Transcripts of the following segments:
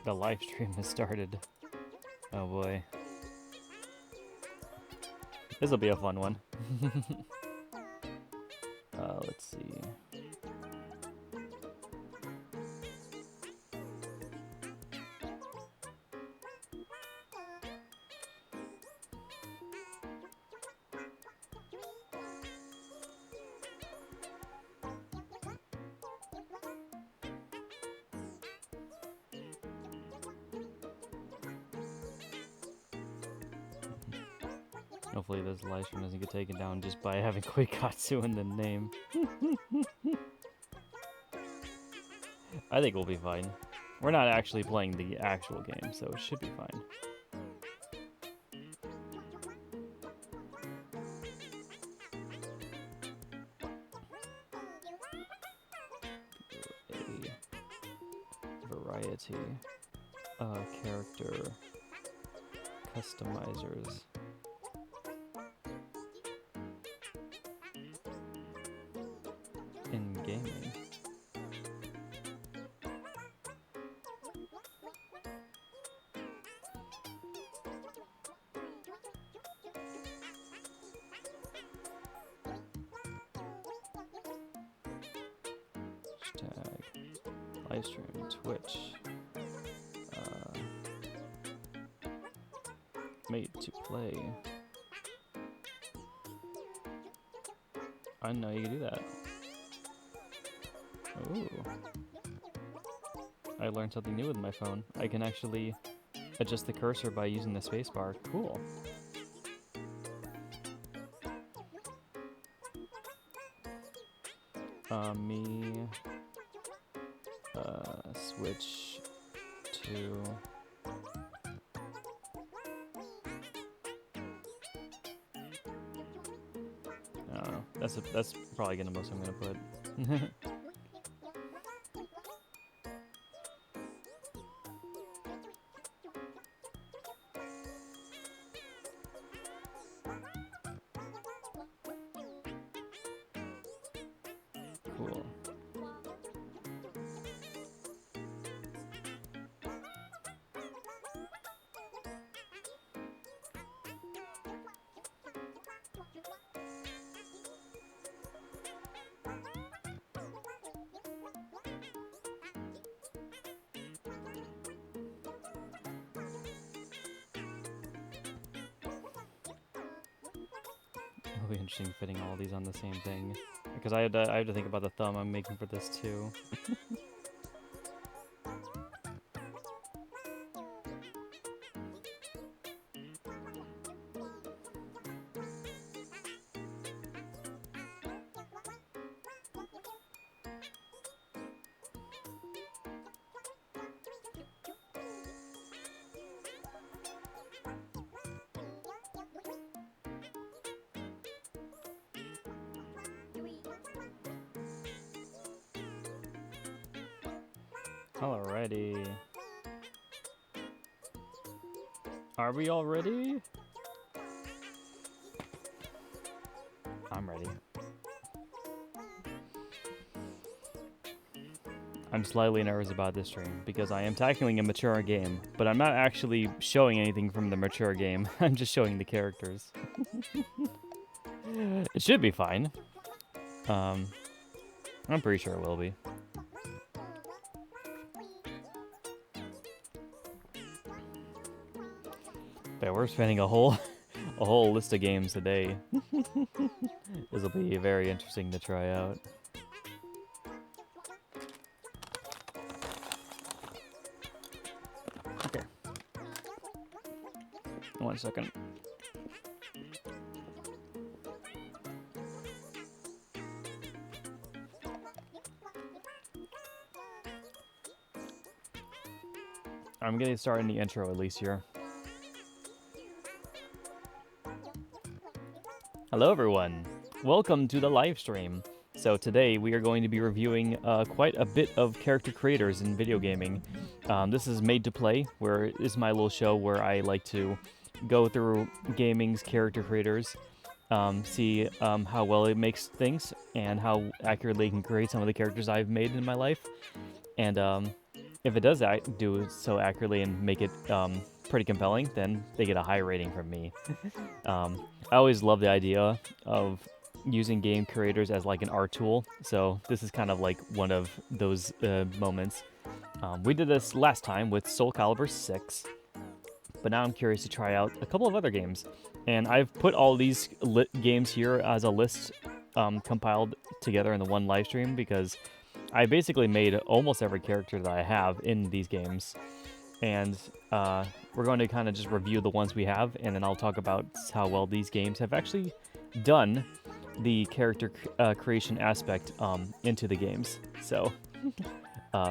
The live stream has started. Oh boy. This'll be a fun one. Let's see. Hopefully this live stream doesn't get taken down just by having Koikatsu in the name. I think we'll be fine. We're not actually playing the actual game, so it should be fine. A variety character customizers. In gaming. Hashtag livestream Twitch. Made to play. I didn't know you could do that. Ooh. I learned something new with my phone. I can actually adjust the cursor by using the spacebar. Cool. Me switch to I don't know. That's probably gonna most I'm gonna put. Cool. It'll be interesting fitting all these on the same thing. Because I have to think about the thumb I'm making for this too. Alrighty. Are we all ready? I'm ready. I'm slightly nervous about this stream because I am tackling a mature game, but I'm not actually showing anything from the mature game. I'm just showing the characters. It should be fine. I'm pretty sure it will be. But we're spending a whole list of games today. This will be very interesting to try out. Okay. 1 second. I'm getting started in the intro at least here. Hello everyone, welcome to the live stream. So today we are going to be reviewing quite a bit of character creators in video gaming. This is Made to Play, where this is my little show where I like to go through gaming's character creators, see how well it makes things, and how accurately it can create some of the characters I've made in my life. And if it does do so accurately and make it pretty compelling, then they get a high rating from me. I always love the idea of using game creators as like an art tool, so this is kind of like one of those moments. We did this last time with Soul Calibur 6, but now I'm curious to try out a couple of other games. And I've put all these games here as a list compiled together in the one live stream because I basically made almost every character that I have in these games. And we're going to kind of just review the ones we have, and then I'll talk about how well these games have actually done the character creation aspect into the games. So,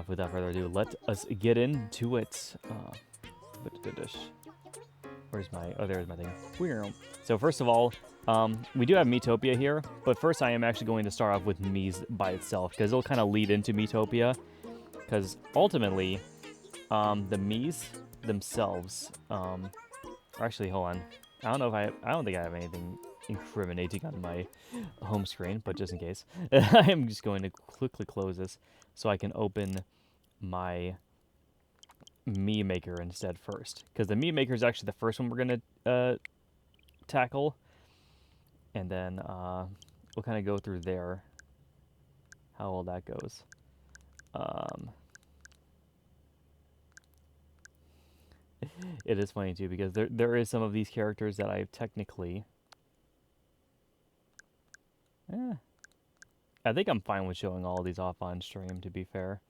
without further ado, let us get into it. Where's my... Oh, there's my thing. So first of all, we do have Miitopia here, but first I am actually going to start off with Miis by itself, because it'll kind of lead into Miitopia, because ultimately, the Miis themselves, actually, hold on. I don't think I have anything incriminating on my home screen, but just in case, I am just going to quickly close this so I can open my Mii Maker instead first, because the Mii Maker is actually the first one we're gonna tackle, and then we'll kind of go through there. How well that goes. It is funny too because there is some of these characters that I've technically. I think I'm fine with showing all these off on stream. To be fair.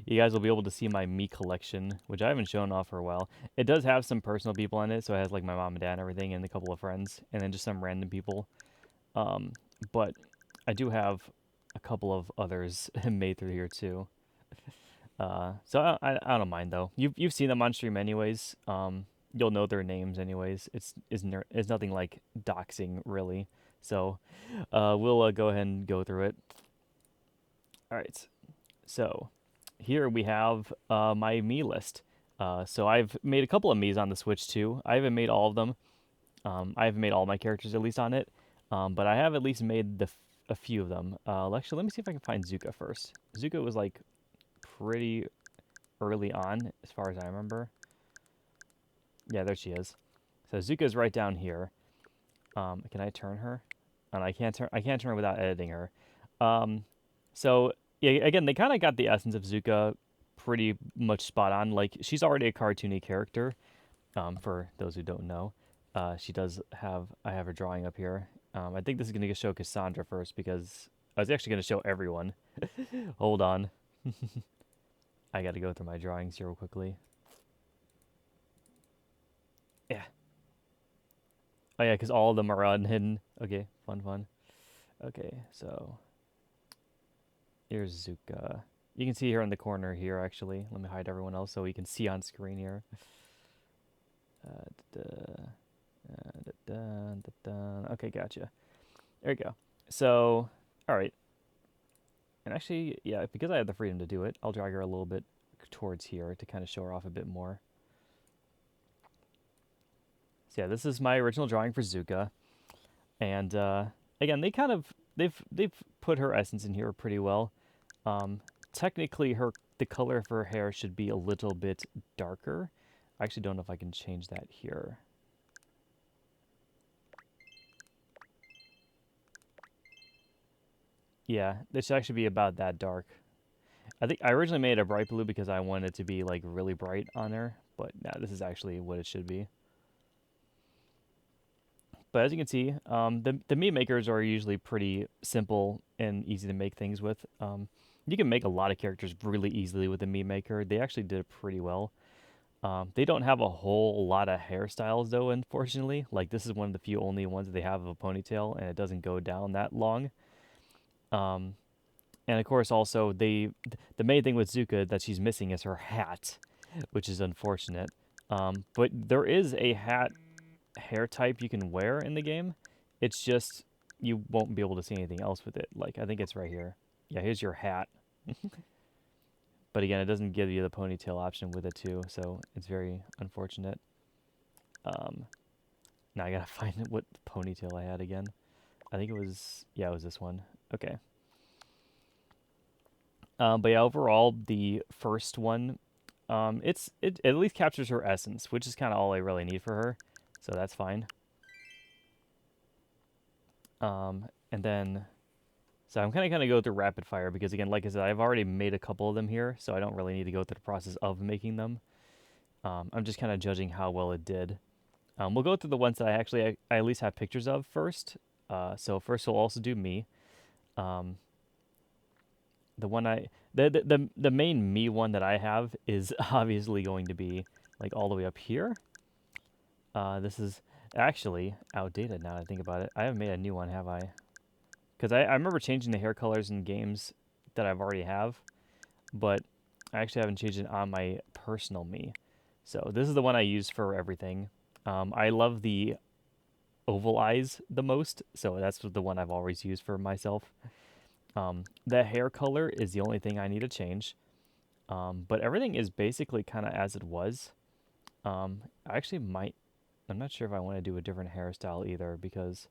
You guys will be able to see my Mii collection, which I haven't shown off for a while. It does have some personal people in it, so it has like my mom and dad and everything, and a couple of friends, and then just some random people. But I do have a couple of others made through here too. So I don't mind though. You've seen them on stream anyways. You'll know their names anyways. It's nothing like doxing really. So we'll go ahead and go through it. All right. So here we have my Mii list. So I've made a couple of Miis on the Switch too. I haven't made all of them. I haven't made all my characters at least on it. But I have at least made a few of them. Actually, let me see if I can find Zuka first. Zuka was like pretty early on, as far as I remember. Yeah, there she is. So Zuka's right down here. Can I turn her? And I can't turn her without editing her. So yeah, again, they kind of got the essence of Zuka pretty much spot on. Like she's already a cartoony character. For those who don't know, I have her drawing up here. I think this is gonna show Cassandra first because I was actually gonna show everyone. Hold on. I gotta go through my drawings here real quickly. Yeah. Oh yeah, because all of them are unhidden. Okay, fun. Okay, so here's Zuka. You can see her in the corner here, actually. Let me hide everyone else so we can see on screen here. Okay, gotcha. There you go. So, alright. And actually, yeah, because I have the freedom to do it, I'll drag her a little bit towards here to kind of show her off a bit more. So yeah, this is my original drawing for Zuka. And again, they've put her essence in here pretty well. Technically, the color of her hair should be a little bit darker. I actually don't know if I can change that here. Yeah, this should actually be about that dark. I think I originally made it a bright blue because I wanted it to be like really bright on there, but now this is actually what it should be. But as you can see, the Mii makers are usually pretty simple and easy to make things with. You can make a lot of characters really easily with a Mii maker. They actually did it pretty well. They don't have a whole lot of hairstyles though, unfortunately. Like this is one of the few only ones that they have of a ponytail, and it doesn't go down that long. And of course, also the main thing with Zuka that she's missing is her hat, which is unfortunate. But there is a hat hair type you can wear in the game. It's just you won't be able to see anything else with it. Like I think it's right here. Yeah, here's your hat. But again, it doesn't give you the ponytail option with it too, so it's very unfortunate. Now I gotta find what ponytail I had again. I think it was, yeah, it was this one. Okay. But yeah, overall, the first one, it at least captures her essence, which is kind of all I really need for her, so that's fine. And then, so I'm kind of gonna go through rapid fire because again, like I said, I've already made a couple of them here, so I don't really need to go through the process of making them. I'm just kind of judging how well it did. We'll go through the ones that I at least have pictures of first. So first we'll also do me. Um, the one I the main me one that I have is obviously going to be like all the way up here. This is actually outdated now that I think about it. I haven't made a new one, have I? Because I remember changing the hair colors in games that I've already have, but I actually haven't changed it on my personal me. So this is the one I use for everything. I love the oval eyes the most, so that's the one I've always used for myself. The hair color is the only thing I need to change, but everything is basically kind of as it was. I actually might, I'm not sure if I want to do a different hairstyle either because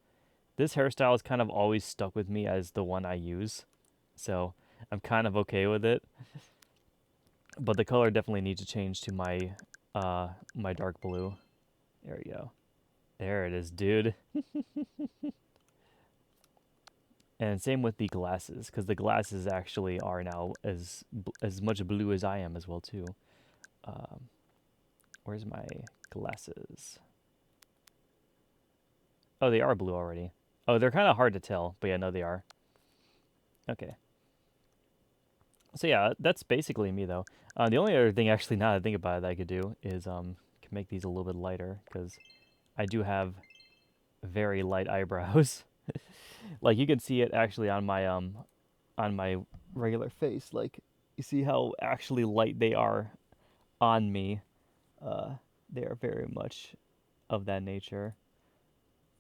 this hairstyle is kind of always stuck with me as the one I use, so I'm kind of okay with it. But the color definitely needs to change to my dark blue. There we go. There it is, dude. And same with the glasses, because the glasses actually are now as much blue as I am as well too. Um, where's my glasses? Oh, they are blue already. Oh, they're kind of hard to tell, but yeah, no, they are. Okay. So yeah, that's basically me though. The only other thing, actually, now that I think about it, that I could do is can make these a little bit lighter because I do have very light eyebrows. Like you can see it actually on my regular face. Like you see how actually light they are on me. Uh, they are very much of that nature.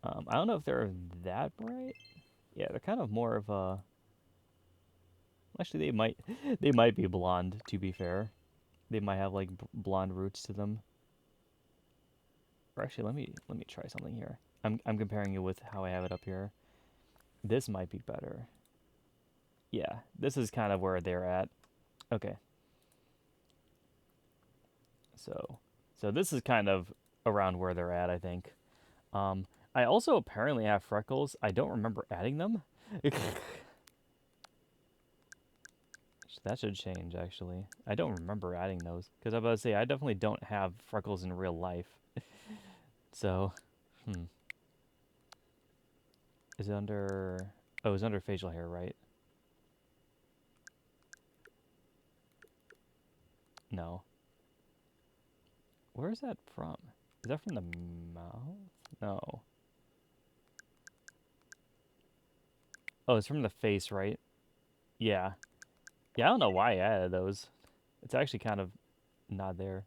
I don't know if they're that bright. Yeah, they're kind of more of a. Actually, they might be blonde. To be fair, they might have like blonde roots to them. Or actually, let me try something here. I'm comparing it with how I have it up here. This might be better. Yeah, this is kind of where they're at. Okay. So, so this is kind of around where they're at, I think. Um, I also apparently have freckles. I don't remember adding them. That should change, actually. I don't remember adding those. Because I was about to say, I definitely don't have freckles in real life. So, is it under... Oh, it's under facial hair, right? No. Where is that from? Is that from the mouth? No. Oh, it's from the face, right? Yeah. Yeah, I don't know why I added those. It's actually kind of not there.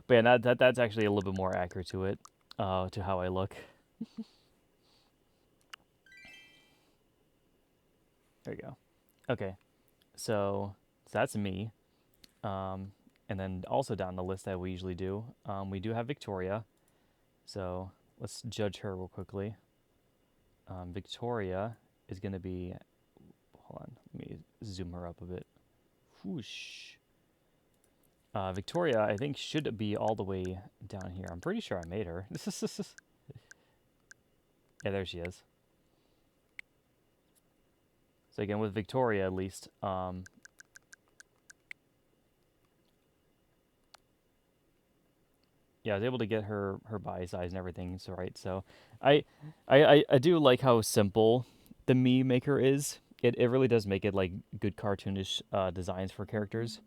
But yeah, that's actually a little bit more accurate to how I look. There you go. Okay, so that's me. Um, and then also down the list that we usually do, we do have Victoria. So let's judge her real quickly. Victoria is going to be, hold on, let me zoom her up a bit. Whoosh. Victoria, I think, should be all the way down here. I'm pretty sure I made her. Yeah, there she is. So again, with Victoria, at least, yeah, I was able to get her body size and everything so right. So I do like how simple the me maker is. It really does make it like good cartoonish designs for characters.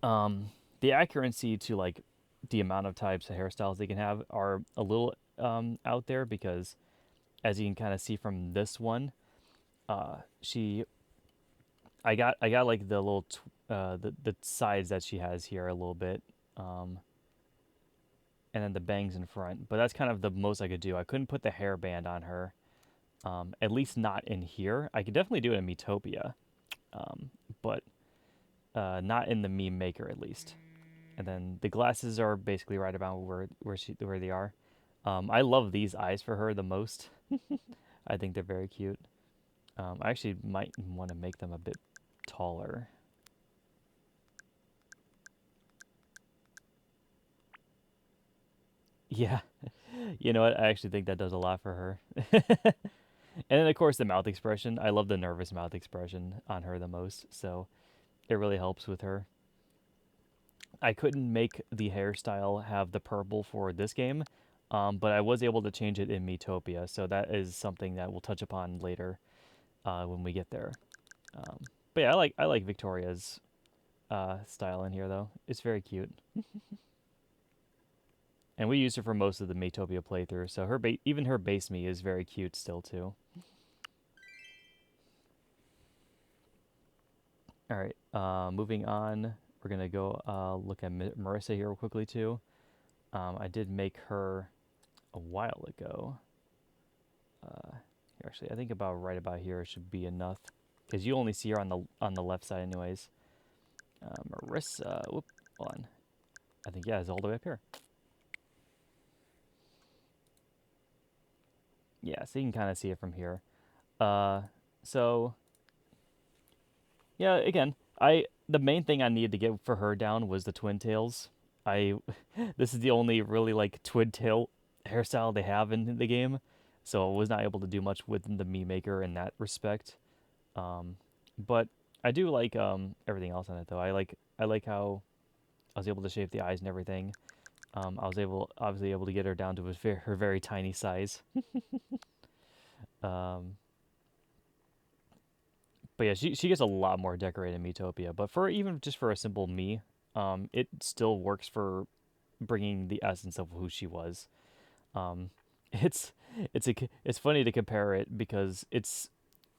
The accuracy to like the amount of types of hairstyles they can have are a little out there because as you can kind of see from this one, she I got like the little the sides that she has here a little bit, um, and then the bangs in front. But that's kind of the most I could do. I couldn't put the hairband on her, at least not in here. I could definitely do it in Miitopia, but not in the meme maker at least. And then the glasses are basically right about where they are. I love these eyes for her the most. I think they're very cute. I actually might want to make them a bit taller. Yeah, you know what? I actually think that does a lot for her. And then, of course, the mouth expression. I love the nervous mouth expression on her the most, so it really helps with her. I couldn't make the hairstyle have the purple for this game, but I was able to change it in Miitopia, so that is something that we'll touch upon later when we get there. Um, but yeah, I like Victoria's style in here though. It's very cute, and we used her for most of the Miitopia playthrough. So even her base me is very cute still too. All right, moving on. We're gonna go look at Marissa here real quickly too. I did make her a while ago. Here, actually, I think about right about here should be enough, because you only see her on the left side, anyways. Marissa, whoop, hold on. I think yeah, it's all the way up here. Yeah, so you can kind of see it from here. Uh, so yeah, again, the main thing I needed to get for her down was the twin tails. I this is the only really like twin tail hairstyle they have in the game, so I was not able to do much with the Mii Maker in that respect. Um, but I do like everything else on it though. I like how I was able to shape the eyes and everything. I was obviously able to get her down to her very tiny size. Um, but yeah, she gets a lot more decorated in Miitopia. But for even just for a simple me, it still works for bringing the essence of who she was. Um, it's it's funny to compare it because it's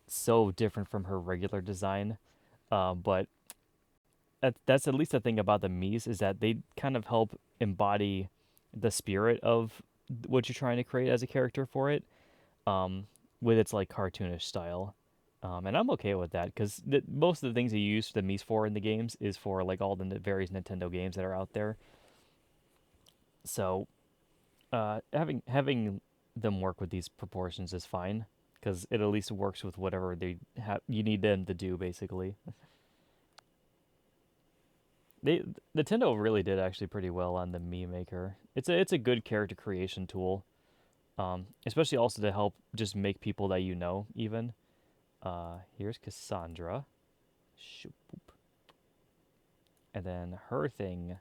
so different from her regular design. But that's at least the thing about the Miis is that they kind of help embody the spirit of what you're trying to create as a character for it, um, with its like cartoonish style. And I'm okay with that because most of the things you use the Miis for in the games is for like all the various Nintendo games that are out there. So having them work with these proportions is fine because it at least works with whatever they have you need them to do basically. They Nintendo really did actually pretty well on the Mii Maker. It's a good character creation tool, especially also to help just make people that you know even. Here's Cassandra, Shoop, boop. And then her thing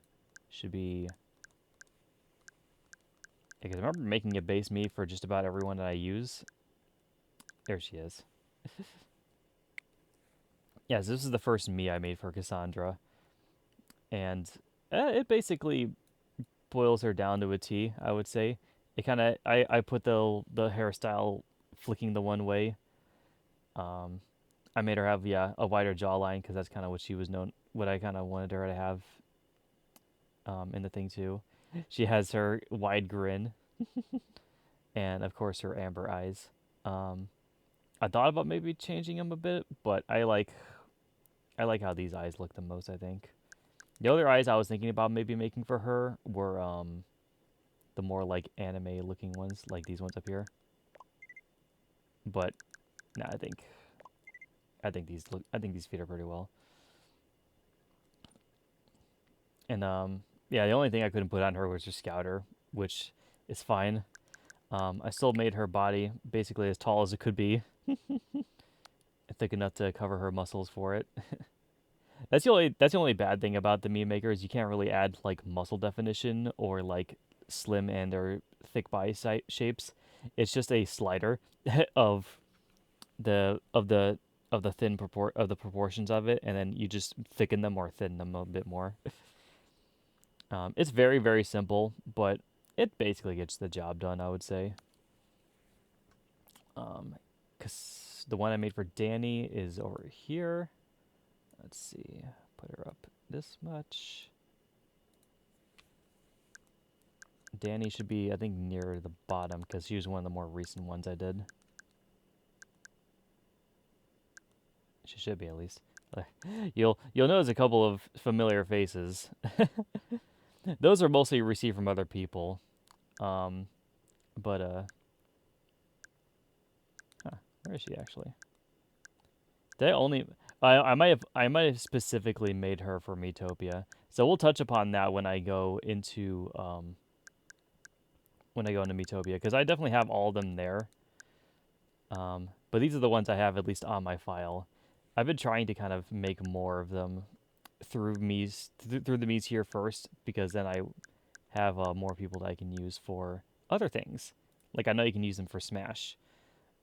should be because I remember making a base Mii for just about everyone that I use. There she is. Yes, this is the first Mii I made for Cassandra, and it basically boils her down to a T, I would say. It kind of I put the hairstyle flicking the one way. Um, I made her have a wider jawline because that's kind of what she was known. What I kind of wanted her to have in the thing too. She has her wide grin and of course her amber eyes. Um, I thought about maybe changing them a bit, but I like how these eyes look the most. I think the other eyes I was thinking about maybe making for her were the more like anime looking ones, like these ones up here. But no, I think these fit her pretty well. And yeah, the only thing I couldn't put on her was her scouter, which is fine. I still made her body basically as tall as it could be, thick enough to cover her muscles for it. That's the only bad thing about the Mii Maker is you can't really add like muscle definition or like slim and or thick body shapes. It's just a slider of the of the proportions of it, and then you just thicken them or thin them a bit more. It's very very simple, but it basically gets the job done, I would say. Cause the one I made for Danny is over here. Let's see, put her up this much. Danny should be, I think, near the bottom because she was one of the more recent ones I did. She should be at least. You'll notice a couple of familiar faces. Those are mostly received from other people. Um, but huh, where is she actually? Did I only? I might have specifically made her for Miitopia. So we'll touch upon that when I go into Miitopia, because I definitely have all of them there. But these are the ones I have at least on my file. I've been trying to kind of make more of them through through the Miis here first, because then I have more people that I can use for other things. Like I know you can use them for Smash.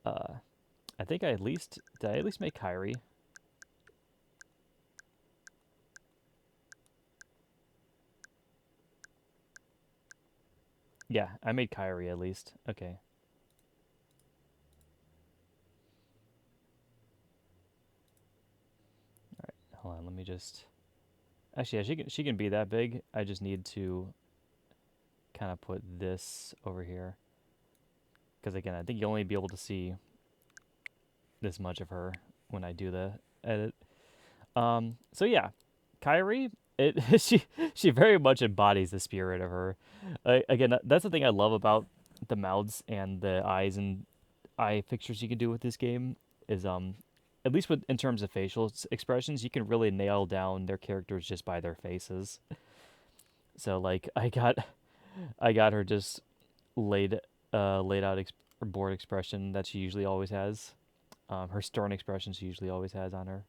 Uh, I think did I at least make Kyrie? Yeah, I made Kyrie at least. Okay. All right. Hold on. Let me just. Actually, yeah, she can be that big. I just need to kind of put this over here, because again, I think you'll only be able to see this much of her when I do the edit. So yeah, Kyrie, she very much embodies the spirit of her. Again, that's the thing I love about the mouths and the eyes and eye pictures you can do with this game is at least in terms of facial expressions, you can really nail down their characters just by their faces. So like I got her just laid laid out bored expression that she usually always has. Her stern expression she usually always has on her.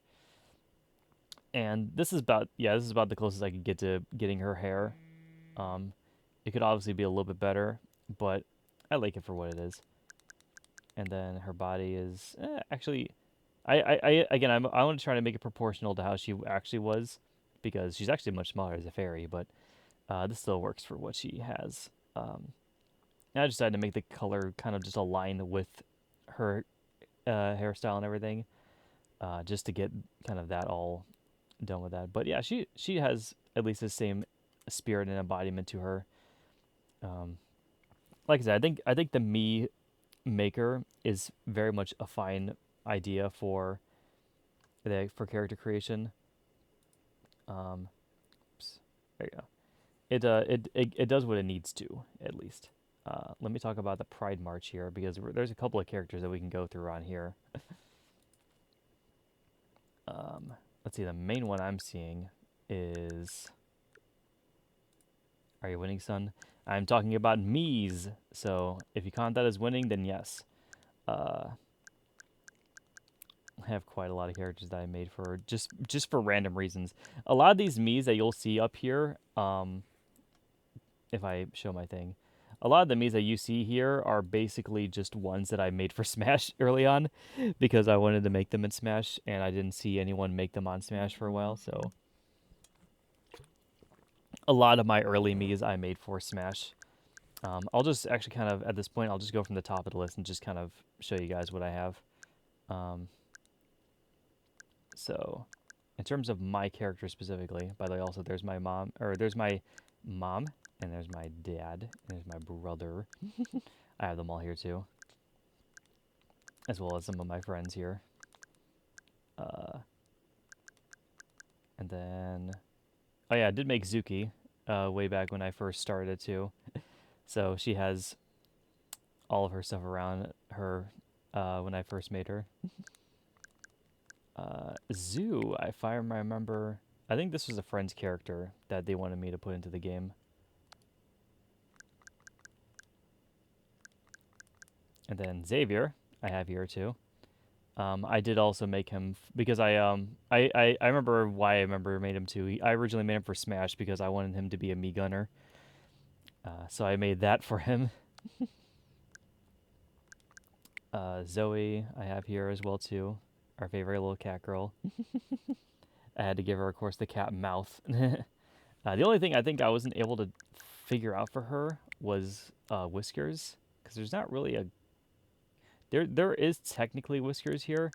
And this is about the closest I could get to getting her hair. Um, it could obviously be a little bit better, but I like it for what it is. And then her body is actually, I again I want to try to make it proportional to how she actually was, because she's actually much smaller as a fairy, but this still works for what she has. And I decided to make the color kind of just align with her hairstyle and everything, just to get kind of that all done with that. But yeah, she has at least the same spirit and embodiment to her. Um, like I said, I think the me maker is very much a fine idea for character creation. Um, oops, there you go. It does what it needs to, at least. Let me talk about the Pride March here, because there's a couple of characters that we can go through on here. Um, let's see, the main one I'm seeing is, are you winning, son? I'm talking about Miis. So if you count that as winning, then yes. Uh, I have quite a lot of characters that I made for just for random reasons. A lot of these Miis that you'll see up here, if I show my thing, a lot of the Miis that you see here are basically just ones that I made for Smash early on, because I wanted to make them in Smash, and I didn't see anyone make them on Smash for a while. So a lot of my early Miis I made for Smash. I'll just actually kind of, at this point, I'll just go from the top of the list and just kind of show you guys what I have. Um, so, in terms of my character specifically, by the way, also there's my mom, and there's my dad, and there's my brother. I have them all here too, as well as some of my friends here. Uh, and then, oh yeah, I did make Zuki way back when I first started too. So she has all of her stuff around her when I first made her. Zoo, if I remember, I think this was a friend's character that they wanted me to put into the game. And then Xavier, I have here too. I did also make him because I remember why I remember made him too. I originally made him for Smash because I wanted him to be a Mii gunner. So I made that for him. Zoe, I have here as well too. Our favorite little cat girl. I had to give her, of course, the cat mouth. The only thing I think I wasn't able to figure out for her was whiskers, because there's not really a there is technically whiskers here,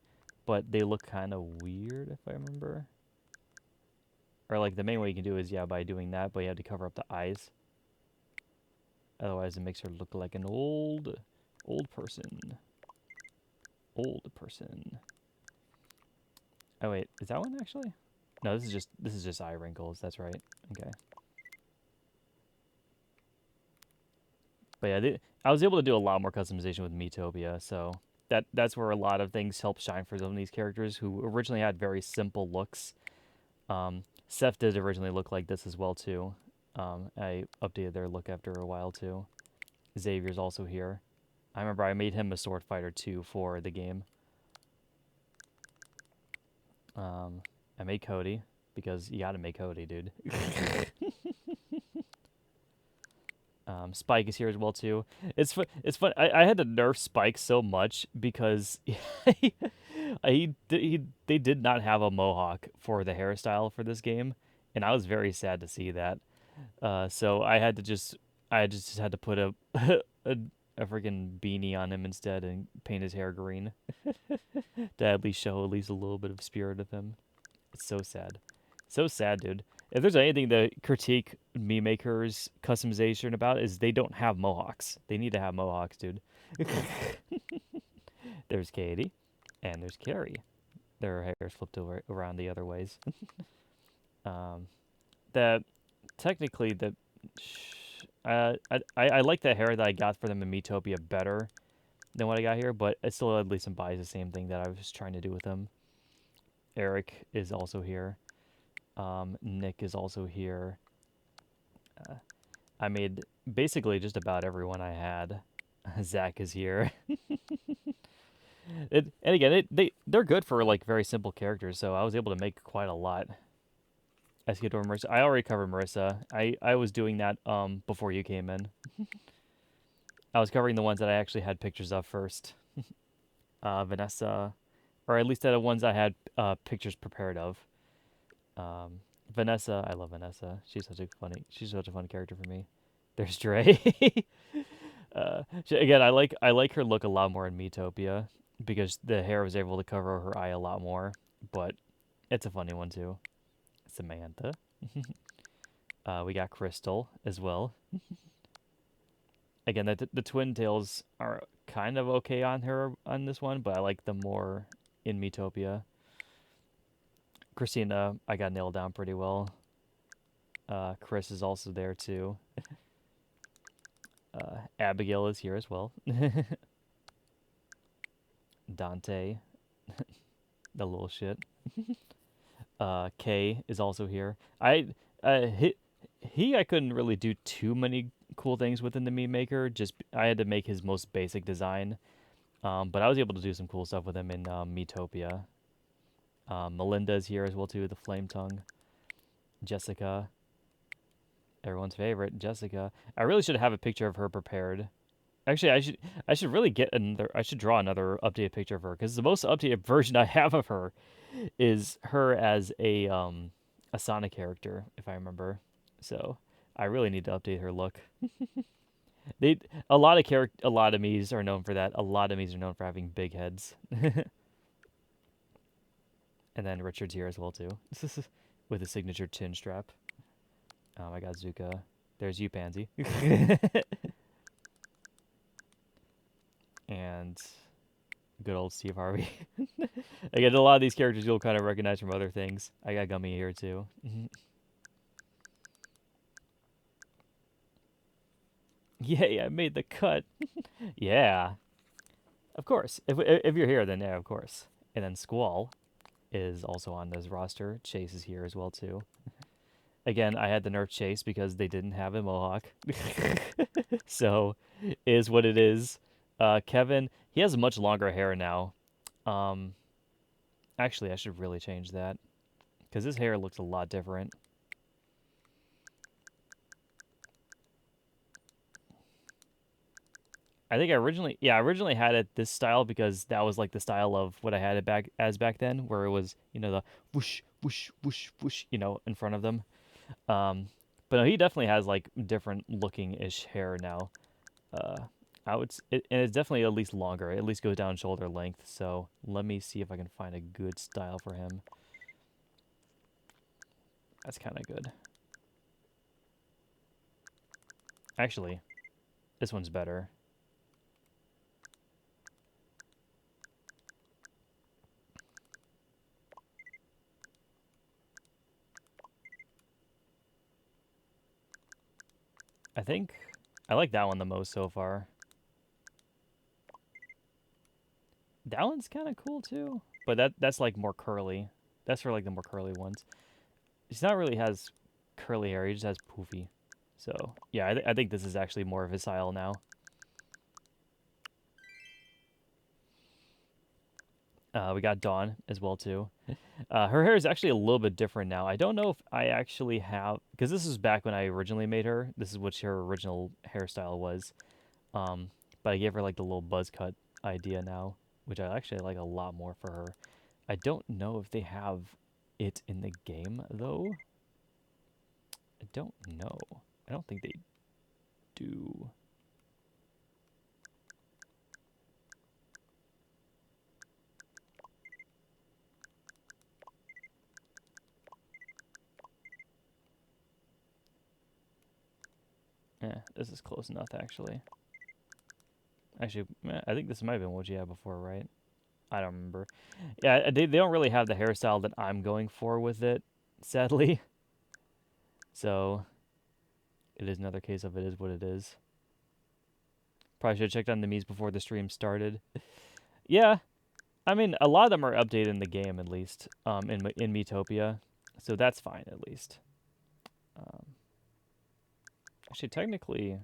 but they look kind of weird if I remember. Or like the main way you can do is by doing that, but you have to cover up the eyes. Otherwise, it makes her look like an old person. Old person. Oh wait, is that one actually? No, this is just eye wrinkles. That's right. Okay. But yeah, I was able to do a lot more customization with Miitopia, so that's where a lot of things help shine for some of these characters who originally had very simple looks. Seth did originally look like this as well too. I updated their look after a while too. Xavier's also here. I remember I made him a sword fighter too for the game. I made Cody because you gotta make Cody, dude. Spike is here as well too. It's fun. It's fun. I had to nerf Spike so much because they did not have a mohawk for the hairstyle for this game, and I was very sad to see that. So I just had to put a freaking beanie on him instead and paint his hair green to at least show at least a little bit of spirit of him. It's so sad. So sad, dude. If there's anything to critique meme makers' customization about is they don't have mohawks. They need to have mohawks, dude. There's Katie, and there's Carrie. Their hair is flipped over, around the other ways. The technically the I like the hair that I got for them in Miitopia better than what I got here, but it still at least implies the same thing that I was trying to do with them. Eric is also here. Nick is also here. I made basically just about everyone I had. Zach is here. And again, they're good for like very simple characters, so I was able to make quite a lot. Escador Marissa. I already covered Marissa. I was doing that before you came in. I was covering the ones that I actually had pictures of first. Vanessa, or at least the ones I had pictures prepared of. Vanessa, I love Vanessa. She's such a fun character for me. There's Dre. Again, I like her look a lot more in Miitopia because the hair was able to cover her eye a lot more. But it's a funny one too. Samantha. We got Crystal as well. Again, the twin tails are kind of okay on her on this one, but I like them more in Miitopia. Christina, I got nailed down pretty well. Chris is also there too. Abigail is here as well. Dante, the little shit. Kay is also here. I couldn't really do too many cool things within the meme maker. Just I had to make his most basic design. But I was able to do some cool stuff with him in Miitopia. Melinda is here as well too, the flame tongue. Jessica, everyone's favorite, Jessica. I really should have a picture of her prepared. Actually, I should really get another. I should draw another updated picture of her because the most updated version I have of her is her as a Sonic character, if I remember. So I really need to update her look. They a lot of Miis are known for that. A lot of Miis are known for having big heads. And then Richard's here as well too, with a signature chin strap. I got Zuka. There's you, Pansy. And good old Steve Harvey. Again, a lot of these characters you'll kind of recognize from other things. I got Gummy here too. Yay, I made the cut. Yeah. Of course. If you're here, then yeah, of course. And then Squall is also on this roster. Chase is here as well too. Again, I had to nerf Chase because they didn't have a mohawk. So, is what it is. Kevin, he has much longer hair now. Actually, I should really change that because his hair looks a lot different. I think I originally had it this style because that was like the style of what I had it back then, where it was, the whoosh, whoosh, whoosh, whoosh, in front of them. But no, he definitely has like different looking ish hair now. And it's definitely at least longer. It at least goes down shoulder length. So let me see if I can find a good style for him. That's kind of good. Actually, this one's better. I think I like that one the most so far. That one's kind of cool too, but that's like more curly. That's for like the more curly ones. He's not really has curly hair. He just has poofy. So yeah, I think this is actually more of his style now. We got Dawn as well too. Her hair is actually a little bit different now. I don't know if I actually have, because this is back when I originally made her. This is what her original hairstyle was. Um, but I gave her like the little buzz cut idea now, which I actually like a lot more for her. I don't know if they have it in the game though. I don't know. I don't think they do. Yeah, this is close enough actually. Actually, I think this might have been what you had before, right? I don't remember. Yeah, they don't really have the hairstyle that I'm going for with it, sadly. So it is another case of it is what it is. Probably should have checked on the Miis before the stream started. Yeah, I mean, a lot of them are updated in the game at least, in Miitopia, so that's fine at least. Um, actually, technically,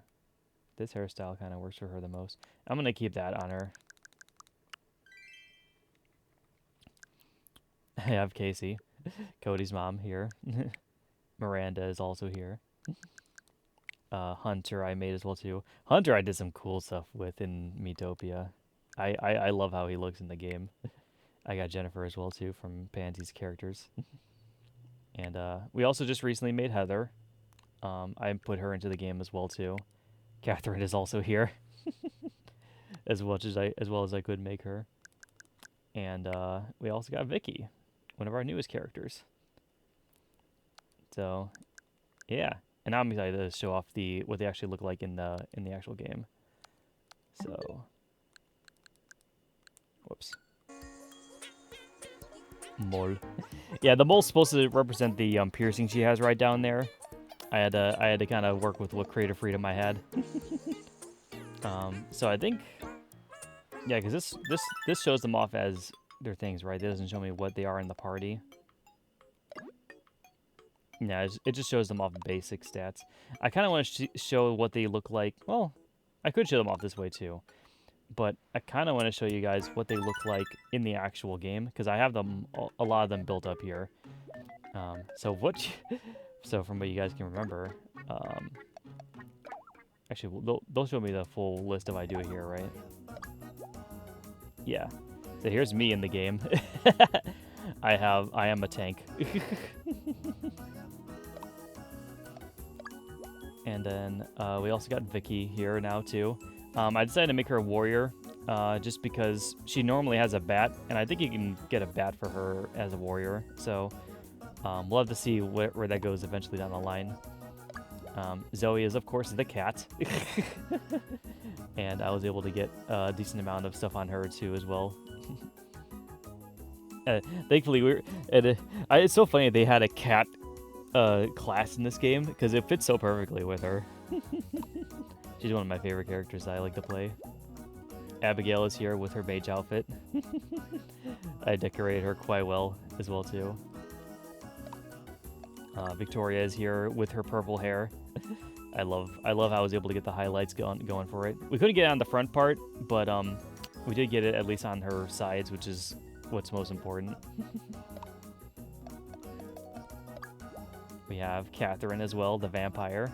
this hairstyle kind of works for her the most. I'm gonna keep that on her. I have Casey, Cody's mom here. Miranda is also here. Hunter I made as well too. Hunter I did some cool stuff with in Miitopia. I love how he looks in the game. I got Jennifer as well too from Pansy's characters. And we also just recently made Heather. I put her into the game as well too. Catherine is also here, as well as I could make her. And we also got Vicky, one of our newest characters. So, yeah, and I'm excited to show off what they actually look like in the actual game. So, whoops. Mole. Yeah, the mole's supposed to represent the piercing she has right down there. I had to kind of work with what creative freedom I had. So I think, yeah, because this shows them off as their things, right? It doesn't show me what they are in the party. Yeah, it just shows them off basic stats. I kind of want to show what they look like. Well, I could show them off this way too, but I kind of want to show you guys what they look like in the actual game because I have them, a lot of them built up here. So from what you guys can remember, actually, they'll show me the full list if I do it here, right? Yeah. So here's me in the game. I am a tank. And then we also got Vicky here now too. I decided to make her a warrior just because she normally has a bat, and I think you can get a bat for her as a warrior. So we'll have to see where that goes eventually down the line. Zoe is, of course, the cat. And I was able to get a decent amount of stuff on her too as well. Thankfully, it's so funny they had a cat class in this game because it fits so perfectly with her. She's one of my favorite characters that I like to play. Abigail is here with her mage outfit. I decorated her quite well as well too. Victoria is here with her purple hair. I love how I was able to get the highlights going for it. We couldn't get it on the front part, but we did get it at least on her sides, which is what's most important. We have Catherine as well, the vampire.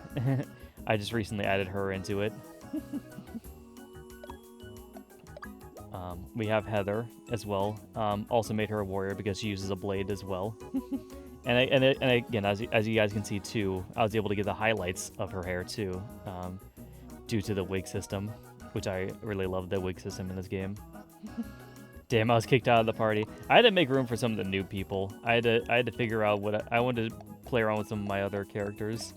I just recently added her into it. We have Heather as well. Also made her a warrior because she uses a blade as well. And again, as you guys can see too, I was able to get the highlights of her hair too, due to the wig system, which I really love the wig system in this game. Damn, I was kicked out of the party. I had to make room for some of the new people. I had to figure out what I wanted to play around with some of my other characters.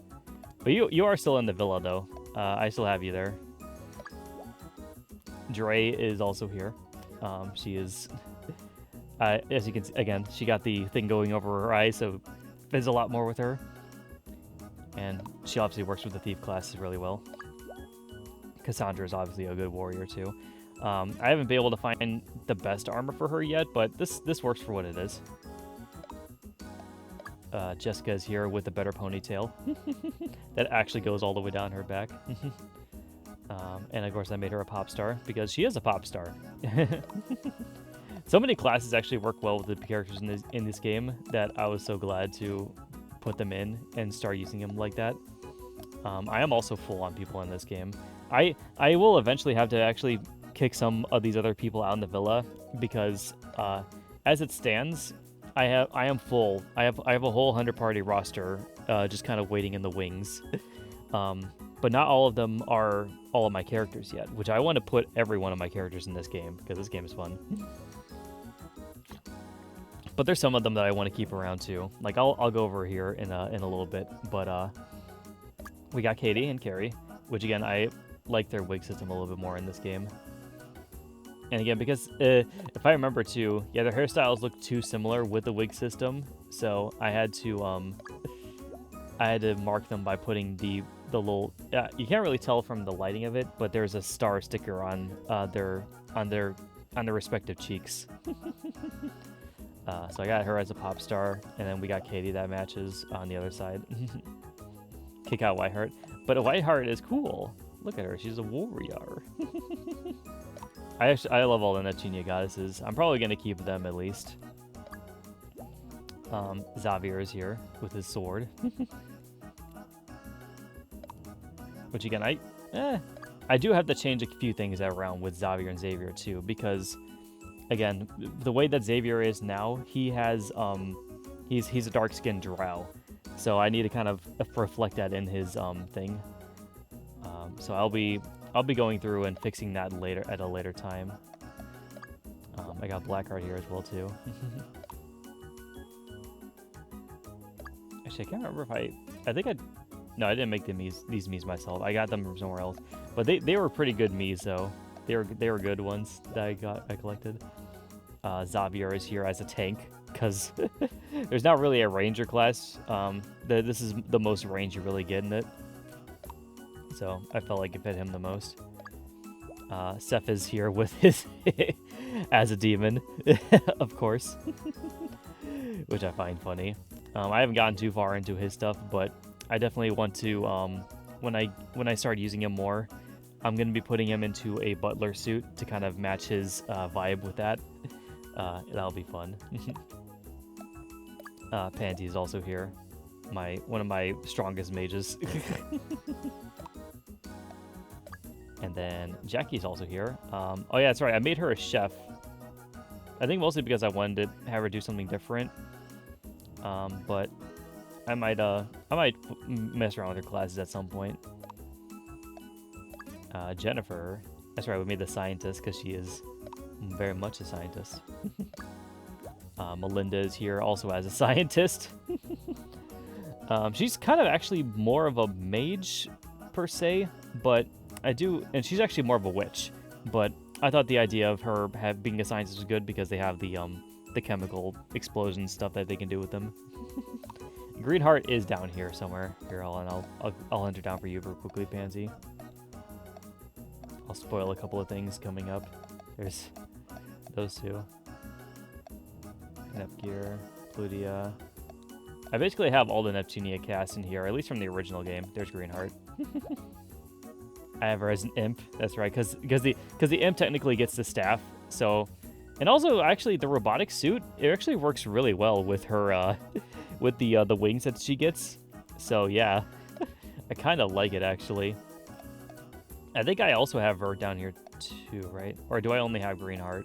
But you are still in the villa though. I still have you there. Dre is also here. She is, as you can see, again, she got the thing going over her eyes, so there's a lot more with her. And she obviously works with the thief classes really well. Cassandra is obviously a good warrior too. I haven't been able to find the best armor for her yet, but this works for what it is. Jessica's here with a better ponytail that actually goes all the way down her back. And of course I made her a pop star because she is a pop star. So many classes actually work well with the characters in this game that I was so glad to put them in and start using them like that. I am also full on people in this game. I will eventually have to actually kick some of these other people out in the villa because as it stands, I am full. I have a whole 100 party roster just kind of waiting in the wings. But not all of them are all of my characters yet, which I want to put every one of my characters in this game because this game is fun. But there's some of them that I want to keep around too. Like I'll go over here in a little bit, but we got Katie and Carrie, which again I like their wig system a little bit more in this game. And again, because if I remember too, yeah, their hairstyles look too similar with the wig system, so I had to mark them by putting the little. You can't really tell from the lighting of it, but there's a star sticker on their respective cheeks. So I got her as a pop star, and then we got Katie that matches on the other side. Kick out Whiteheart, but a Whiteheart is cool. Look at her, she's a warrior. I love all the Neptunia goddesses. I'm probably gonna keep them at least. Xavier is here with his sword. Which again, I do have to change a few things around with Xavier and Xavier too, because again, the way that Xavier is now, he has he's a dark-skinned drow, so I need to kind of reflect that in his thing. So I'll be going through and fixing that later at a later time. I got Blackheart here as well too. Actually, I can't remember if no, I didn't make these Miis myself. I got them from somewhere else, but they were pretty good Miis though. They were good ones that I collected. Xavier is here as a tank because there's not really a ranger class. This is the most range you really get in it, so I felt like it fit him the most. Seth is here with his as a demon, of course, which I find funny. I haven't gotten too far into his stuff, but I definitely want to. When I start using him more, I'm going to be putting him into a butler suit to kind of match his vibe with that. That'll be fun. Pansy is also here. One of my strongest mages. And then Jackie's also here. Oh yeah, that's right. I made her a chef. I think mostly because I wanted to have her do something different. But I might mess around with her classes at some point. Jennifer. That's right, we made the scientist because she is very much a scientist. Melinda is here also as a scientist. She's kind of actually more of a mage per se, but and she's actually more of a witch. But I thought the idea of her being a scientist was good because they have the chemical explosion stuff that they can do with them. Greenheart is down here somewhere. Here, I'll hunt her down for you real quickly, Pansy. I'll spoil a couple of things coming up. There's those two. Nepgear, Plutia. I basically have all the Neptunia cast in here, at least from the original game. There's Greenheart. I have her as an imp. That's right, because the imp technically gets the staff. So, and also actually the robotic suit, it actually works really well with her with the wings that she gets. So yeah, I kind of like it actually. I think I also have her down here too, right? Or do I only have Greenheart?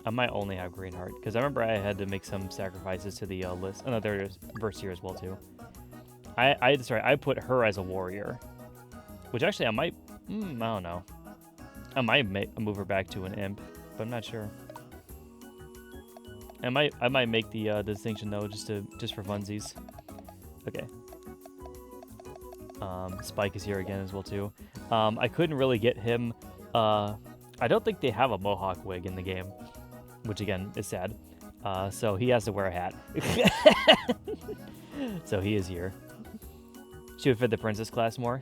I might only have Greenheart because I remember I had to make some sacrifices to the list. Oh no, there's Verse here as well too. I put her as a warrior, which actually I might. I don't know. I might move her back to an imp, but I'm not sure. I might make the distinction though, just for funsies. Okay. Spike is here again as well too. I couldn't really get him. I don't think they have a mohawk wig in the game, which again is sad. So he has to wear a hat. So he is here. She would fit the princess class more.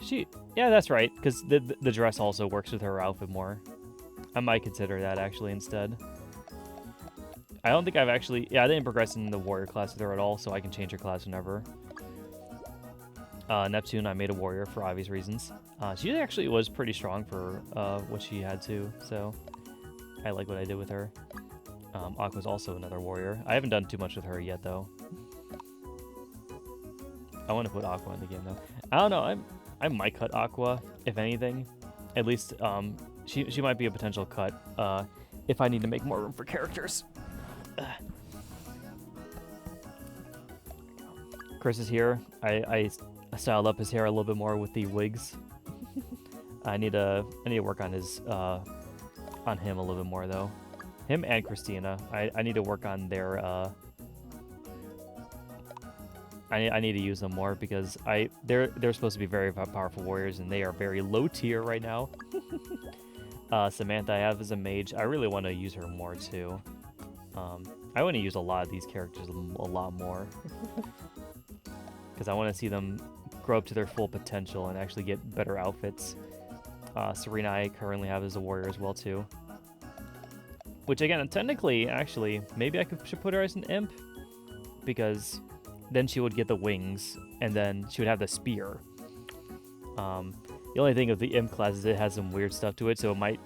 Yeah, that's right, because the dress also works with her outfit more. I might consider that actually instead. I don't think I've actually... Yeah, I didn't progress in the warrior class with her at all, so I can change her class whenever. Neptune, I made a warrior for obvious reasons. She actually was pretty strong for what she had to, so I like what I did with her. Aqua's also another warrior. I haven't done too much with her yet, though. I want to put Aqua in the game, though. I don't know. I might cut Aqua, if anything. At least she might be a potential cut if I need to make more room for characters. Chris is here. I styled up his hair a little bit more with the wigs. I need to work on his on him a little bit more though. Him and Christina. I need to work on their I need to use them more because they're supposed to be very powerful warriors and they are very low tier right now. Samantha I have as a mage. I really want to use her more too. I want to use a lot of these characters a lot more because I want to see them grow up to their full potential and actually get better outfits. Serena I currently have as a warrior as well too. Which again, technically, actually, maybe I should put her as an imp because then she would get the wings and then she would have the spear. The only thing with the imp class is it has some weird stuff to it, so it might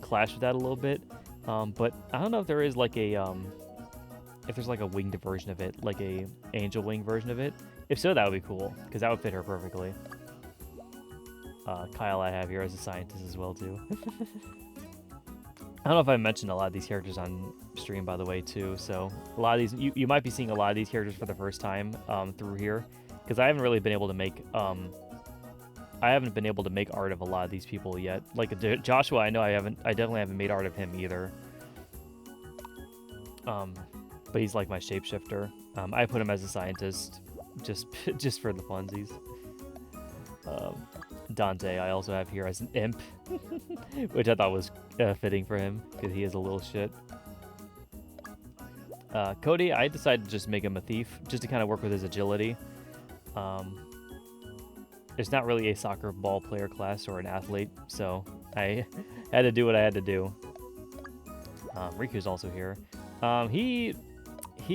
clash with that a little bit. But I don't know if there is like a if there's like a winged version of it, like a angel wing version of it. If so, that would be cool because that would fit her perfectly. Kyle I have here as a scientist as well too. I don't know if I mentioned a lot of these characters on stream, by the way, too. So a lot of these, you might be seeing a lot of these characters for the first time through here, because I haven't really been able to make I haven't been able to make art of a lot of these people yet. Like Joshua, I know I definitely haven't made art of him either. But he's like my shapeshifter. I put him as a scientist, just for the funsies. Dante I also have here as an imp, which I thought was fitting for him because he is a little shit. Cody, I decided to just make him a thief just to kind of work with his agility. There's not really a soccer ball player class or an athlete, so I had to do what I had to do. Riku's also here. He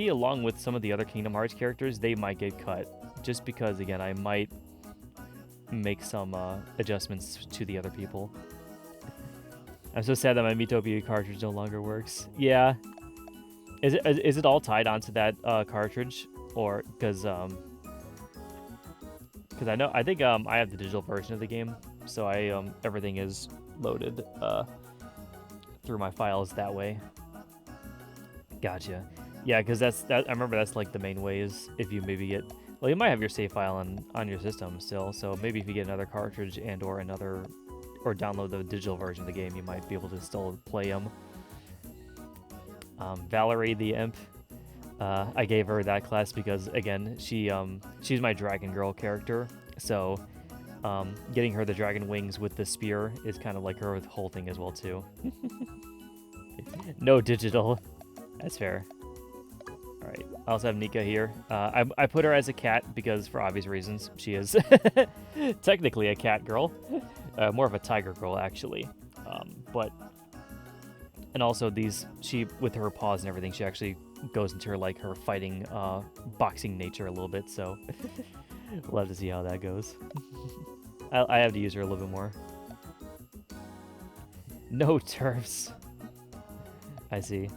along with some of the other Kingdom Hearts characters, they might get cut just because again I might make some adjustments to the other people. I'm so sad that my Miitopia cartridge no longer works. Yeah. Is it all tied onto that cartridge, or because I think I have the digital version of the game, so everything is loaded through my files that way. Gotcha. Yeah, because I remember that's like the main way is if you maybe get. Well, you might have your save file on your system still, so maybe if you get another cartridge and or download the digital version of the game, you might be able to still play them. Valerie the Imp, I gave her that class because again, she's my Dragon Girl character, so getting her the dragon wings with the spear is kind of like her whole thing as well too. No digital, that's fair. Alright, I also have Nika here. I put her as a cat because, for obvious reasons, she is technically a cat girl. More of a tiger girl, actually. And also she, with her paws and everything, she actually goes into her fighting, boxing nature a little bit, so we'll have to see how that goes. I have to use her a little bit more. No turfs. I see.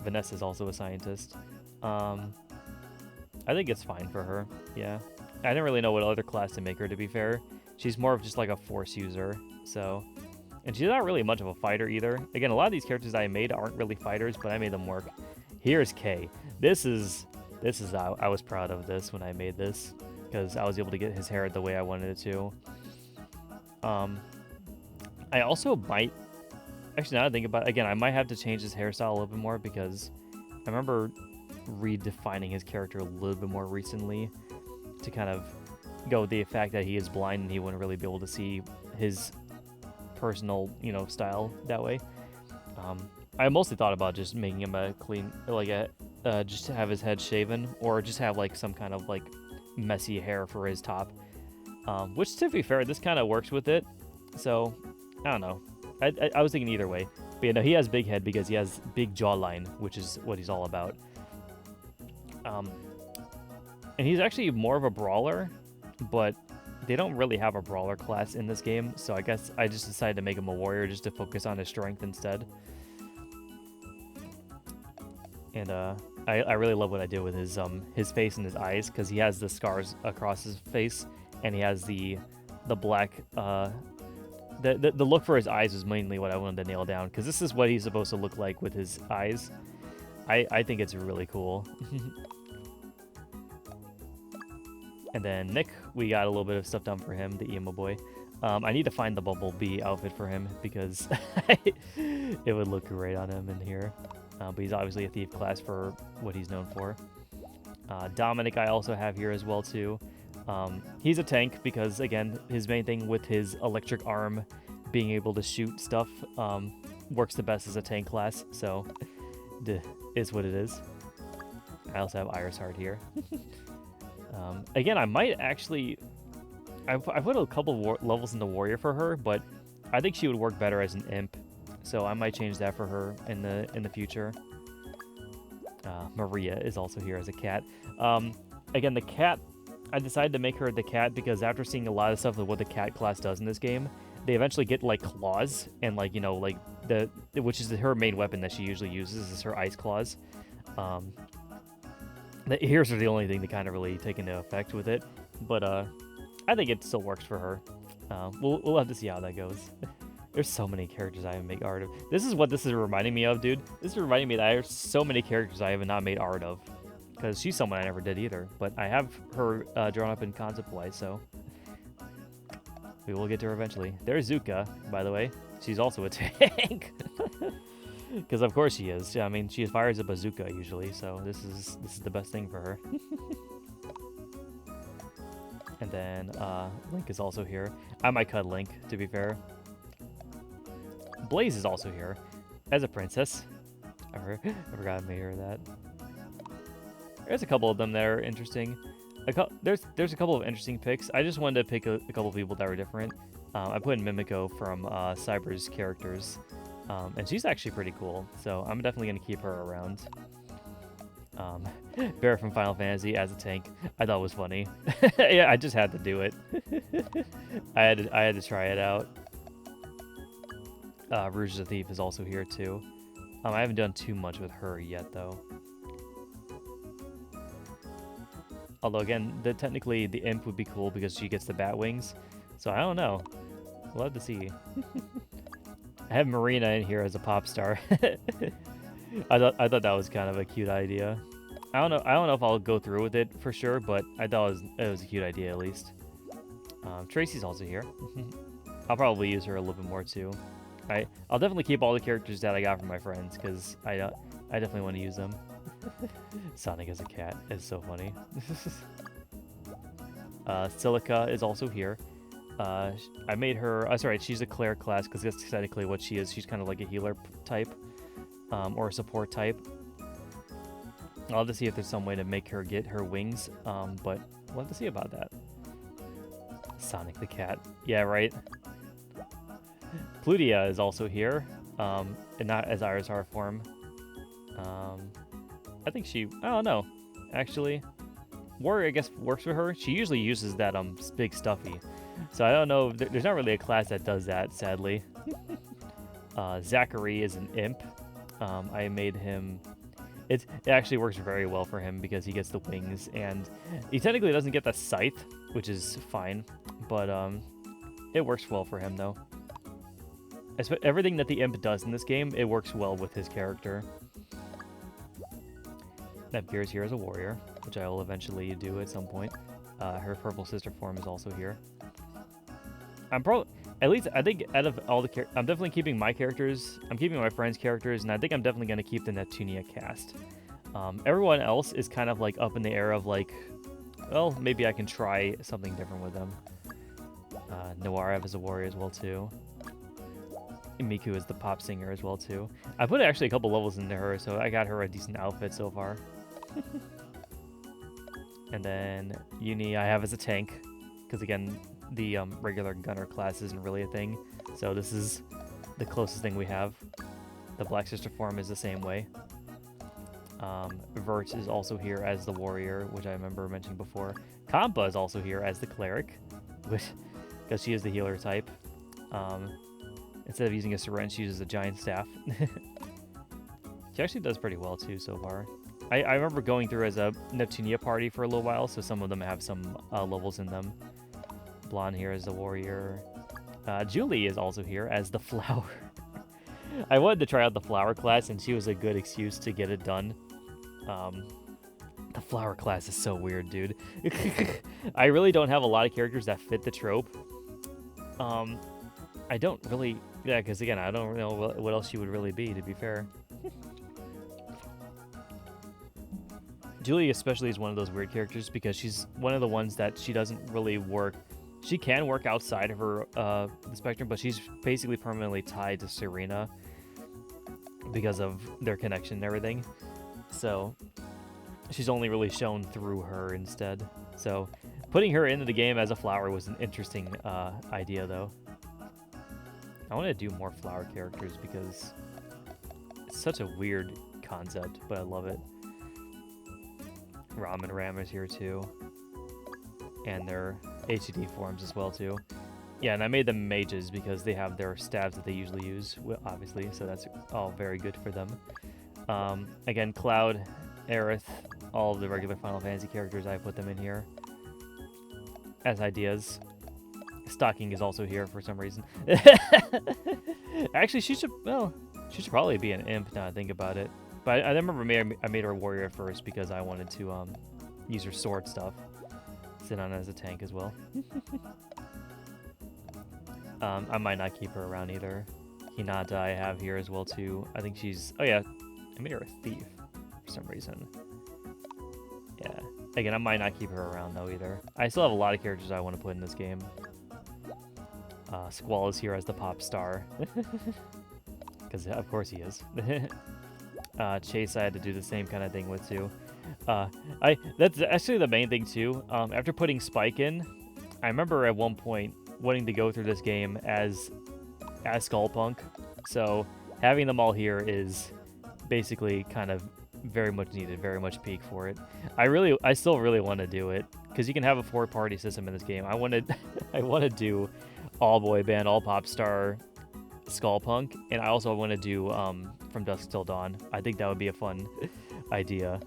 Vanessa's also a scientist. I think it's fine for her, yeah. I didn't really know what other class to make her, to be fair. She's more of just like a force user, so... And she's not really much of a fighter either. Again, a lot of these characters I made aren't really fighters, but I made them work. Here's Kay. This is I was proud of this when I made this, because I was able to get his hair the way I wanted it to. I also might... Actually, now that I think about it, again, I might have to change his hairstyle a little bit more because I remember redefining his character a little bit more recently to kind of go with the fact that he is blind and he wouldn't really be able to see his personal, style that way. I mostly thought about just making him a clean, just have his head shaven or just have like some kind of like messy hair for his top. Which, to be fair, this kind of works with it. So, I don't know. I was thinking either way. But yeah, no, he has big head because he has big jawline, which is what he's all about. And he's actually more of a brawler, but they don't really have a brawler class in this game, so I guess I just decided to make him a warrior just to focus on his strength instead. And I really love what I did with his face and his eyes, because he has the scars across his face, and he has the black the look for his eyes is mainly what I wanted to nail down, because this is what he's supposed to look like with his eyes. I think it's really cool. And then Nick, we got a little bit of stuff done for him, the emo boy. I need to find the Bumblebee outfit for him because it would look great on him in here. But he's obviously a thief class for what he's known for. Dominic I also have here as well too. He's a tank because, again, his main thing with his electric arm being able to shoot stuff works the best as a tank class, so is what it is. I also have Iris Heart here. Again, I might actually... I put a couple levels into Warrior for her, but I think she would work better as an imp, so I might change that for her in the future. Maria is also here as a cat. Again, the cat, I decided to make her the cat because after seeing a lot of stuff of what the cat class does in this game, they eventually get like claws and like, you know, like which is her main weapon that she usually uses is her ice claws. The ears are the only thing that kind of really take into effect with it, but I think it still works for her. We'll have to see how that goes. There's so many characters I haven't made art of. This is what this is reminding me of, dude. This is reminding me that I have so many characters I have not made art of. Because she's someone I never did either. But I have her drawn up in concept-wise, so... we will get to her eventually. There's Zuka, by the way. She's also a tank. Because of course she is. I mean, she fires a bazooka usually, so this is the best thing for her. And then Link is also here. I might cut Link, to be fair. Blaze is also here as a princess. I forgot I made her that. There's a couple of them that are interesting. There's a couple of interesting picks. I just wanted to pick a couple of people that were different. I put in Mimiko from Cyber's characters, and she's actually pretty cool. So I'm definitely gonna keep her around. Bear from Final Fantasy as a tank, I thought was funny. Yeah, I just had to do it. I had to try it out. Rouge the Thief is also here too. I haven't done too much with her yet though. Although again, technically the imp would be cool because she gets the bat wings. So I don't know. We'll have to see. I have Marina in here as a pop star. I thought that was kind of a cute idea. I don't know if I'll go through with it for sure, but I thought it was a cute idea at least. Tracy's also here. I'll probably use her a little bit more too. I'll definitely keep all the characters that I got from my friends because I definitely want to use them. Sonic as a cat is so funny. Silica is also here. I made her... sorry, she's a Claire class because that's technically what she is. She's kind of like a healer type or a support type. I'll have to see if there's some way to make her get her wings, but we'll have to see about that. Sonic the cat. Yeah, right? Plutia is also here, and not as Iris Heart form. I think she... I don't know. Actually, Warrior, I guess, works for her. She usually uses that big stuffy. So I don't know. There's not really a class that does that, sadly. Zachary is an imp. I made him... It actually works very well for him because he gets the wings, and he technically doesn't get the scythe, which is fine, but it works well for him, though. Everything that the imp does in this game, it works well with his character. That Beer's here as a warrior, which I will eventually do at some point. Her purple sister form is also here. At least, I think out of all the I'm definitely keeping my characters. I'm keeping my friends' characters, and I think I'm definitely going to keep the Neptunia cast. Everyone else is kind of like up in the air of like, well, maybe I can try something different with them. Noir as a warrior as well too. Miku is the pop singer as well too. I put actually a couple levels into her, so I got her a decent outfit so far. And then Uni I have as a tank, because again, the regular gunner class isn't really a thing. So this is the closest thing we have. The Black Sister form is the same way. Vert is also here as the warrior, which I remember mentioning before. Kampa is also here as the cleric, because she is the healer type. Instead of using a syringe, she uses a giant staff. She actually does pretty well too so far. I remember going through as a Neptunia party for a little while, so some of them have some levels in them. Blonde here is the warrior. Julie is also here as the flower. I wanted to try out the flower class, and she was a good excuse to get it done. The flower class is so weird, dude. I really don't have a lot of characters that fit the trope. I don't really... Yeah, because again, I don't know what else she would really be, to be fair. Julie especially is one of those weird characters because she's one of the ones that she doesn't really work. She can work outside of her the spectrum, but she's basically permanently tied to Serena because of their connection and everything. So she's only really shown through her instead. So putting her into the game as a flower was an interesting idea, though. I want to do more flower characters because it's such a weird concept, but I love it. Ram and Ram is here too, and their HDD forms as well too. Yeah, and I made them mages because they have their stabs that they usually use, obviously, so that's all very good for them. Again, Cloud, Aerith, all of the regular Final Fantasy characters, I put them in here as ideas. Stocking is also here for some reason. Actually, she should probably be an imp now I think about it. But I remember I made her a warrior at first because I wanted to use her sword stuff. Sit on as a tank as well. I might not keep her around either. Hinata I have here as well too. I think she's... Oh yeah, I made her a thief for some reason. Yeah. Again, I might not keep her around though either. I still have a lot of characters I want to put in this game. Squall is here as the pop star. Because of course he is. Chase I had to do the same kind of thing with too. That's actually the main thing too. After putting Spike in, I remember at one point wanting to go through this game as Skullpunk. So having them all here is basically kind of very much needed, very much peak for it. I still really want to do it because you can have a 4-party system in this game. I want to do all boy band, all pop star Skullpunk, and I also want to do From Dusk Till Dawn. I think that would be a fun idea.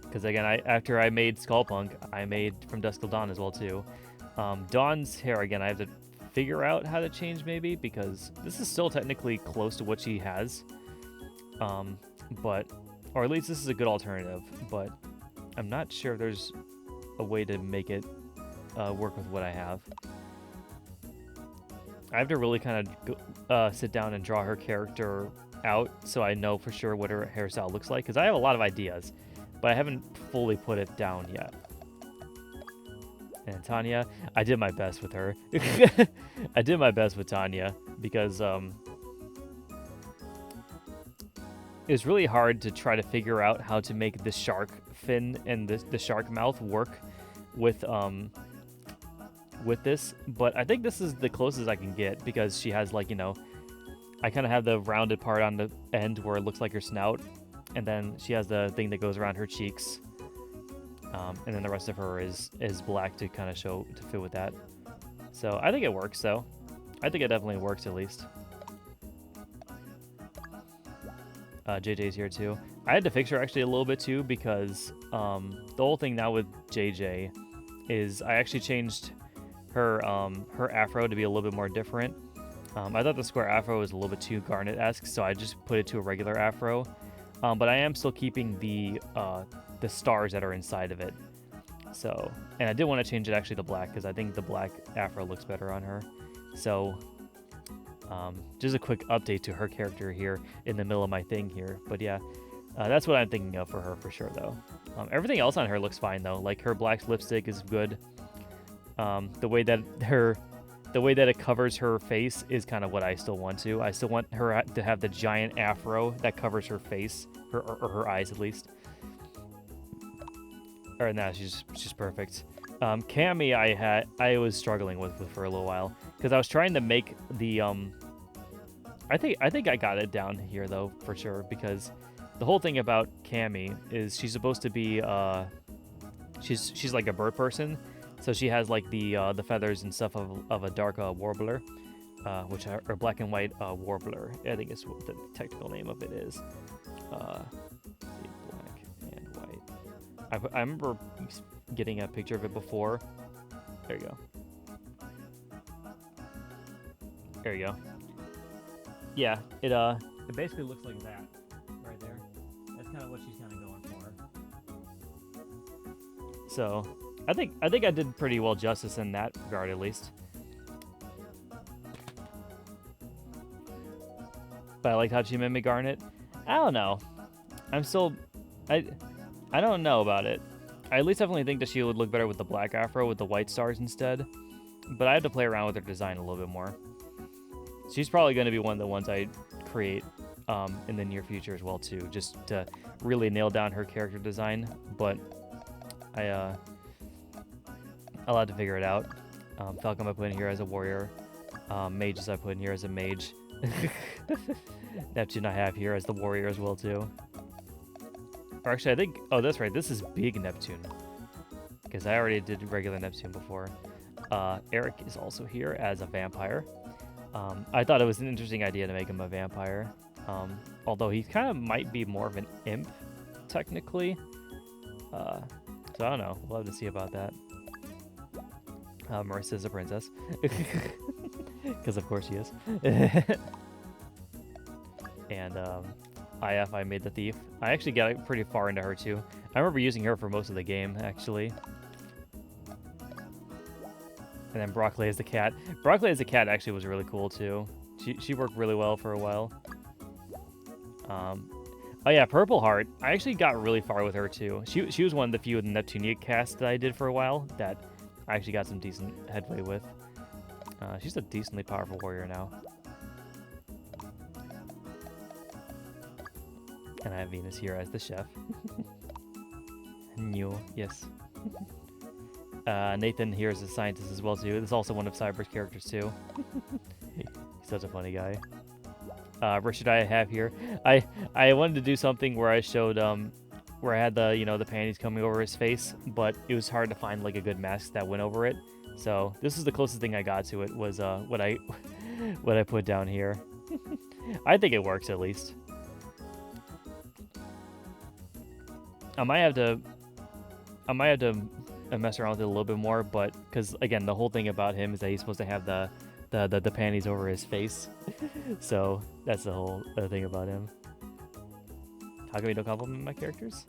Because again, after I made Skullpunk, I made From Dusk Till Dawn as well too. Dawn's hair, again, I have to figure out how to change maybe, because this is still technically close to what she has. Or at least this is a good alternative, but I'm not sure if there's a way to make it work with what I have. I have to really kind of sit down and draw her character out so I know for sure what her hairstyle looks like, because I have a lot of ideas, but I haven't fully put it down yet. And Tanya, I did my best with her. I did my best with Tanya because it was really hard to try to figure out how to make the shark fin and the shark mouth work with this, but I think this is the closest I can get because she has, like, you know, I kind of have the rounded part on the end where it looks like her snout, and then she has the thing that goes around her cheeks, and then the rest of her is black to kind of show to fit with that. So I think it works though. I think it definitely works at least. JJ's here too. I had to fix her actually a little bit too because the whole thing now with JJ is I actually changed her afro to be a little bit more different. I thought the square afro was a little bit too Garnet-esque, so I just put it to a regular afro. But I am still keeping the stars that are inside of it. So, and I did want to change it actually to black because I think the black afro looks better on her. So, just a quick update to her character here in the middle of my thing here. But yeah, that's what I'm thinking of for her for sure though. Everything else on her looks fine though. Like her black lipstick is good. The way that it covers her face is kind of what I still want to. I still want her to have the giant afro that covers her face, or her eyes at least. Or nah, she's perfect. Cammy, I was struggling with for a little while because I was trying to make the I think I got it down here though for sure, because the whole thing about Cammy is she's supposed to be she's like a bird person, so she has like the feathers and stuff of a dark warbler, which are or black and white warbler. I think is what the technical name of it is. Black and white. I remember getting a picture of it before. There you go. There you go. Yeah, it basically looks like that right there. That's kind of what she's kind of going for. So, I think I did pretty well justice in that regard at least. But I liked how she made me Garnet. I don't know. I'm still I don't know about it. I at least definitely think that she would look better with the black afro with the white stars instead. But I have to play around with her design a little bit more. She's probably going to be one of the ones I create in the near future as well too, just to really nail down her character design. But I'll have to figure it out. Falcon I put in here as a warrior. Mages I put in here as a mage. Neptune I have here as the warrior as well too. Or actually, I think... Oh, that's right. This is big Neptune. Because I already did regular Neptune before. Eric is also here as a vampire. I thought it was an interesting idea to make him a vampire. Although he kind of might be more of an imp, technically. So I don't know. We'll have to see about that. Marissa's a princess. Because of course she is. And IF, I made the thief. I actually got pretty far into her too. I remember using her for most of the game, actually. And then Broccoli as the cat. Broccoli as the cat actually was really cool too. She worked really well for a while. Oh yeah, Purple Heart. I actually got really far with her too. She was one of the few Neptunia casts that I did for a while that I actually got some decent headway with. She's a decently powerful warrior now. And I have Venus here as the chef. New, yes. Nathan here is a scientist as well too. This is also one of Cyber's characters too. He's such a funny guy. Richard I have here. I wanted to do something where I showed where I had the the panties coming over his face, but it was hard to find like a good mask that went over it. So this is the closest thing I got to it was what I put down here. I think it works at least. I might have to mess around with it a little bit more, but because again, the whole thing about him is that he's supposed to have the panties over his face, so that's the whole thing about him. How come you don't compliment my characters?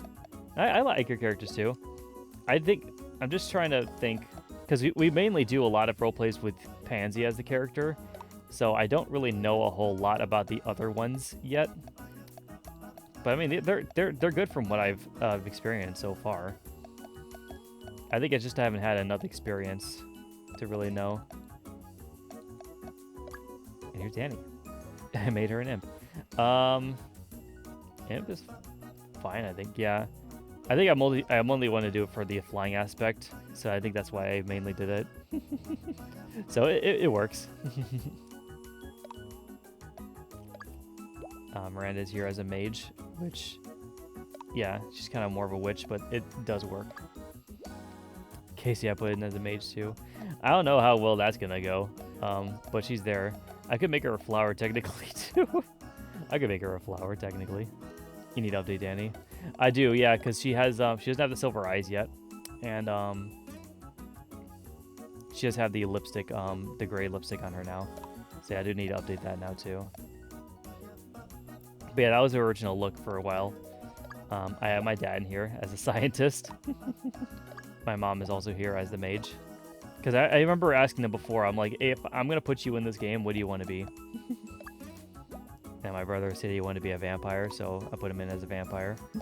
I like your characters too. I think I'm just trying to think because we mainly do a lot of role plays with Pansy as the character, so I don't really know a whole lot about the other ones yet. But I mean, they're good from what I've experienced so far. I think it's just I haven't had enough experience to really know. And here's Danny. I made her an imp. Imp is fine, I think. Yeah, I think I'm only want to do it for the flying aspect, so I think that's why I mainly did it. So it works. Miranda's here as a mage, which, yeah, she's kind of more of a witch, but it does work. Casey, I put in as a mage too. I don't know how well that's gonna go, but she's there. I could make her a flower technically too. I could make her a flower technically. You need to update Danny. I do, yeah, because she doesn't have the silver eyes yet, and she does have the lipstick, the gray lipstick on her now. So yeah, I do need to update that now too. But yeah, that was the original look for a while. I have my dad in here as a scientist. My mom is also here as the mage. Because I remember asking them before, I'm like, hey, if I'm going to put you in this game, what do you want to be? And my brother said he wanted to be a vampire, so I put him in as a vampire. And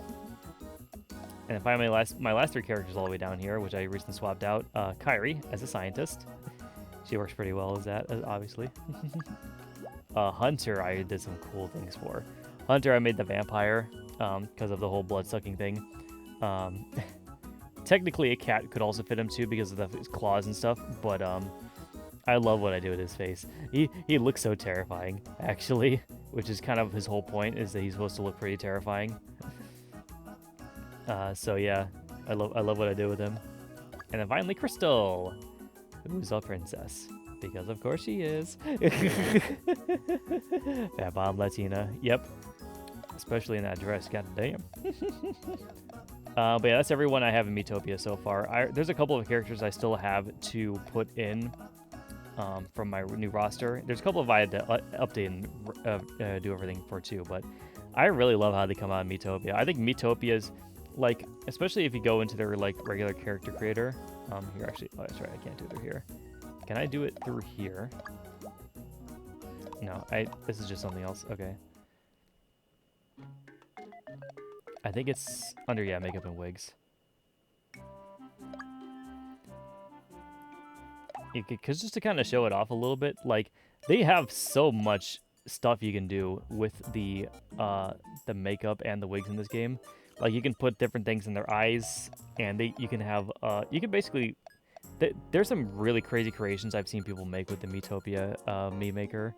then finally, my last three characters all the way down here, which I recently swapped out. Kyrie as a scientist. She works pretty well as that, obviously. Hunter, I did some cool things for. Hunter, I made the vampire because of the whole blood-sucking thing. Technically, a cat could also fit him too because of his claws and stuff, but I love what I do with his face. He looks so terrifying, actually, which is kind of his whole point, is that he's supposed to look pretty terrifying. So yeah, I love what I do with him. And then finally, Crystal, who's a princess, because of course she is. Fat bomb Latina. Yep. Especially in that dress. God damn. But yeah, that's everyone I have in Miitopia so far. There's a couple of characters I still have to put in from my new roster. There's a couple of I had to update and do everything for too, but I really love how they come out in Miitopia. I think Miitopia's, like, especially if you go into their like regular character creator. Here actually, oh that's right, I can't do it through here. Can I do it through here? No, this is just something else. Okay. I think it's under, yeah, makeup and wigs. Because just to kind of show it off a little bit, like, they have so much stuff you can do with the makeup and the wigs in this game. Like, you can put different things in their eyes, and you can have, you can basically, there's some really crazy creations I've seen people make with the Miitopia Mii Maker.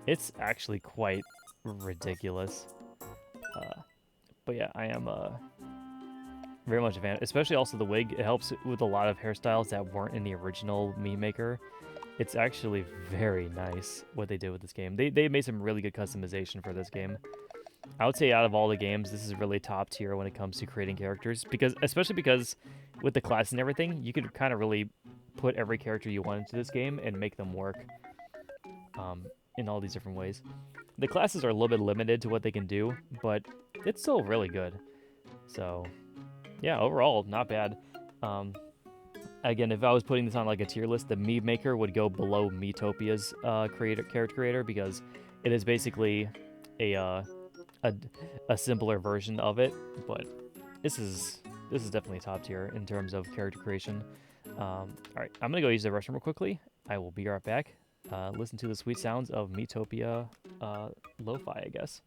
It's actually quite ridiculous. But yeah, I am very much a fan, especially also the wig. It helps with a lot of hairstyles that weren't in the original Mii Maker. It's actually very nice what they did with this game. They made some really good customization for this game. I would say out of all the games, this is really top tier when it comes to creating characters, especially because with the class and everything, you could kind of really put every character you want into this game and make them work in all these different ways. The classes are a little bit limited to what they can do, but it's still really good. So yeah, overall, not bad. Again, if I was putting this on like a tier list, the Mii Maker would go below Miitopia's character creator, because it is basically a simpler version of it. But this is definitely top tier in terms of character creation. All right, I'm gonna go use the restroom real quickly. I will be right back. Listen to the sweet sounds of Miitopia lo-fi, I guess.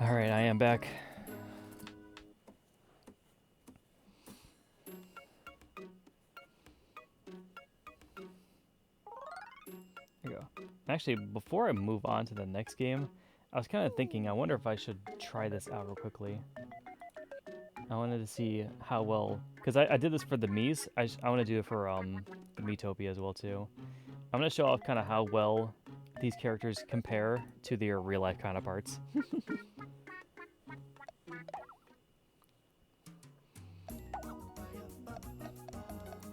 Alright, I am back. There you go. Actually, before I move on to the next game, I was kind of thinking, I wonder if I should try this out real quickly. I wanted to see how well, because I did this for the Miis. I want to do it for the Miitopia as well too. I'm going to show off kind of how well these characters compare to their real life counterparts.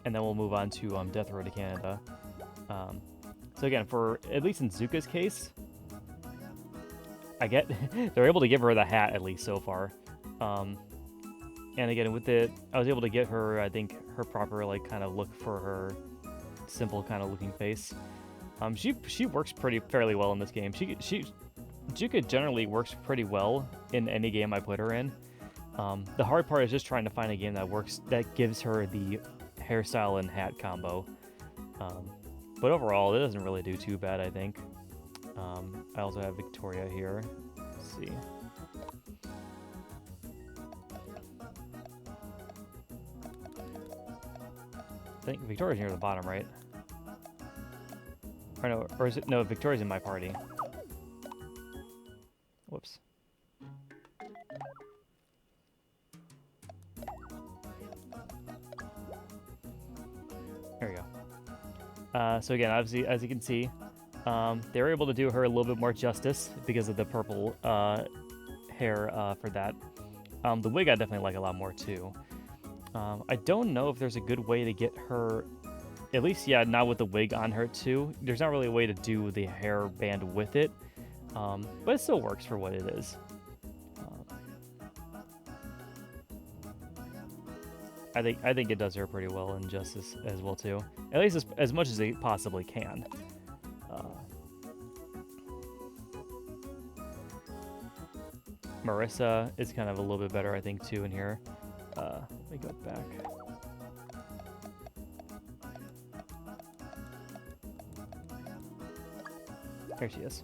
And then we'll move on to Death Road to Canada. So again, for at least in Zuka's case, they're able to give her the hat at least so far. And again, with it, I was able to get her, I think, her proper like kind of look for her simple kind of looking face. She works fairly well in this game. Zuka generally works pretty well in any game I put her in. The hard part is just trying to find a game that gives her the hairstyle and hat combo. But overall, it doesn't really do too bad, I think. I also have Victoria here. Let's see. I think Victoria's near the bottom, right? Or no, or is it? No, Victoria's in my party. Whoops. There we go. So again, obviously, as you can see, they were able to do her a little bit more justice because of the purple hair for that. The wig I definitely like a lot more too. I don't know if there's a good way to get her, at least, yeah, not with the wig on her too. There's not really a way to do the hair band with it, but it still works for what it is. I think it does her pretty well in justice as well too. At least as much as it possibly can. Marissa is kind of a little bit better, I think, too in here. Let me go back. There she is.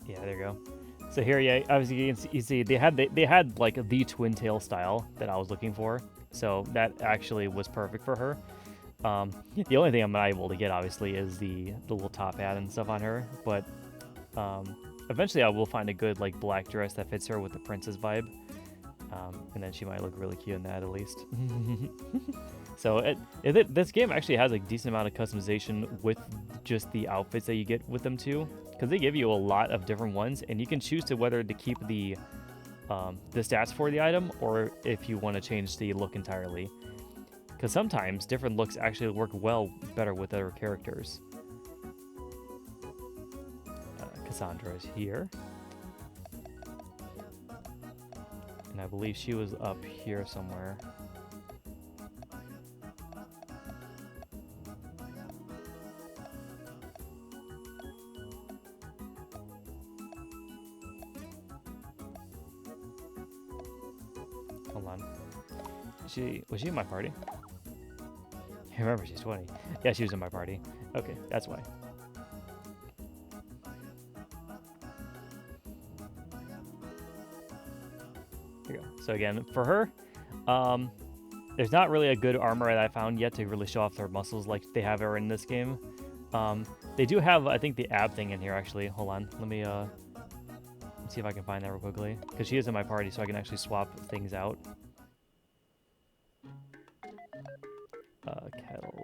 Yeah, there you go. So here, yeah, obviously you see they had like the twin tail style that I was looking for. So that actually was perfect for her. The only thing I'm not able to get, obviously, is the little top hat and stuff on her. But eventually I will find a good like black dress that fits her with the princess vibe. And then she might look really cute in that at least. So this game actually has a decent amount of customization with just the outfits that you get with them too. Because they give you a lot of different ones, and you can choose to whether to keep the stats for the item or if you want to change the look entirely. Because sometimes different looks actually work better with other characters. Cassandra is here. And I believe she was up here somewhere. Hold on. Was she in my party? I remember she's 20. Yeah, she was in my party. Okay, that's why. Here we go. So again, for her, there's not really a good armor that I found yet to really show off their muscles like they have her in this game. They do have, I think, the ab thing in here, actually. Hold on. Let me see if I can find that real quickly. Because she is in my party, so I can actually swap things out. Catalog.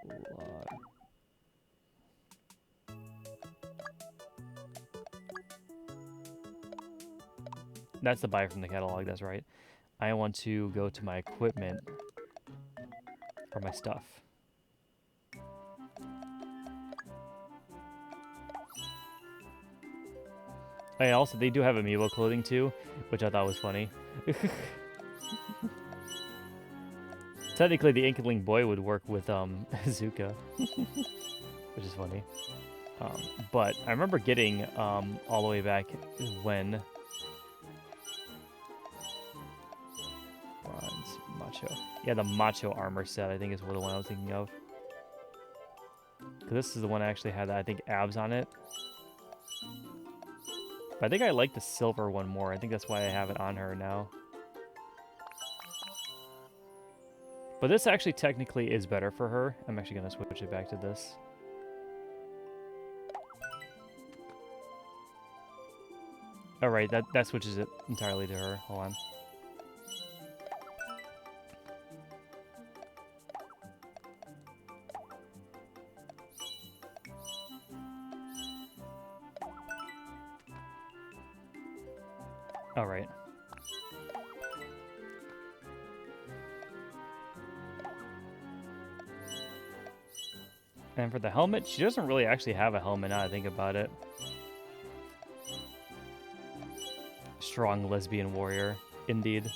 That's the buy from the catalog, that's right. I want to go to my equipment for my stuff. And also, they do have amiibo clothing too, which I thought was funny. Technically, the Inkling boy would work with Zuka, which is funny. But I remember getting all the way back when bronze macho. Yeah, the macho armor set I think is the one I was thinking of. Because this is the one that actually had, I think, abs on it. But I think I like the silver one more. I think that's why I have it on her now. But this actually technically is better for her. I'm actually going to switch it back to this. Alright, that switches it entirely to her. Hold on. Alright. And for the helmet, she doesn't really actually have a helmet now I think about it. Strong lesbian warrior, indeed.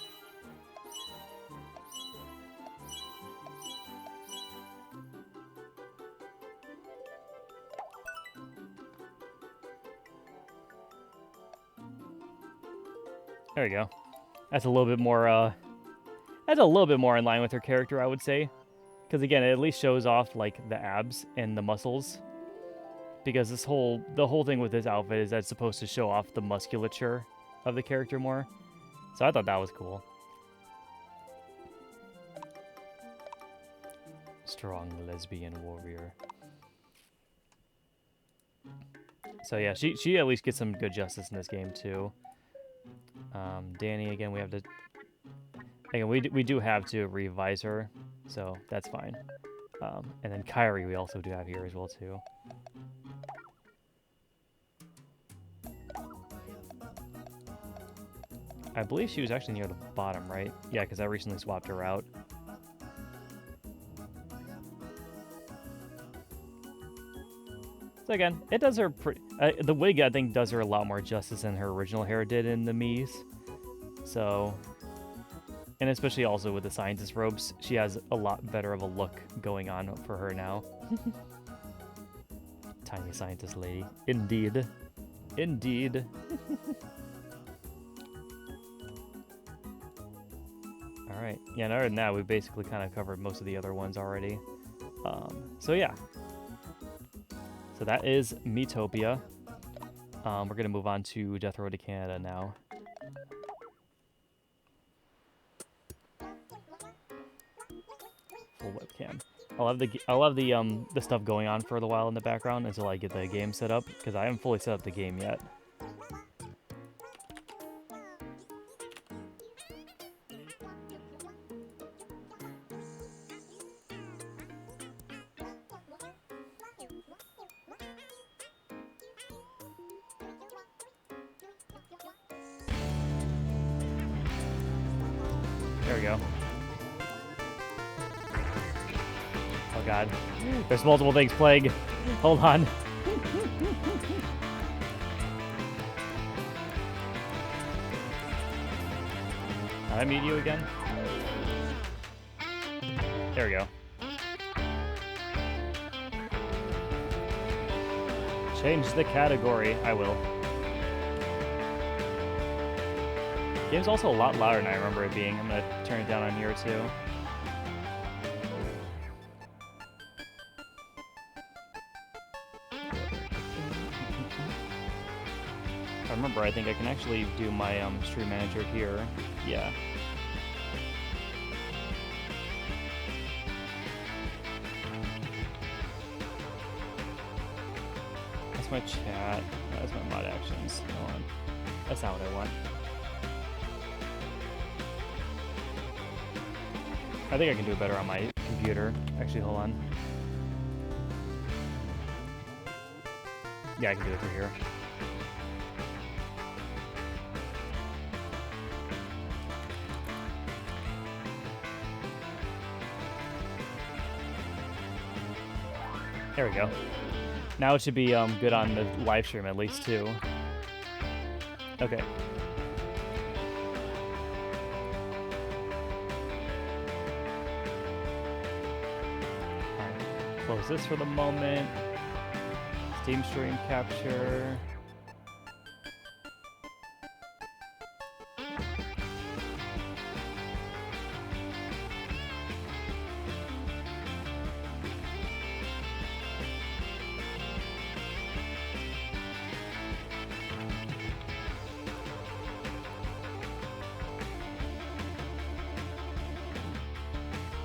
There we go. That's a little bit more, that's a little bit more in line with her character, I would say. Because again, it at least shows off, like, the abs and the muscles. Because the whole thing with this outfit is that it's supposed to show off the musculature of the character more. So I thought that was cool. Strong lesbian warrior. So yeah, she at least gets some good justice in this game too. Danny, again, we have to... Again, we do have to revise her, so that's fine. And then Kyrie we also do have here as well too. I believe she was actually near the bottom, right? Yeah, because I recently swapped her out. So again, it does her pretty... the wig, I think, does her a lot more justice than her original hair did in the Miis. So... And especially also with the scientist robes, she has a lot better of a look going on for her now. Tiny scientist lady. Indeed. Indeed. Alright. Yeah, and other than that, we basically kind of covered most of the other ones already. So yeah. So that is Miitopia. We're going to move on to Death Road to Canada now. Full webcam. I'll have the stuff going on for a while in the background until I get the game set up, because I haven't fully set up the game yet. There we go. Oh god. There's multiple things playing. Hold on. Can I mute you again? There we go. Change the category. I will. Game's also a lot louder than I remember it being. I'm gonna turn it down on here too. I remember, I think I can actually do my stream manager here. Yeah. That's my chat. That's my mod actions. Hold on. That's not what I want. I think I can do it better on my computer. Actually, hold on. Yeah, I can do it through here. There we go. Now it should be good on the live stream at least too. Okay. Close this for the moment. Steam stream capture.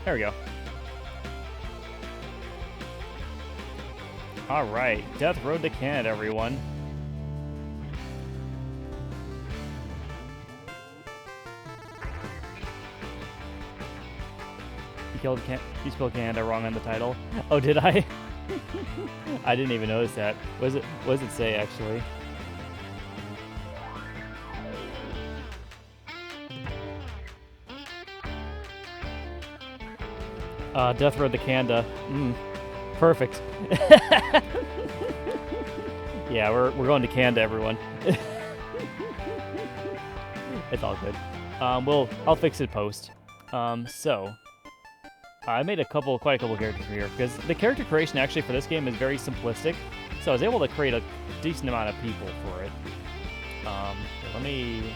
There we go. All right, Death Road to Canada, everyone. You spelled Canada wrong on the title. Oh, did I? I didn't even notice that. What does it say actually? Death Road to Canada. Perfect. Yeah, we're going to Canada, everyone. It's all good. I'll fix it post. So I made quite a couple characters here because the character creation actually for this game is very simplistic. So I was able to create a decent amount of people for it. Let me.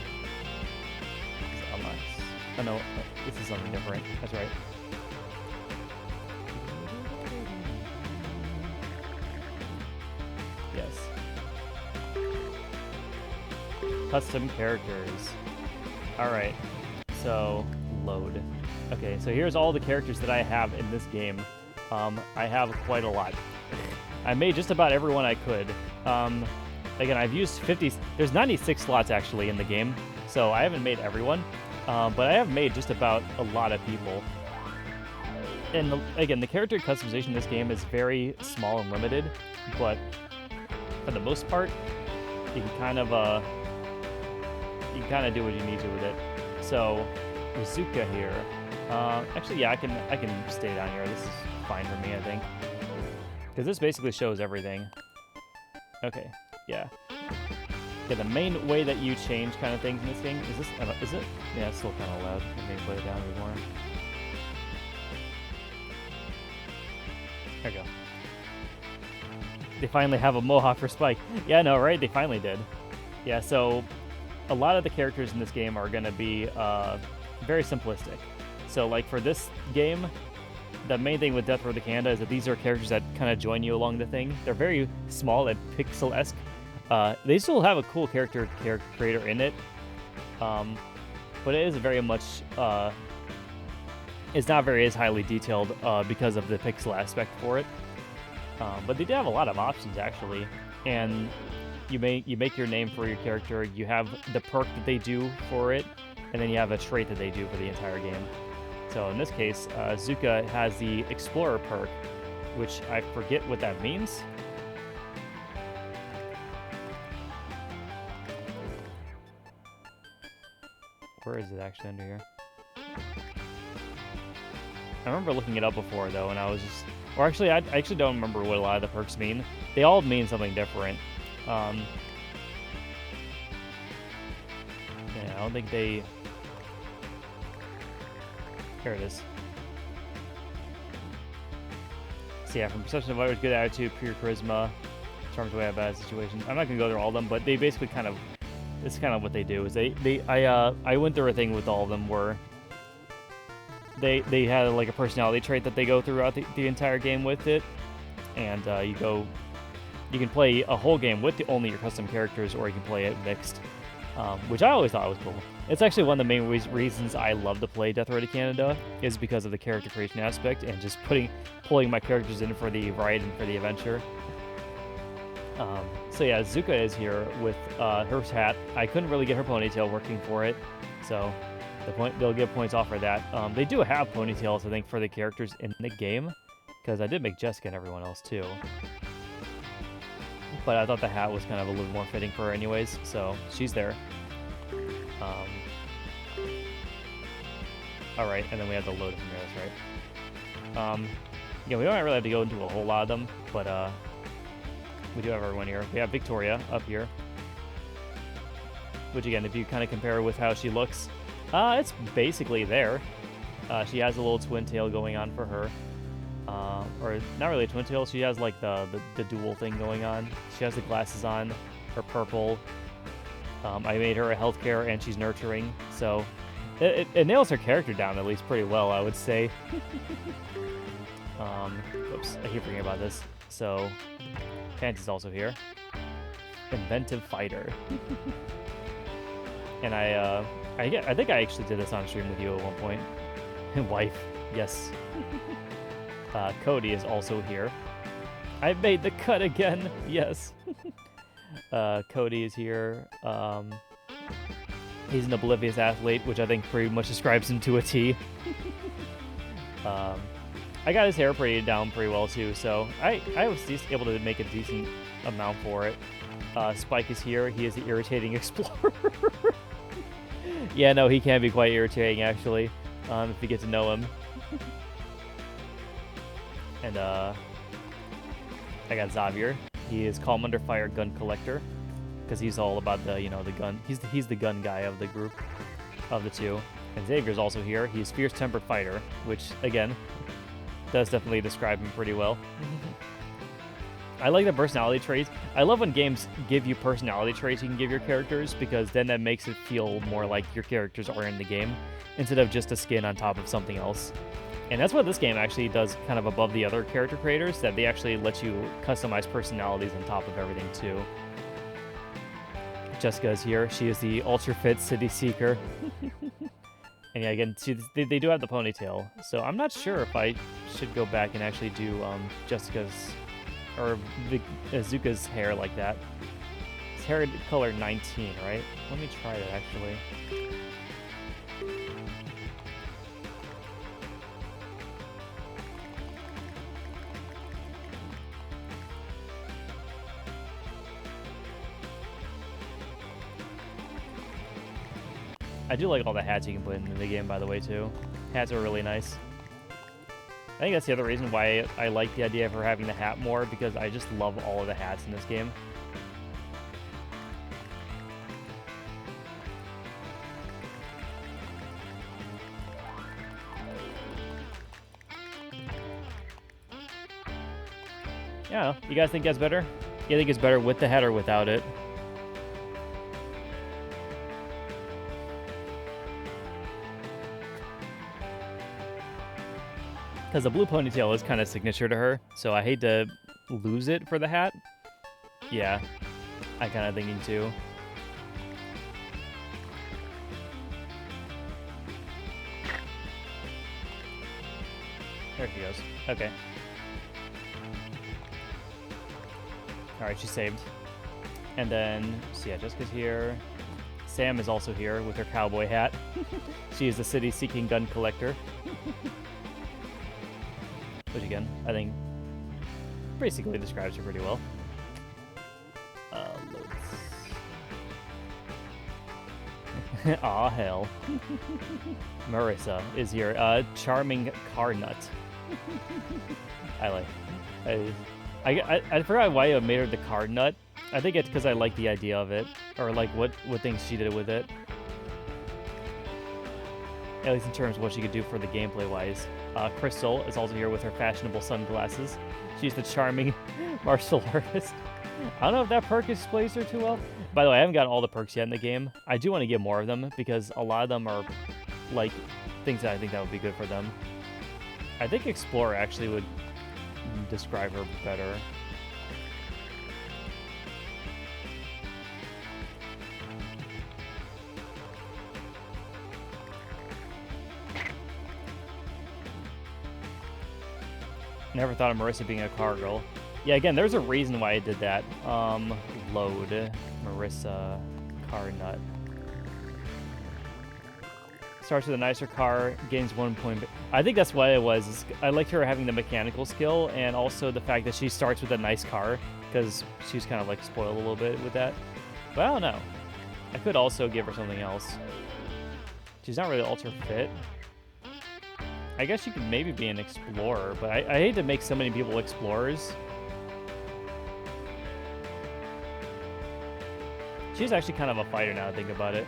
Oh no, this is something different. That's right. Yes. Custom characters. Alright, so load. Okay, so here's all the characters that I have in this game. I have quite a lot. I made just about everyone I could. Again, I've used 50... There's 96 slots actually in the game, so I haven't made everyone. But I have made just about a lot of people. And again, the character customization in this game is very small and limited, but for the most part, you can kind of do what you need to with it. So, Rizuka here. Actually, yeah, I can stay down here. This is fine for me, I think, because this basically shows everything. Okay, yeah. Yeah, the main way that you change kind of things in this game is it? Yeah, it's still kind of loud. Maybe put it down a bit more. There we go. They finally have a mohawk for Spike. Yeah, no, right? They finally did. Yeah, so a lot of the characters in this game are going to be very simplistic. So, like, for this game, the main thing with Death Road to Canada is that these are characters that kind of join you along the thing. They're very small and pixel-esque. They still have a cool character creator in it, but it is very much... it's not very as highly detailed because of the pixel aspect for it. But they do have a lot of options, actually. And you make your name for your character, you have the perk that they do for it, and then you have a trait that they do for the entire game. So in this case, Zuka has the Explorer perk, which I forget what that means. Where is it actually under here? I remember looking it up before, though, and I was just... Or actually, I actually don't remember what a lot of the perks mean. They all mean something different. Yeah, I don't think they... Here it is. So yeah, from perception of others, good attitude, pure charisma, charms away at bad situations. I'm not gonna go through all of them, but they basically kind of... It's kind of what they do. Is I went through a thing with all of them where they had like a personality trait that they go throughout the entire game with it, and you can play a whole game with only your custom characters, or you can play it mixed, which I always thought was cool. It's actually one of the main reasons I love to play Death Road to Canada is because of the character creation aspect and just pulling my characters in for the ride and for the adventure. So yeah, Zuka is here with her hat. I couldn't really get her ponytail working for it, so they'll give points off for that. They do have ponytails, I think, for the characters in the game, because I did make Jessica and everyone else too. But I thought the hat was kind of a little more fitting for her anyways, so she's there. Alright, and then we have the load from here, that's right. Yeah, we don't really have to go into a whole lot of them, but we do have everyone here. We have Victoria up here, which again, if you kind of compare with how she looks, it's basically there. She has a little twin tail going on for her. Or not really a twin tail, she has like the dual thing going on. She has the glasses on, her purple. I made her a healthcare and she's nurturing, so it nails her character down at least pretty well, I would say. Oops, I keep forgetting about this. So, Panty's also here. Inventive fighter. And I think I actually did this on stream with you at one point. Wife. Yes. Cody is also here. I made the cut again. Yes. Cody is here. He's an oblivious athlete, which I think pretty much describes him to a T. I got his hair braided down pretty well too, so I was able to make a decent amount for it. Spike is here. He is the irritating explorer. Yeah, no, he can be quite irritating actually, if you get to know him. And I got Xavier. He is calm under fire gun collector, because he's all about the the gun. He's the gun guy of the group, of the two. And Xavier's also here. He's fierce tempered fighter, which again does definitely describe him pretty well. I like the personality traits. I love when games give you personality traits you can give your characters, because then that makes it feel more like your characters are in the game instead of just a skin on top of something else. And that's what this game actually does kind of above the other character creators, that they actually let you customize personalities on top of everything too. Jessica is here. She is the ultra fit city seeker. And yeah, again, they do have the ponytail, so I'm not sure if I should go back and actually do Jessica's or Zuka's hair like that. It's hair color 19, right? Let me try it actually. I do like all the hats you can put in the game, by the way, too. Hats are really nice. I think that's the other reason why I like the idea of her having the hat more, because I just love all of the hats in this game. Yeah, you guys think that's better? You think it's better with the hat or without it? Because the blue ponytail is kind of signature to her, so I hate to lose it for the hat. Yeah, I kind of thinking too. There she goes. Okay. Alright, she's saved. And then, so yeah, Jessica's here. Sam is also here with her cowboy hat. She is the city-seeking gun collector. Which again, I think basically describes her pretty well. Loads. Aw, hell. Marissa is here. Charming car nut. I like. I forgot why I made her the car nut. I think it's because I like the idea of it, or like what things she did with it. At least in terms of what she could do for the gameplay-wise. Crystal is also here with her fashionable sunglasses. She's the charming martial artist. I don't know if that perk displays her too well. By the way, I haven't gotten all the perks yet in the game. I do want to get more of them, because a lot of them are, like, things that I think that would be good for them. I think Explorer actually would describe her better. Never thought of Marissa being a car girl. Yeah, again, there's a reason why I did that. Load. Marissa. Car nut. Starts with a nicer car, gains 1 point. I think that's what it was. I liked her having the mechanical skill, and also the fact that she starts with a nice car, because she's kind of like spoiled a little bit with that. But I don't know. I could also give her something else. She's not really ultra fit. I guess you could maybe be an explorer, but I hate to make so many people explorers. She's actually kind of a fighter now, to think about it.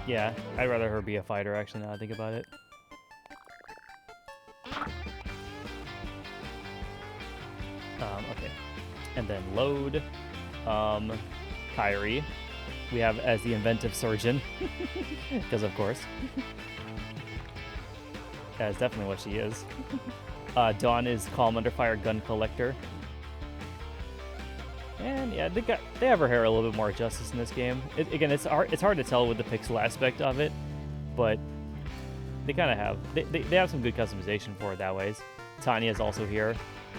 Yeah, I'd rather her be a fighter, actually, now I think about it. Okay. And then load. Kyrie. We have as the inventive surgeon. Because, of course. That's definitely what she is. Dawn is calm under fire gun collector. And yeah, they have her hair a little bit more justice in this game. Again, it's hard to tell with the pixel aspect of it, but they kind of have they have some good customization for it that ways. Tanya's also here.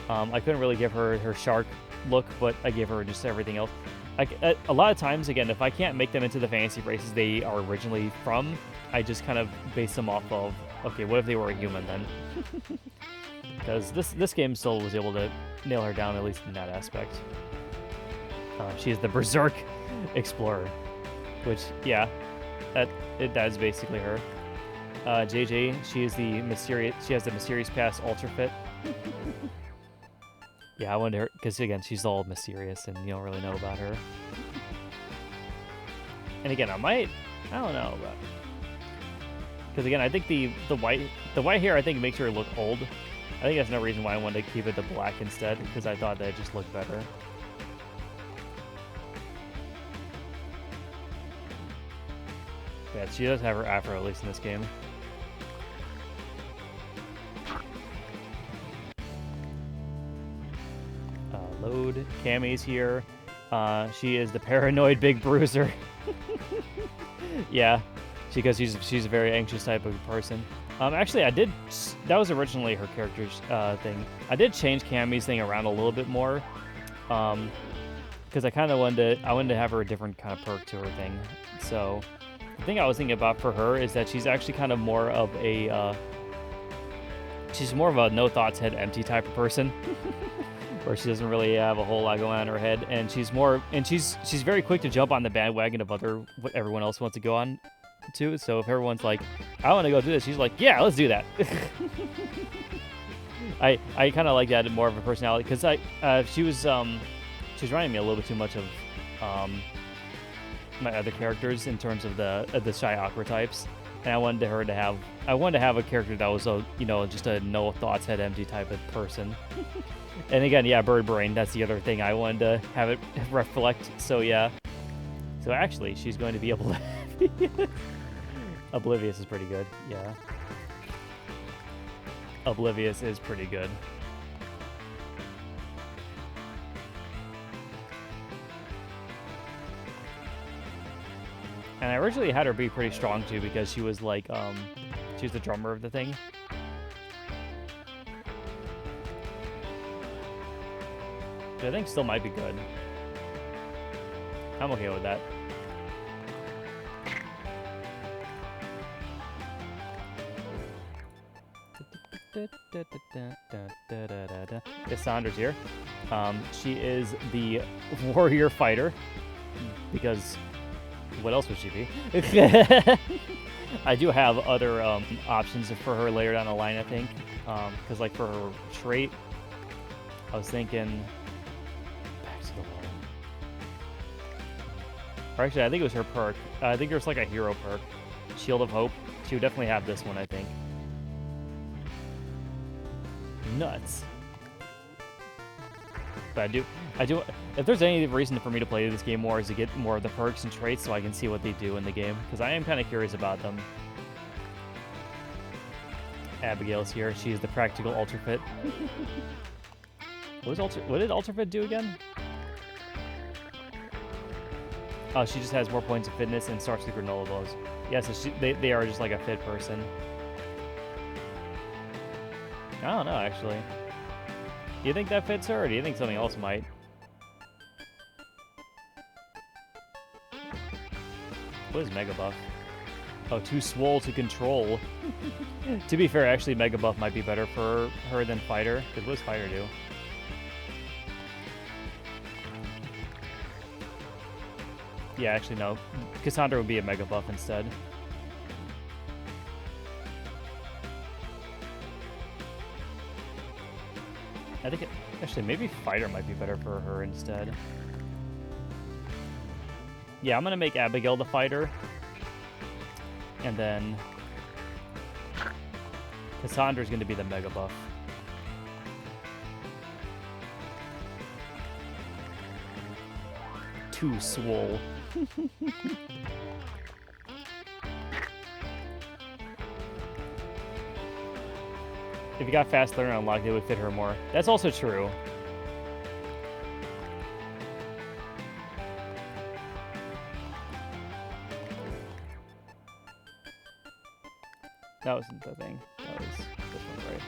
I couldn't really give her her shark look, but I gave her just everything else. Like a lot of times, again, if I can't make them into the fantasy races they are originally from, I just kind of base them off of, okay, what if they were a human then? Because this game still was able to nail her down, at least in that aspect. She is the Berserk Explorer, which, yeah, that is basically her. JJ, she has the mysterious past ultra fit. Yeah, I wonder, because again, she's all mysterious and you don't really know about her. And again, I don't know, but because again, I think the white hair I think makes her look old. I think that's no reason why I wanted to keep it the black instead, because I thought that it just looked better. Yeah, she does have her afro at least in this game. Load. Cammy's here. She is the paranoid big bruiser. Yeah, because she's a very anxious type of person. Actually, that was originally her character's thing. I did change Cammy's thing around a little bit more, because I kind of wanted to have her a different kind of perk to her thing. So the thing I was thinking about for her is that she's actually kind of more of a no thoughts head empty type of person. Where she doesn't really have a whole lot going on in her head, and she's very quick to jump on the bandwagon of what everyone else wants to go on to. So if everyone's like, I want to go do this, she's like, yeah, let's do that. I kind of like that more of a personality, because she was reminding me a little bit too much of my other characters in terms of the shy awkward types, and I wanted to have a character that was just a no thoughts head empty type of person. And again, yeah, bird brain, that's the other thing I wanted to have it reflect. So yeah. So actually, she's going to be able to... Oblivious is pretty good, yeah. Oblivious is pretty good. And I originally had her be pretty strong too, because she was like, she was the drummer of the thing. Which I think still might be good. I'm okay with that. Cassandra's here. She is the warrior fighter, because what else would she be? I do have other options for her later down the line, I think, because like for her trait, I was thinking back to the wall. Or actually, I think it was her perk. I think there's like a hero perk, Shield of Hope. She would definitely have this one, I think. Nuts. But I do. If there's any reason for me to play this game more, is to get more of the perks and traits so I can see what they do in the game, because I am kind of curious about them. Abigail's here. She is the practical ultra fit. What did ultra fit do again? Oh, she just has more points of fitness and Star Secret granola balls. Yeah, so they are just like a fit person. I don't know, actually. Do you think that fits her, or do you think something else might? What is Mega Buff? Oh, too swole to control. To be fair, actually, Mega Buff might be better for her than Fighter. Because what does Fighter do? Yeah, actually, no. Cassandra would be a Mega Buff instead. I think actually, maybe Fighter might be better for her instead. Yeah, I'm going to make Abigail the Fighter. And then Cassandra's going to be the Mega Buff. Too swole. If you got Fast Learner unlocked, it would fit her more. That's also true. That wasn't the thing. That was this one, right?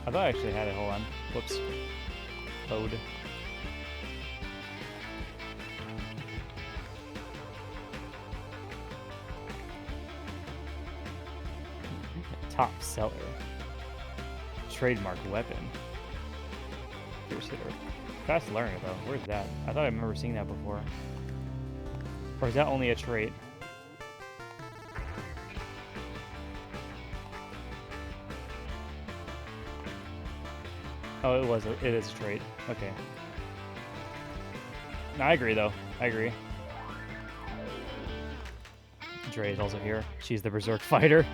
I thought I actually had it. Hold on. Whoops. Load. Top seller. Trademark weapon. Pierce hitter. Fast learner, though. Where's that? I thought I remember seeing that before. Or is that only a trait? Oh, it is a trait. Okay. No, I agree, though. I agree. Dre is also here. She's the berserk fighter.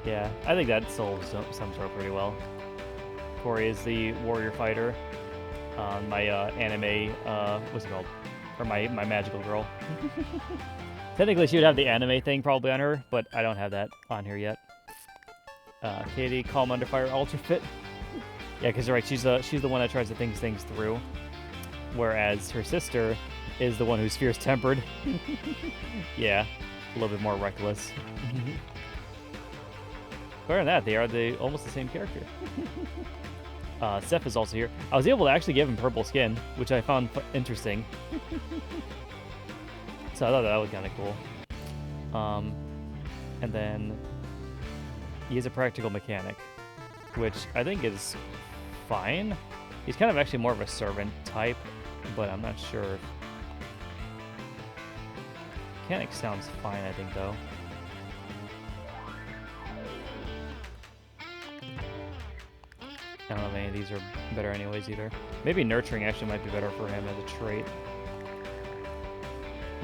Yeah, I think that solves some sort pretty well. Corey is the warrior fighter. My anime, what's it called? Or my magical girl. Technically, she would have the anime thing probably on her, but I don't have that on here yet. Katie, calm under fire, ultra fit. Yeah, because you're right. She's the one that tries to think things through, whereas her sister is the one who's fierce-tempered. Yeah, a little bit more reckless. Other than that, they are almost the same character. Seth is also here. I was able to actually give him purple skin, which I found interesting. So I thought that was kind of cool. And then he is a practical mechanic, which I think is fine. He's kind of actually more of a servant type, but I'm not sure. Mechanic sounds fine, I think, though. I don't know if any of these are better anyways either. Maybe nurturing actually might be better for him as a trait.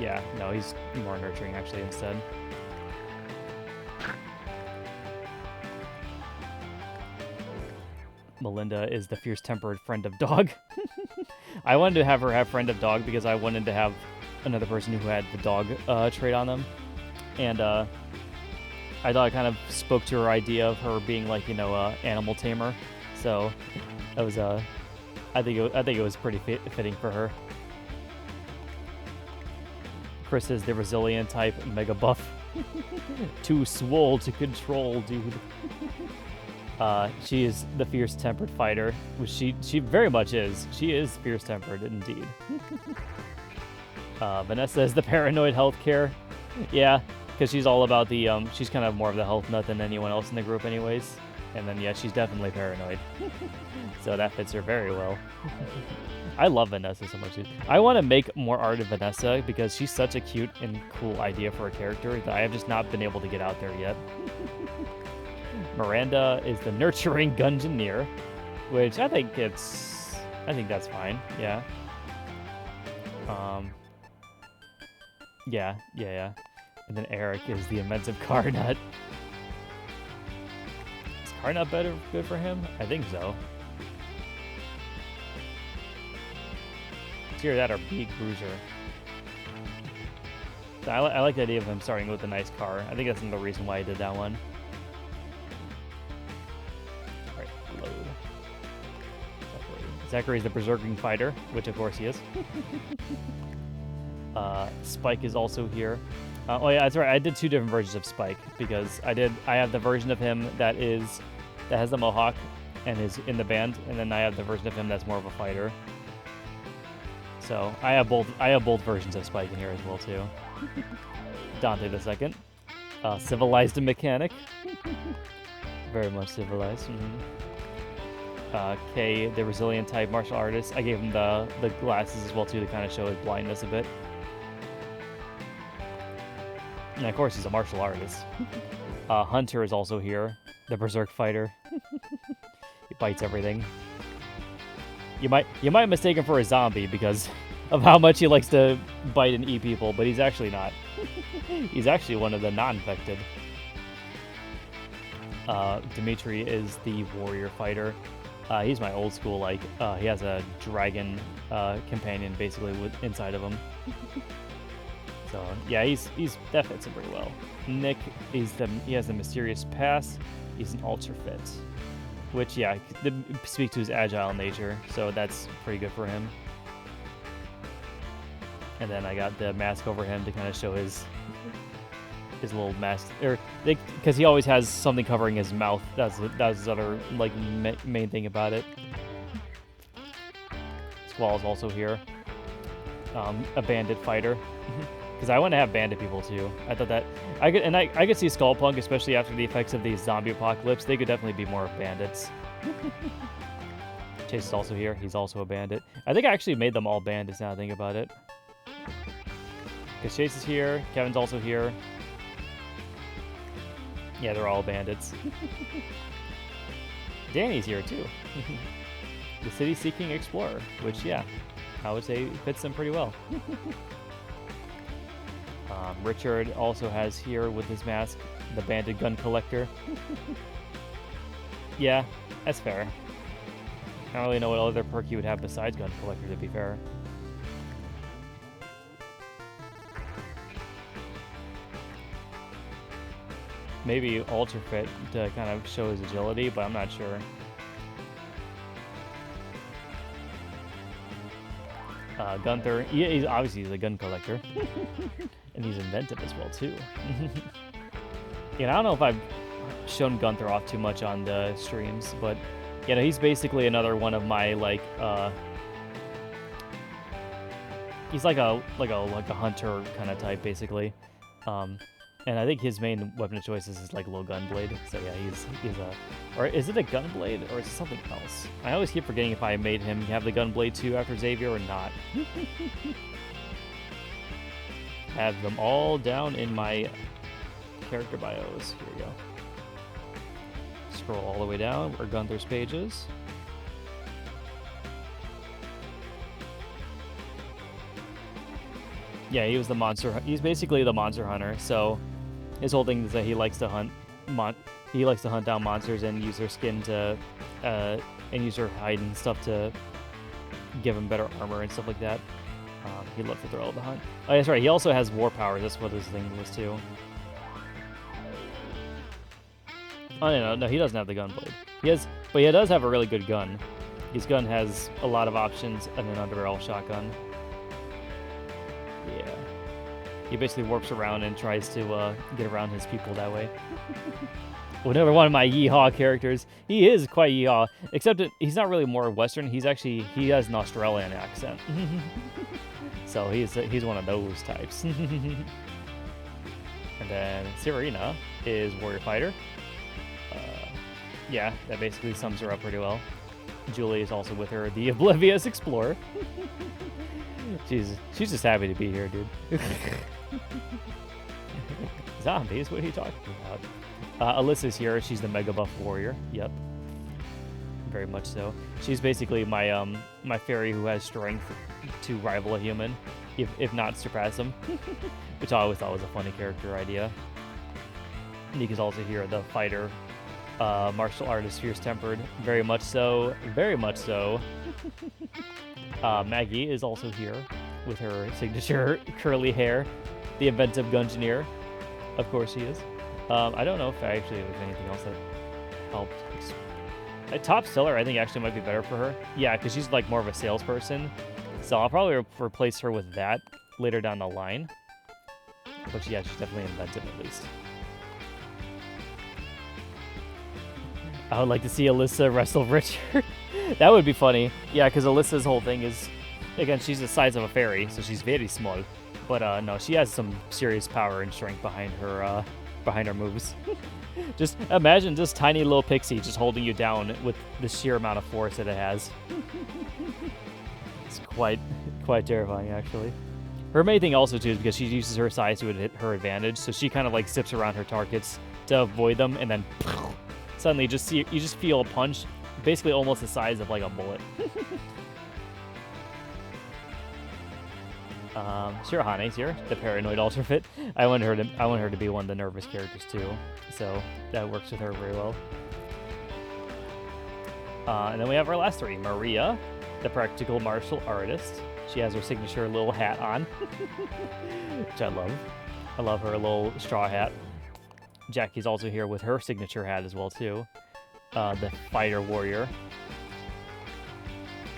Yeah, no, he's more nurturing actually instead. Melinda is the fierce-tempered friend of dog. I wanted to have her have friend of dog because I wanted to have another person who had the dog trait on them. And I thought it kind of spoke to her idea of her being like, you know, animal tamer. So that was I think it was pretty fitting for her. Chris is the resilient type, mega buff. Too swole to control, dude. She is the fierce-tempered fighter, which she very much is. She is fierce-tempered indeed. Vanessa is the paranoid healthcare. Yeah, because she's all about the she's kind of more of the health nut than anyone else in the group, anyways. And then, yeah, she's definitely paranoid. So that fits her very well. I love Vanessa so much, dude. I want to make more art of Vanessa because she's such a cute and cool idea for a character that I have just not been able to get out there yet. Miranda is the nurturing gungeoneer, which I think that's fine. Yeah. Yeah. And then Eric is the inventive car nut. Car nut good for him? I think so. It's either that or Big Bruiser. So I like the idea of him starting with a nice car. I think that's another reason why I did that one. Alright, load. Zachary's the berserking fighter, which of course he is. Spike is also here. Oh yeah, that's right. I did two different versions of Spike because I have the version of him that has the mohawk and is in the band, and then I have the version of him that's more of a fighter. So I have both versions of Spike in here as well too. Dante the second, civilized and mechanic, very much civilized. Kay, the resilient type martial artist. I gave him the glasses as well too to kind of show his blindness a bit. And of course, he's a martial artist. Hunter is also here, the berserk fighter. He bites everything. You might mistake him for a zombie because of how much he likes to bite and eat people, but he's actually not. He's actually one of the non-infected. Dimitri is the warrior fighter. He's my old school, like, he has a dragon companion basically inside of him. So yeah, that fits him pretty well. Nick he has the mysterious pass. He's an ultra fit, which yeah, speaks to his agile nature. So that's pretty good for him. And then I got the mask over him to kind of show his little mask, or because he always has something covering his mouth. That's his other like main thing about it. Squall's also here. A bandit fighter. Because I want to have bandit people too. I thought that I could see Skullpunk, especially after the effects of the zombie apocalypse. They could definitely be more bandits. Chase is also here. He's also a bandit. I think I actually made them all bandits now I think about it. Because Chase is here. Kevin's also here. Yeah, they're all bandits. Danny's here too. The city-seeking explorer, which, yeah, I would say fits them pretty well. Richard also has here with his mask the bandit gun collector. Yeah, that's fair. I don't really know what other perk you would have besides gun collector, to be fair. Maybe Ultra Fit to kind of show his agility, but I'm not sure. Gunther, he's obviously a gun collector. And he's inventive as well, too. Yeah, I don't know if I've shown Gunther off too much on the streams, but yeah, no, he's basically another one of my like he's like a hunter kind of type basically. And I think his main weapon of choice is like low gun blade. So yeah, he's a, or is it a gun blade or is it something else? I always keep forgetting if I made him have the gun blade too after Xavier or not. Have them all down in my character bios. Here we go. Scroll all the way down where Gunther's page is. Yeah, he was the monster. He's basically the monster hunter. So his whole thing is that he likes to hunt. He likes to hunt down monsters and use their skin to, and use their hide and stuff to give him better armor and stuff like that. He loves the thrill of the hunt. Oh, that's right. He also has war powers. That's what his thing was too. Oh no, he doesn't have the gun blade. But he does have a really good gun. His gun has a lot of options and an underbarrel shotgun. Yeah. He basically warps around and tries to get around his people that way. Another one of my yeehaw characters. He is quite yeehaw, except that he's not really more Western. He has an Australian accent. So he's one of those types. And then Serena is warrior fighter. Yeah, that basically sums her up pretty well. Julie is also with her, the oblivious explorer. She's just happy to be here, dude. Zombies? What are you talking about? Alyssa's here. She's the mega buff warrior. Yep. Very much so. She's basically my my fairy who has strength to rival a human, if not surpass him. Which I always thought was a funny character idea. Nika's also here, the fighter, martial artist, fierce-tempered. Very much so. Very much so. Maggie is also here with her signature curly hair, the inventive Gungeoneer. Of course she is. I don't know if actually there's anything else that helped. Top seller I think actually might be better for her. Yeah, because she's like more of a salesperson. So I'll probably replace her with that later down the line. But yeah, she's definitely inventive at least. I would like to see Alyssa wrestle Richard. That would be funny. Yeah, because Alyssa's whole thing is, again, she's the size of a fairy, so she's very small. But no, she has some serious power and strength behind her moves. Just imagine this tiny little pixie just holding you down with the sheer amount of force that it has. It's quite terrifying, actually. Her main thing also too is because she uses her size to hit her advantage, so she kind of like zips around her targets to avoid them, and then suddenly you just feel a punch, basically almost the size of like a bullet. Shirahane's here, the paranoid ultra fit. I want her to be one of the nervous characters too, so that works with her very well. And then we have our last three. Maria, the practical martial artist. She has her signature little hat on, which I love. I love her little straw hat. Jackie's also here with her signature hat as well too. The fighter warrior.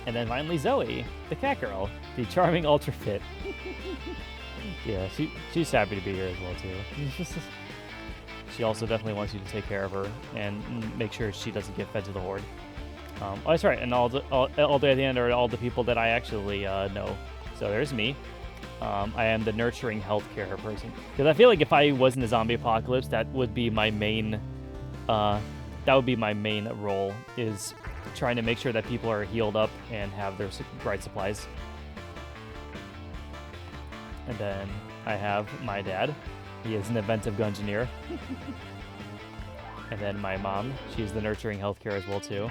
And then finally Zoe, the cat girl, the charming ultra fit. Yeah, she's happy to be here as well too. She also definitely wants you to take care of her and make sure she doesn't get fed to the horde. Oh, that's right, and all the at the end are all the people that I actually know. So there's me. I am the nurturing healthcare person because I feel like if I was in the zombie apocalypse, that would be my main. Role is trying to make sure that people are healed up and have their right supplies. And then I have my dad. He is an inventive gungeoneer. And then my mom, she's the nurturing healthcare as well too.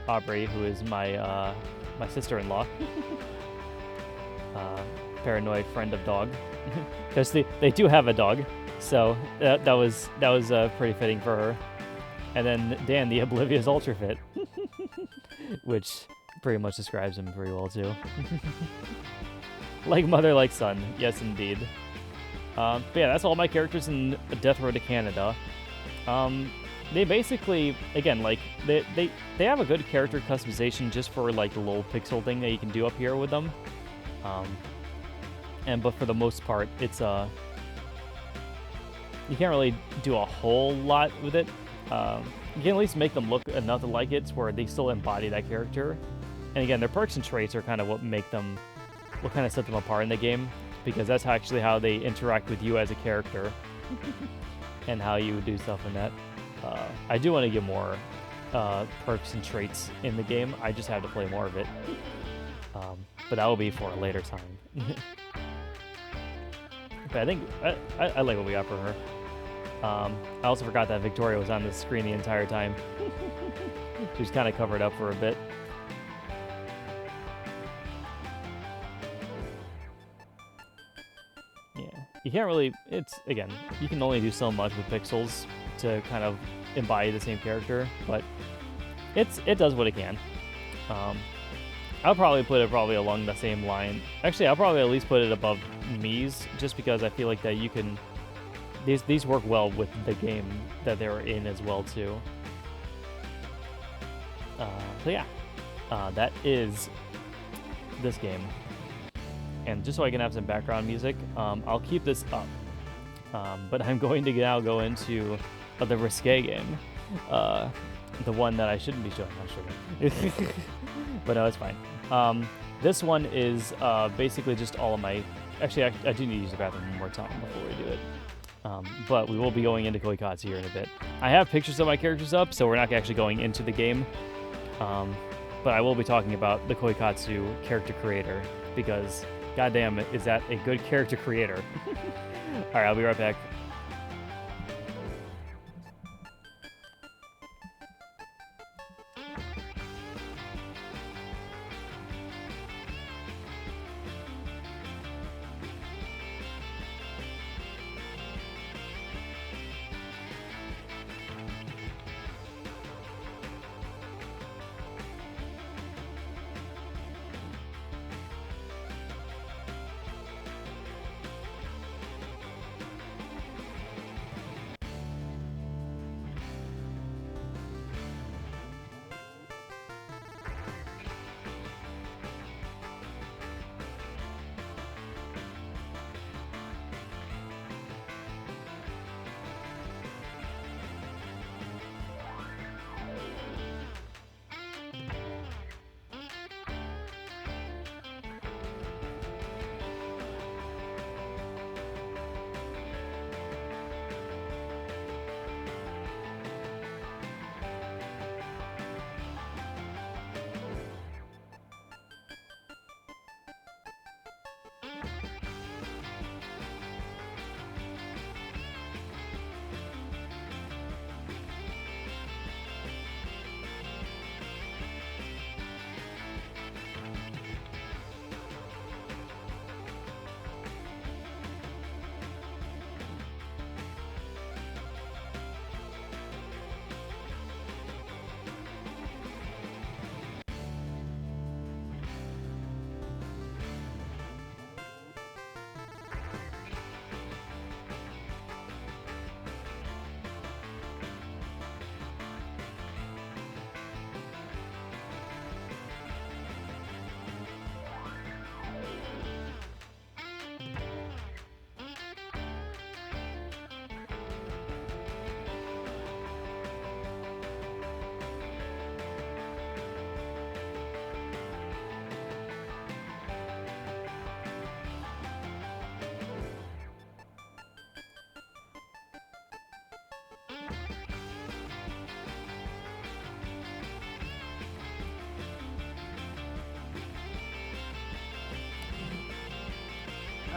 Aubrey, who is my my sister-in-law. Paranoid friend of dog. Because they do have a dog. So that was pretty fitting for her. And then Dan, the oblivious ultra fit, which pretty much describes him pretty well too. Like mother, like son. Yes, indeed. But yeah, that's all my characters in Death Road to Canada. They basically, again, like they have a good character customization just for like the little pixel thing that you can do up here with them. But for the most part, it's you can't really do a whole lot with it. You can at least make them look enough like it where they still embody that character. And again, their perks and traits are kind of what kind of set them apart in the game, because that's actually how they interact with you as a character and how you do stuff in that. I do want to get more perks and traits in the game. I just have to play more of it. But that will be for a later time. But I think I like what we got for her. I also forgot that Victoria was on the screen the entire time. She was kind of covered up for a bit. Yeah, you can't really, again, you can only do so much with pixels to kind of embody the same character, but it does what it can. I'll probably put it along the same line. Actually, I'll probably at least put it above Miis, just because I feel like that you can... These work well with the game that they're in as well, too. So yeah, that is this game. And just so I can have some background music, I'll keep this up. But I'm going to now go into the risque game. The one that I shouldn't be showing, I'm sure. But no, it's fine. This one is basically just all of my... Actually, I do need to use the bathroom one more time before we do it. But we will be going into Koikatsu here in a bit. I have pictures of my characters up, so we're not actually going into the game. But I will be talking about the Koikatsu character creator, because goddamn, is that a good character creator. Alright, I'll be right back.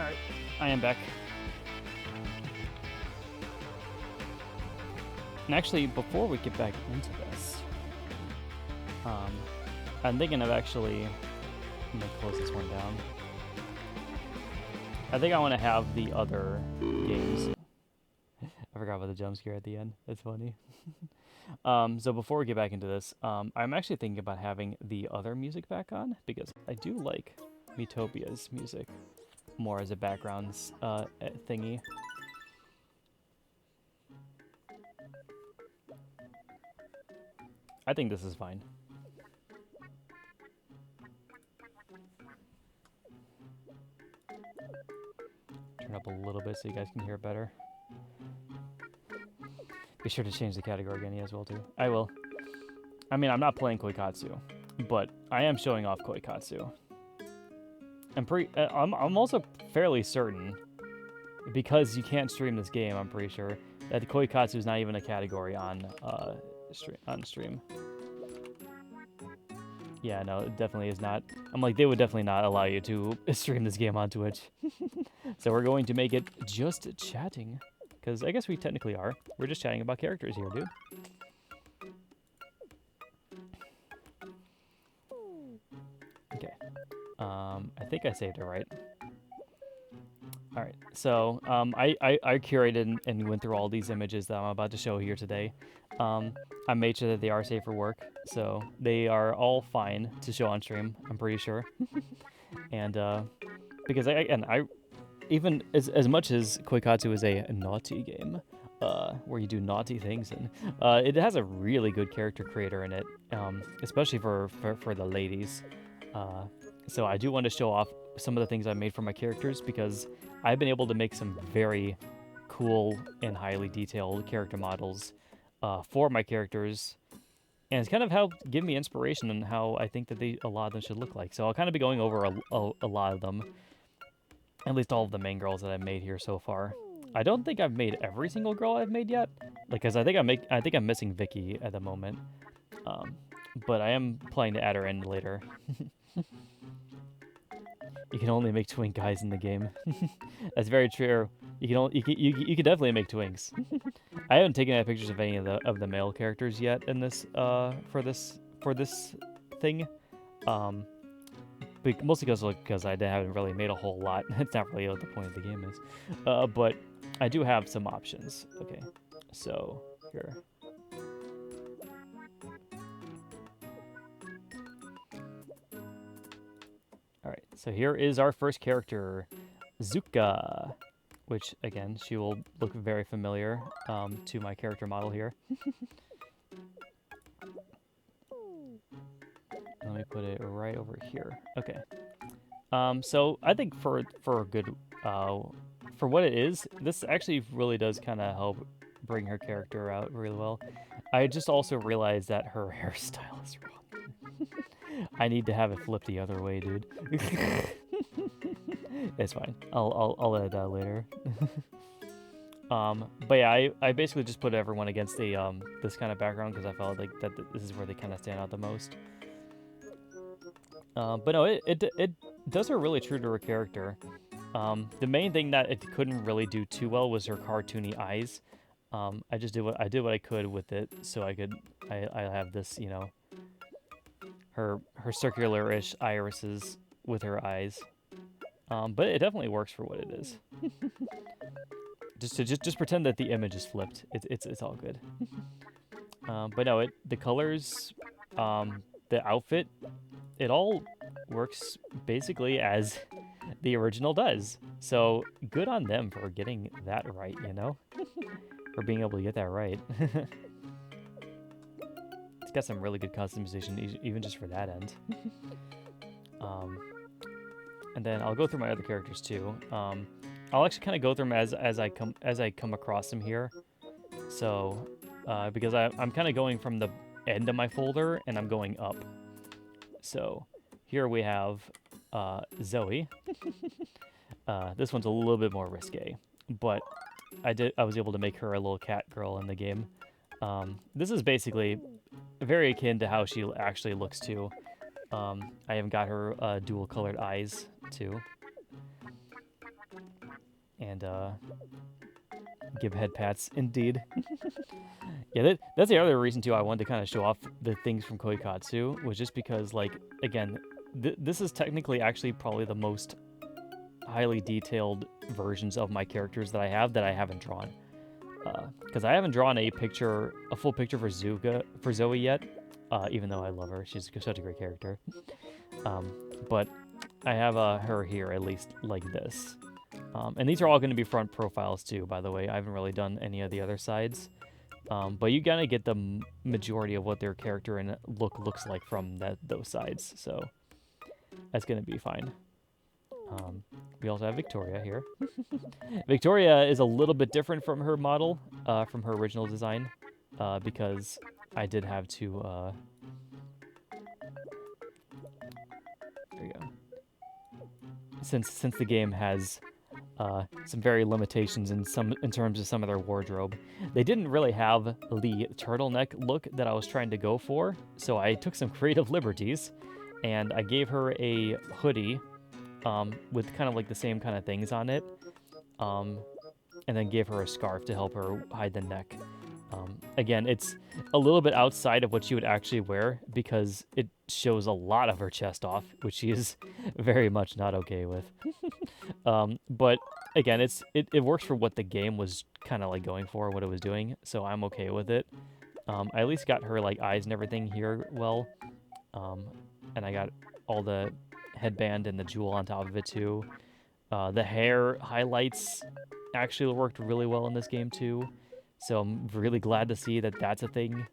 Alright, I am back. And actually, before we get back into this, I'm thinking of actually... I'm gonna close this one down. I think I want to have the other games. I forgot about the jump scare at the end. That's funny. So before we get back into this, I'm actually thinking about having the other music back on because I do like Miitopia's music more as a background thingy. I think this is fine. Turn up a little bit so you guys can hear it better. Be sure to change the category again as well too. I will. I mean, I'm not playing Koikatsu, but I am showing off Koikatsu. I'm also fairly certain, because you can't stream this game, I'm pretty sure, that the Koikatsu is not even a category on stream. Yeah, no, it definitely is not. I'm like, they would definitely not allow you to stream this game on Twitch. So we're going to make it just chatting. Because I guess we technically are. We're just chatting about characters here, dude. Okay. I think I saved it right. Alright, so I curated and went through all these images that I'm about to show here today. I made sure that they are safe for work, so they are all fine to show on stream, I'm pretty sure. And because I even as much as Koikatsu is a naughty game, where you do naughty things, and it has a really good character creator in it, especially for the ladies. So I do want to show off some of the things I made for my characters because I've been able to make some very cool and highly detailed character models for my characters, and it's kind of helped give me inspiration on how I think that a lot of them should look like. So I'll kind of be going over a lot of them, at least all of the main girls that I've made here so far. I don't think I've made every single girl I've made yet, because I think I'm missing Vicky at the moment, but I am planning to add her in later. You can only make twink guys in the game. That's very true. You can definitely make twinks. I haven't taken any pictures of any of the male characters yet in this for this thing. But mostly because I haven't really made a whole lot. It's not really what the point of the game is. But I do have some options. Okay, so here. Alright, so here is our first character, Zuka, which, again, she will look very familiar to my character model here. Let me put it right over here. Okay. So I think for a good, for what it is, this actually really does kind of help bring her character out really well. I just also realized that her hairstyle is wrong. I need to have it flipped the other way, dude. It's fine. I'll edit that later. But yeah, I basically just put everyone against the this kind of background because I felt like that this is where they kind of stand out the most. But no, it does her really true to her character. The main thing that it couldn't really do too well was her cartoony eyes. I just did what I could with it, so I have this, you know, her circular-ish irises with her eyes. But it definitely works for what it is. just pretend that the image is flipped. It's all good. But no, the colors, the outfit, it all works basically as the original does. So good on them for getting that right, you know? For being able to get that right. It's got some really good customization, even just for that end. And then I'll go through my other characters too. I'll actually kind of go through them as I come across them here. So, because I'm kind of going from the end of my folder and I'm going up. So here we have Zoe. This one's a little bit more risque, but I was able to make her a little cat girl in the game. This is basically very akin to how she actually looks too. I even got her dual colored eyes too. and give head pats. Indeed. Yeah, that's the other reason too I wanted to kind of show off the things from Koikatsu, was just because, like, again, this is technically actually probably the most highly detailed versions of my characters that I haven't drawn. Because I haven't drawn a full picture for Zoe yet, even though I love her. She's such a great character. But I have her here, at least like this. And these are all going to be front profiles too, by the way. I haven't really done any of the other sides. But you gotta get the majority of what their character and look looks like from those sides, so that's gonna be fine. We also have Victoria here. Victoria is a little bit different from her model, from her original design, because I did have to, there you go. Since the game has some very limitations in terms of some of their wardrobe, they didn't really have the turtleneck look that I was trying to go for, so I took some creative liberties, and I gave her a hoodie with kind of like the same kind of things on it, and then gave her a scarf to help her hide the neck. Again, it's a little bit outside of what she would actually wear because it shows a lot of her chest off, which she is very much not okay with. But again, it works for what the game was kind of like going for, what it was doing, so I'm okay with it. I at least got her like eyes and everything here well, and I got all the headband and the jewel on top of it too. The hair highlights actually worked really well in this game too, so I'm really glad to see that that's a thing.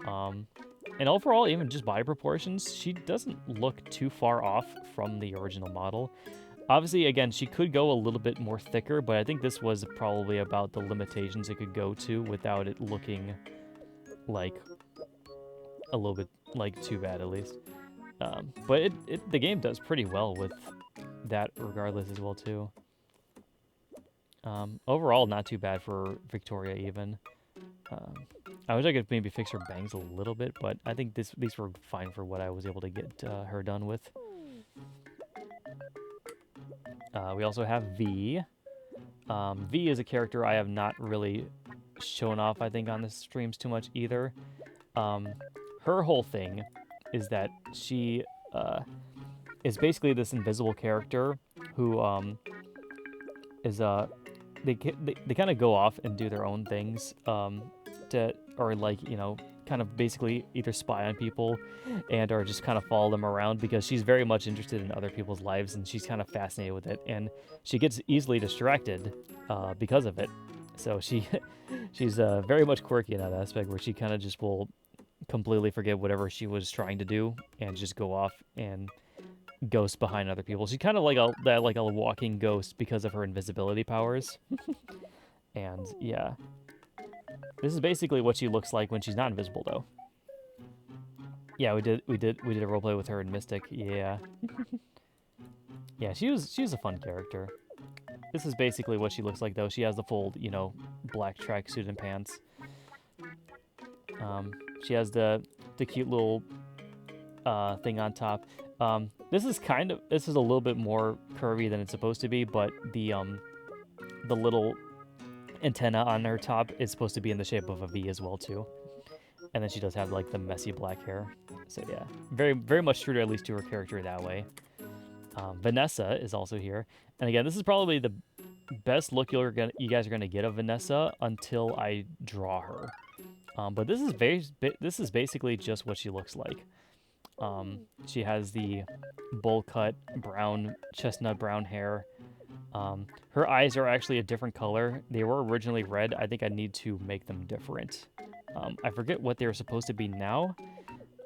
And overall, even just body proportions, she doesn't look too far off from the original model. Obviously, again, she could go a little bit more thicker, but I think this was probably about the limitations it could go to without it looking like a little bit like too bad, at least. But the game does pretty well with that regardless as well too. Overall, not too bad for Victoria even. I wish I could maybe fix her bangs a little bit, but I think these were fine for what I was able to get her done with. We also have V. V is a character I have not really shown off, I think, on the streams too much either. Her whole thing is that she is basically this invisible character who is they kind of go off and do their own things, or like, you know, kind of basically either spy on people and or just kind of follow them around, because she's very much interested in other people's lives and she's kind of fascinated with it, and she gets easily distracted because of it. So she's very much quirky in that aspect, where she kind of just will completely forget whatever she was trying to do and just go off and ghost behind other people. She's kind of like a walking ghost because of her invisibility powers. And yeah, this is basically what she looks like when she's not invisible, though. Yeah, we did a roleplay with her in Mystic. Yeah. Yeah, she was a fun character. This is basically what she looks like, though. She has the full, you know, black tracksuit and pants. She has the cute little thing on top. This is a little bit more curvy than it's supposed to be, but the little antenna on her top is supposed to be in the shape of a V as well too. And then she does have like the messy black hair. So yeah, very very much true to, at least to her character that way. Vanessa is also here, and again, this is probably the best look you guys are gonna get of Vanessa until I draw her. But this is basically just what she looks like. She has the bowl cut chestnut brown hair. Her eyes are actually a different color. They were originally red. I think I need to make them different. I forget what they're supposed to be now.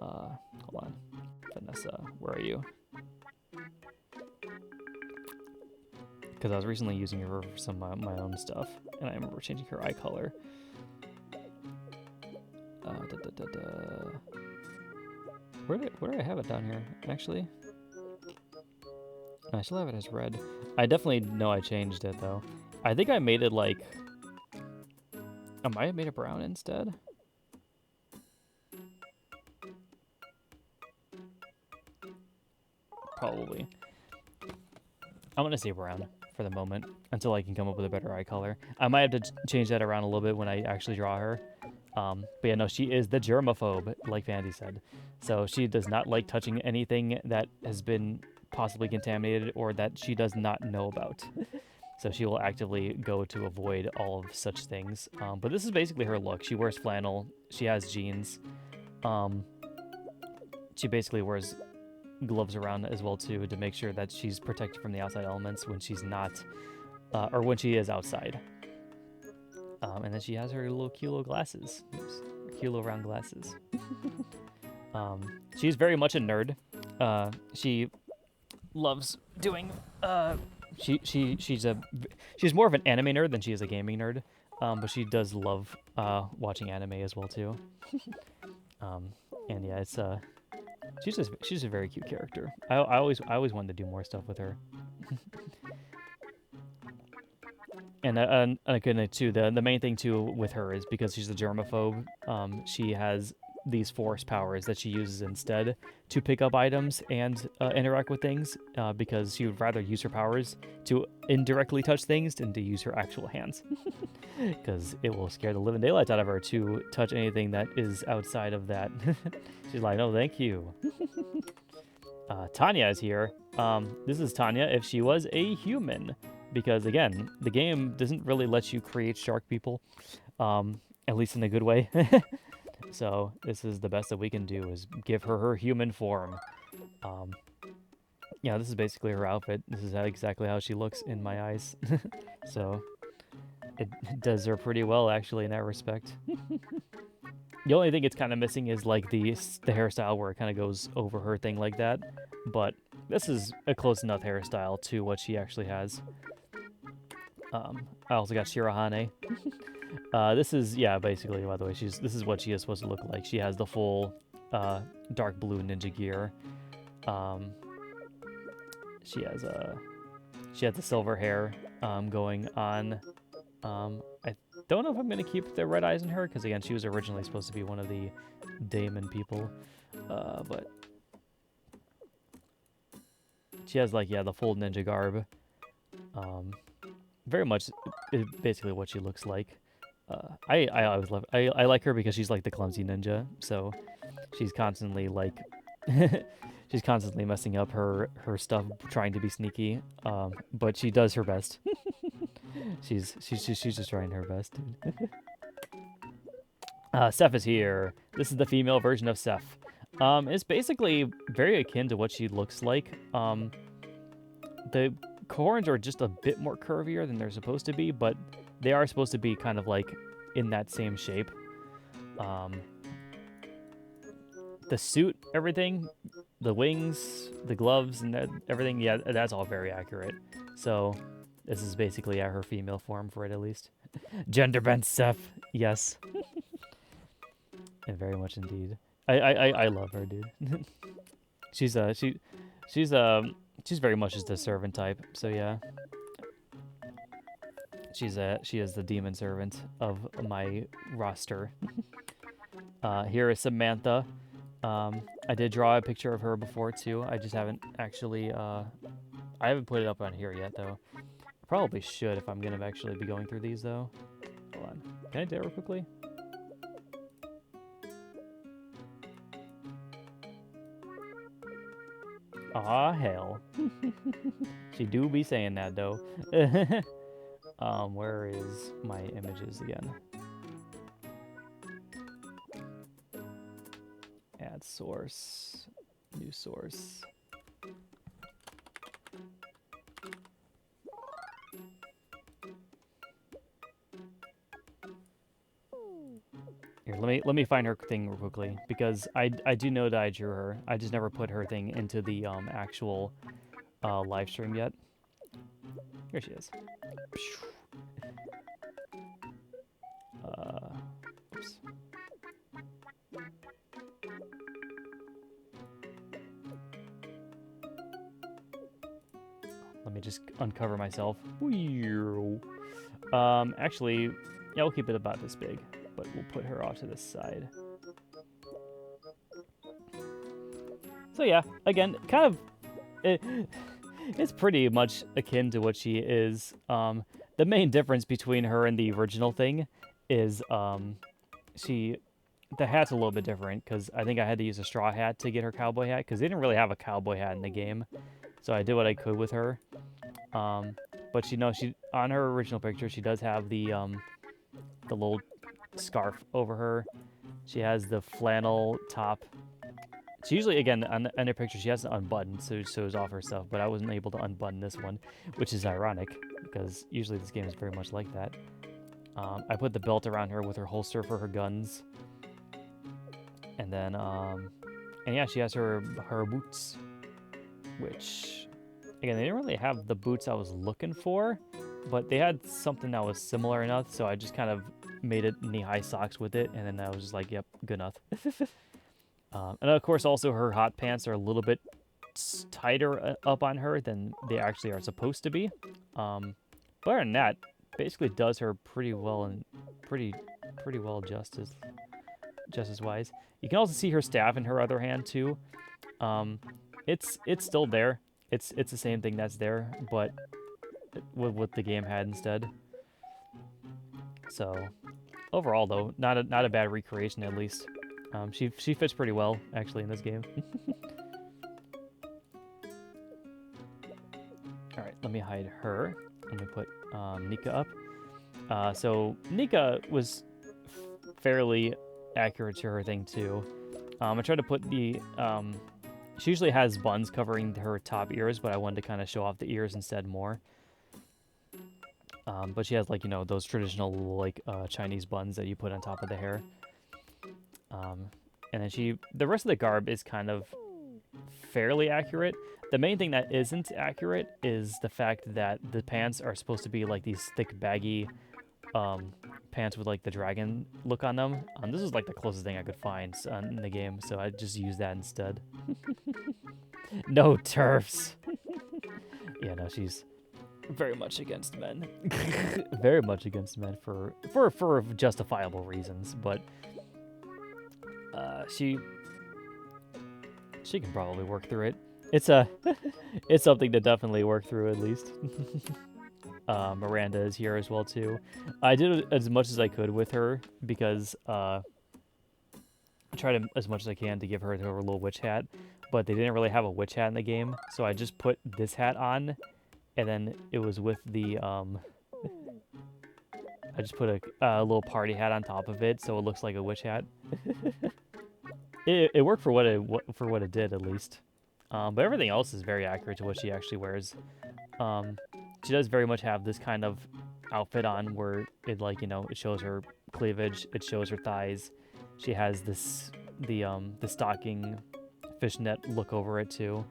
Hold on. Vanessa, where are you? Because I was recently using her for some of my own stuff, and I remember changing her eye color. Where do I have it down here, actually? I still have it as red. I definitely know I changed it, though. I think I made it like... I might have made it brown instead. Probably. I'm gonna say brown. for the moment until I can come up with a better eye color. I might have to change that around a little bit when I actually draw her. But yeah, no, she is the germaphobe, like Vandy said. So she does not like touching anything that has been possibly contaminated or that she does not know about. So she will actively go to avoid all of such things. But this is basically her look. She wears flannel. She has jeans. She basically wears gloves around as well too to make sure that she's protected from the outside elements when she's not, or when she is outside. And then she has her little cute little glasses. Oops. Her cute little round glasses. She's very much a nerd. She loves doing. She's more of an anime nerd than she is a gaming nerd. But she does love watching anime as well too. And yeah, it's she's a very cute character. I always wanted to do more stuff with her. And again, too, the main thing too with her is because she's a germaphobe. She has these force powers that she uses instead to pick up items and interact with things. Because she would rather use her powers to indirectly touch things than to use her actual hands. Because it will scare the living daylights out of her to touch anything that is outside of that. She's like, no, thank you. Tanya is here. This is Tanya if she was a human. Because, again, the game doesn't really let you create shark people, at least in a good way. So this is the best that we can do, is give her her human form. Yeah, this is basically her outfit. This is exactly how she looks in my eyes. So it does her pretty well, actually, in that respect. The only thing it's kind of missing is, like, the hairstyle where it kind of goes over her thing like that. But this is a close enough hairstyle to what she actually has. I also got Shirahane. This is, yeah, basically, by the way, this is what she is supposed to look like. She has the full dark blue ninja gear. She has the silver hair going on. I don't know if I'm going to keep the red eyes in her, because, again, she was originally supposed to be one of the daemon people. But she has, like, yeah, the full ninja garb. Very much basically what she looks like. I always love. I like her because she's like the clumsy ninja. So she's constantly like, she's constantly messing up her stuff, trying to be sneaky. But she does her best. she's just trying her best. Seth is here. This is the female version of Seth. It's basically very akin to what she looks like. The horns are just a bit more curvier than they're supposed to be, but they are supposed to be kind of like in that same shape. The suit, everything, the wings, the gloves, and everything, yeah, that's all very accurate. So this is basically her female form for it, at least. Gender bent Seth, yes. And very much indeed. I love her, dude. she's very much just a servant type, so yeah. She is the demon servant of my roster. Here is Samantha. I did draw a picture of her before too. I just haven't actually I haven't put it up on here yet though. I probably should if I'm gonna actually be going through these though. Hold on. Can I do it real quickly? Aw, hell. She do be saying that, though. Where is my images again? Add source. New source. Here, let me find her thing real quickly, because I do know that I drew her. I just never put her thing into the actual live stream yet. Here she is. Oops. Let me just uncover myself. Actually, yeah, we'll keep it about this big, but we'll put her off to the side. So yeah, again, kind of, It's pretty much akin to what she is. The main difference between her and the original thing is the hat's a little bit different because I think I had to use a straw hat to get her cowboy hat because they didn't really have a cowboy hat in the game. So I did what I could with her. But she on her original picture she does have the little scarf over her. She has the flannel top. She usually, again, on her picture, she has to unbutton, so it shows off her stuff, but I wasn't able to unbutton this one, which is ironic, because usually this game is very much like that. I put the belt around her with her holster for her guns. And then, and yeah, she has her boots, which, again, they didn't really have the boots I was looking for, but they had something that was similar enough, so I just kind of made it knee-high socks with it, and then I was just like, yep, good enough. And of course, also her hot pants are a little bit tighter up on her than they actually are supposed to be. But other than that, basically does her pretty well and pretty well justice wise. You can also see her staff in her other hand too. It's still there. It's the same thing that's there, but with what the game had instead. So overall, though, not a bad recreation at least. She fits pretty well, actually, in this game. Alright, let me hide her. Let me put Nika up. So Nika was fairly accurate to her thing, too. I tried to put the... she usually has buns covering her top ears, but I wanted to kind of show off the ears instead more. But she has, like, you know, those traditional, like, Chinese buns that you put on top of the hair. And then the rest of the garb is kind of fairly accurate. The main thing that isn't accurate is the fact that the pants are supposed to be like these thick, baggy pants with like the dragon look on them. This is like the closest thing I could find in the game, so I just used that instead. No turfs. Yeah, no, she's very much against men. Very much against men for justifiable reasons, but she can probably work through it. It's something to definitely work through at least. Miranda is here as well too. I did as much as I could with her because I tried as much as I can to give her her little witch hat, but they didn't really have a witch hat in the game, so I just put this hat on, and then it was with the I just put a little party hat on top of it, so it looks like a witch hat. It worked for what it did, at least. But everything else is very accurate to what she actually wears. She does very much have this kind of outfit on where it, like, you know, it shows her cleavage, it shows her thighs. She has the stocking fishnet look over it too.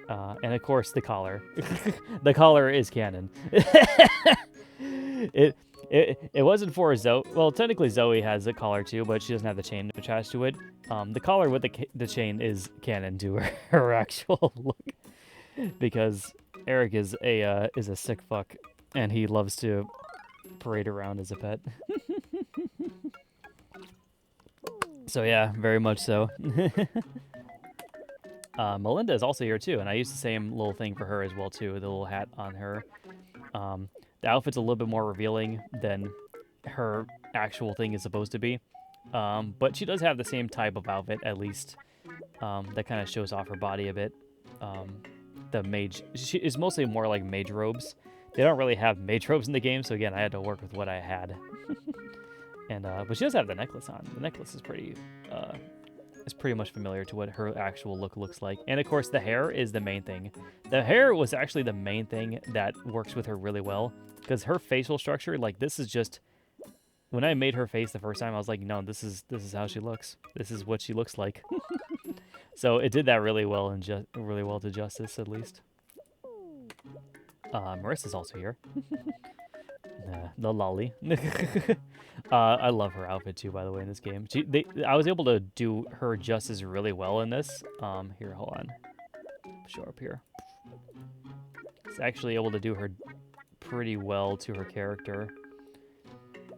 And of course the collar. The collar is canon. It wasn't for Zoe. Well, technically Zoe has a collar too, but she doesn't have the chain attached to it. The collar with the chain is canon to her actual look, because Eric is a sick fuck, and he loves to parade around as a pet. So yeah, very much so. Melinda is also here too, and I used the same little thing for her as well too, the little hat on her. The outfit's a little bit more revealing than her actual thing is supposed to be. But she does have the same type of outfit, at least, that kind of shows off her body a bit. The mage, it's mostly more like mage robes. They don't really have mage robes in the game, so again, I had to work with what I had. And but she does have the necklace on. The necklace is pretty much familiar to what her actual look looks like. And of course, the hair is the main thing. The hair was actually the main thing that works with her really well, because her facial structure, like, this is just, when I made her face the first time, I was like, no, this is how she looks. This is what she looks like. So it did that really well, and really well to justice, at least. Marissa's also here. The lolly. I love her outfit too, by the way, in this game. I was able to do her justice really well in this. Here, hold on. Show up here. It's actually able to do her pretty well to her character,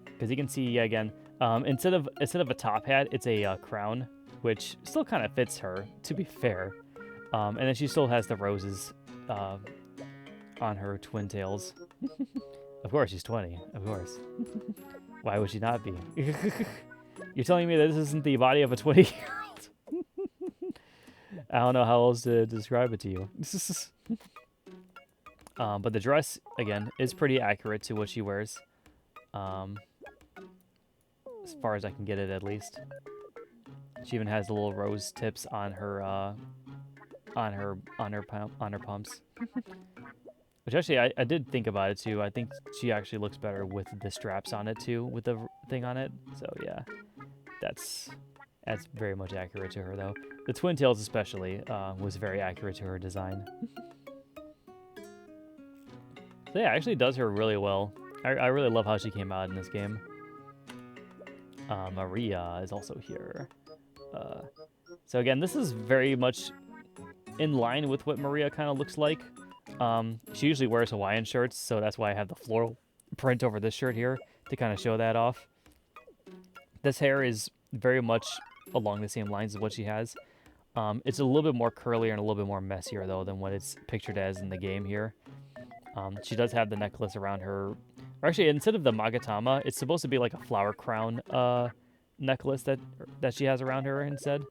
because you can see again, instead of a top hat, it's a crown, which still kind of fits her, to be fair. And then she still has the roses on her twin tails. Of course, she's 20. Of course. Why would she not be? You're telling me that this isn't the body of a 20-year-old? I don't know how else to describe it to you. But the dress, again, is pretty accurate to what she wears. As far as I can get it, at least. She even has the little rose tips on her pumps. Which actually, I did think about it too. I think she actually looks better with the straps on it too, with the thing on it. So yeah, that's very much accurate to her though. The twin tails especially was very accurate to her design. So yeah, actually does her really well. I really love how she came out in this game. Maria is also here. So again, this is very much in line with what Maria kind of looks like. She usually wears Hawaiian shirts, so that's why I have the floral print over this shirt here to kind of show that off. This hair is very much along the same lines as what she has. It's a little bit more curlier and a little bit more messier, though, than what it's pictured as in the game here. She does have the necklace around her. Or actually, instead of the magatama, it's supposed to be like a flower crown necklace that she has around her instead.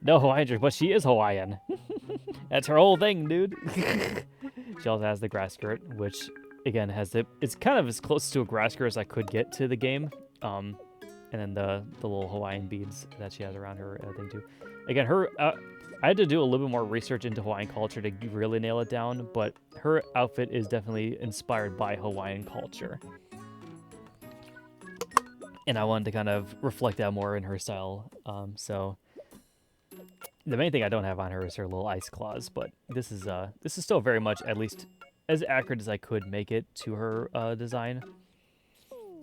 No Hawaiian shirt, but she is Hawaiian. That's her whole thing, dude. She also has the grass skirt, which, again, it's kind of as close to a grass skirt as I could get to the game. And then the little Hawaiian beads that she has around her thing, too. Again, I had to do a little bit more research into Hawaiian culture to really nail it down, but her outfit is definitely inspired by Hawaiian culture. And I wanted to kind of reflect that more in her style. So the main thing I don't have on her is her little ice claws, but this is still very much at least as accurate as I could make it to her design.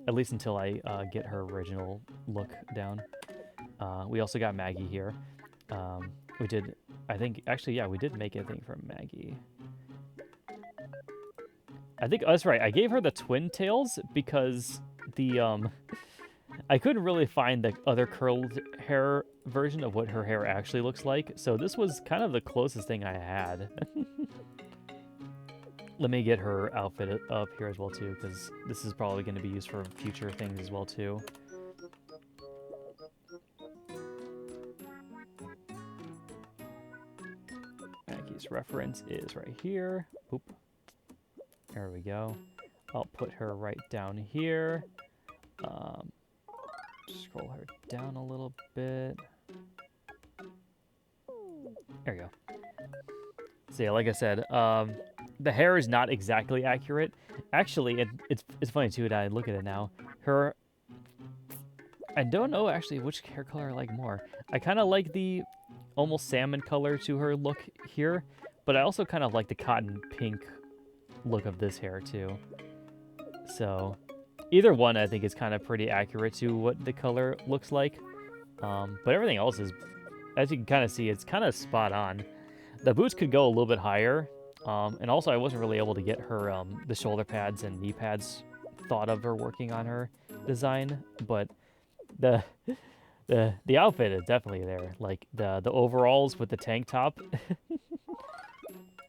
At least until I get her original look down. We also got Maggie here. We did, I think, actually, yeah, we did make a thing for Maggie. I think, oh, that's right, I gave her the twin tails because I couldn't really find the other curled hair version of what her hair actually looks like, so this was kind of the closest thing I had. Let me get her outfit up here as well, too, because this is probably going to be used for future things as well, too. Maggie's reference is right here. Oop. There we go. I'll put her right down here. Scroll her down a little bit. There we go. So yeah, like I said, the hair is not exactly accurate. Actually, it's funny too that I look at it now. I don't know actually which hair color I like more. I kind of like the almost salmon color to her look here, but I also kind of like the cotton pink look of this hair too. So either one I think is kind of pretty accurate to what the color looks like. But everything else is, as you can kind of see, it's kind of spot on. The boots could go a little bit higher. And also I wasn't really able to get her the shoulder pads and knee pads thought of her working on her design, but the outfit is definitely there. Like the overalls with the tank top.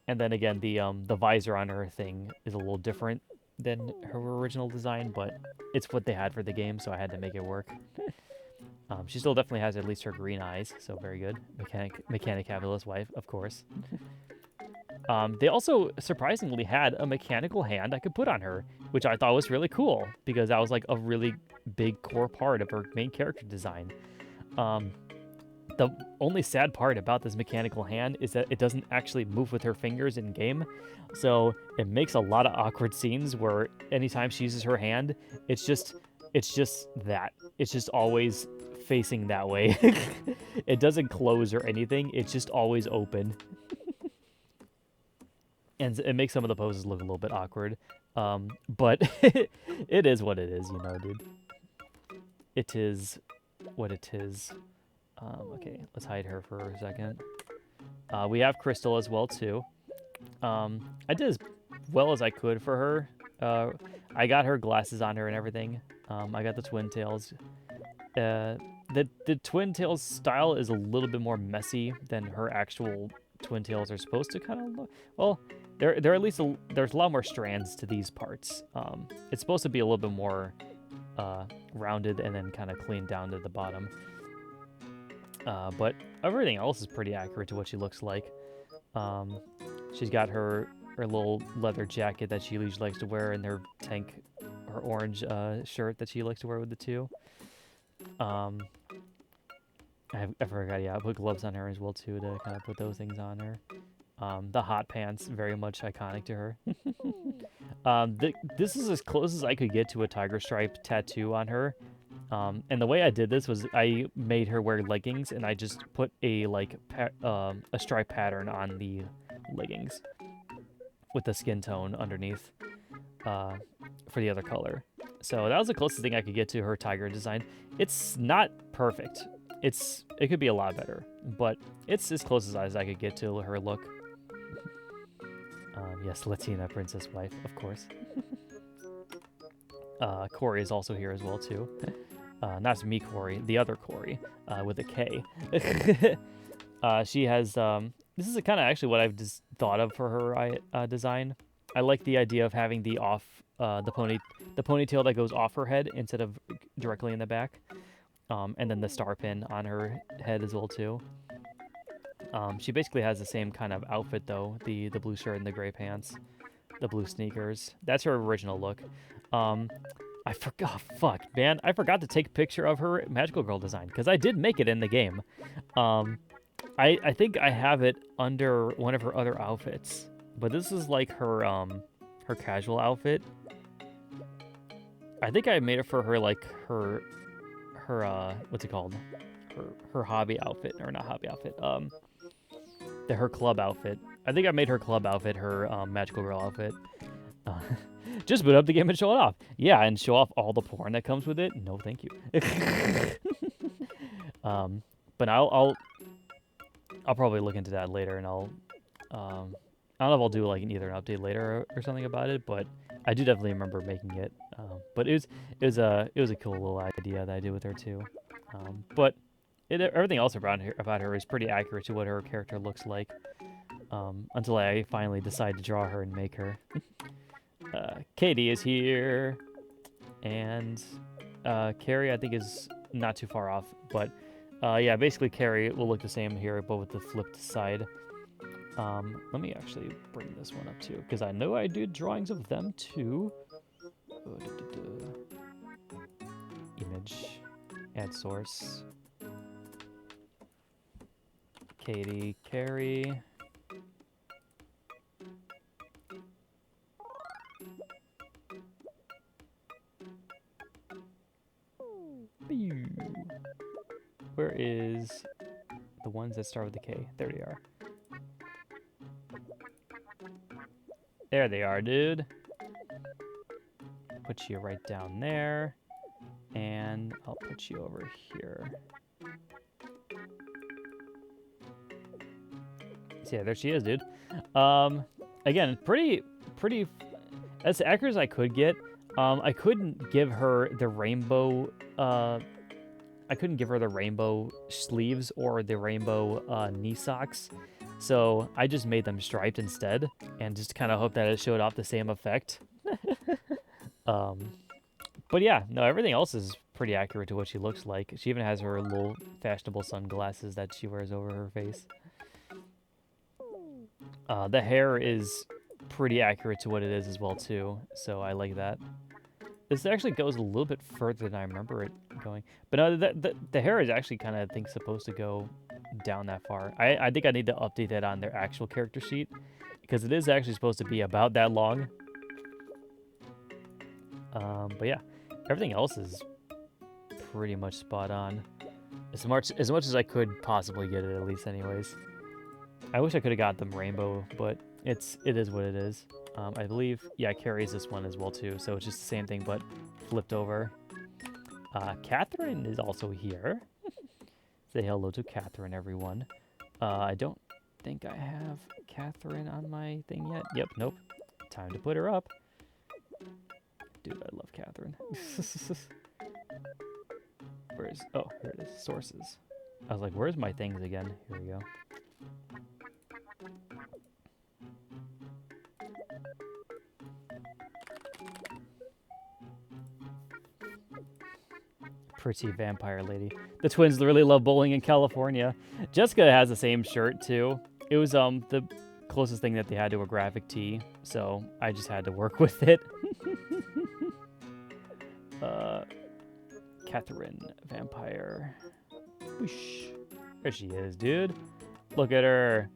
And then again, the visor on her thing is a little different than her original design, but it's what they had for the game, so I had to make it work. She still definitely has at least her green eyes, so very good. Mechanic capitalist wife, of course. They also surprisingly had a mechanical hand I could put on her, which I thought was really cool, because that was like a really big core part of her main character design. The only sad part about this mechanical hand is that it doesn't actually move with her fingers in game, so it makes a lot of awkward scenes where anytime she uses her hand, it's just that. It's just always facing that way. It doesn't close or anything, it's just always open. And it makes some of the poses look a little bit awkward, but it is what it is, you know, dude. It is what it is. Okay, let's hide her for a second. We have Crystal as well, too. I did as well as I could for her. I got her glasses on her and everything. I got the twin tails. The twin tails style is a little bit more messy than her actual twin tails are supposed to kind of look. Well, they're at least there's a lot more strands to these parts. It's supposed to be a little bit more rounded and then kind of cleaned down to the bottom. But everything else is pretty accurate to what she looks like. She's got her little leather jacket that she usually likes to wear, and her orange shirt that she likes to wear with the two. I forgot, yeah, I put gloves on her as well too to kind of put those things on her. The hot pants, very much iconic to her. This is as close as I could get to a tiger stripe tattoo on her. And the way I did this was I made her wear leggings, and I just put a stripe pattern on the leggings with the skin tone underneath for the other color. So that was the closest thing I could get to her tiger design. It's not perfect. It could be a lot better, but it's as close as I could get to her look. Yes, Latina princess wife, of course. Corey is also here as well too. Not me, Corey, the other Corey, with a K. She has, this is kind of actually what I've just thought of for her design. I like the idea of having the ponytail that goes off her head instead of directly in the back. And then the star pin on her head as well too. She basically has the same kind of outfit though, the blue shirt and the gray pants, the blue sneakers. That's her original look. I forgot, fuck, man. I forgot to take a picture of her magical girl design because I did make it in the game. I think I have it under one of her other outfits, but this is like her her casual outfit. I think I made it for her like her what's it called? Her hobby outfit, or not hobby outfit. Her club outfit. I think I made her club outfit her magical girl outfit. Just boot up the game and show it off. Yeah, and show off all the porn that comes with it. No, thank you. But I'll probably look into that later, and I don't know if I'll do like either an update later or something about it. But I do definitely remember making it. But it was a cool little idea that I did with her too. But everything else about her is pretty accurate to what her character looks like. Until I finally decide to draw her and make her. Katie is here, and Carrie I think is not too far off, but yeah, basically Carrie will look the same here, but with the flipped side. Let me actually bring this one up too, because I know I did drawings of them too. Image, add source. Katie, Carrie. Where is the ones that start with the K? There they are. There they are, dude. Put you right down there. And I'll put you over here. So yeah, there she is, dude. Again, pretty as accurate as I could get. I couldn't give her the rainbow sleeves or the rainbow knee socks, so I just made them striped instead, and just kind of hope that it showed off the same effect. But yeah, no, everything else is pretty accurate to what she looks like. She even has her little fashionable sunglasses that she wears over her face. The hair is pretty accurate to what it is as well too, so I like that. This actually goes a little bit further than I remember it going. But no, the hair is actually kind of, I think, supposed to go down that far. I think I need to update that on their actual character sheet, because it is actually supposed to be about that long. But yeah, everything else is pretty much spot on. As much as I could possibly get it, at least anyways. I wish I could have got them rainbow, but it is what it is. I believe, yeah, Carrie's this one as well too, so it's just the same thing but flipped over. Catherine is also here. Say hello to Catherine, everyone. I don't think I have Catherine on my thing yet. Yep, nope. Time to put her up. Dude, I love Catherine. Oh, here it is. Sources. I was like, where's my things again? Here we go. Pretty vampire lady. The twins really love bowling in California. Jessica has the same shirt too. It was the closest thing that they had to a graphic tee, so I just had to work with it. Catherine, vampire. Whoosh. There she is, dude. Look at her.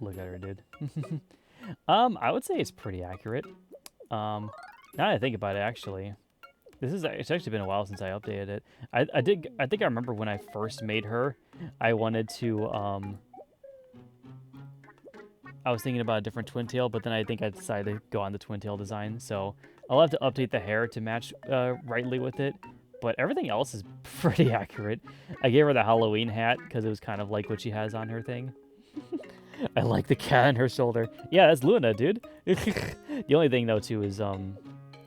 Look at her, dude. I would say it's pretty accurate. Now that I think about it, actually, it's actually been a while since I updated it. I think I remember when I first made her, I wanted to I was thinking about a different twin tail, but then I think I decided to go on the twin tail design. So I'll have to update the hair to match rightly with it. But everything else is pretty accurate. I gave her the Halloween hat because it was kind of like what she has on her thing. I like the cat on her shoulder. Yeah, that's Luna, dude. The only thing though too is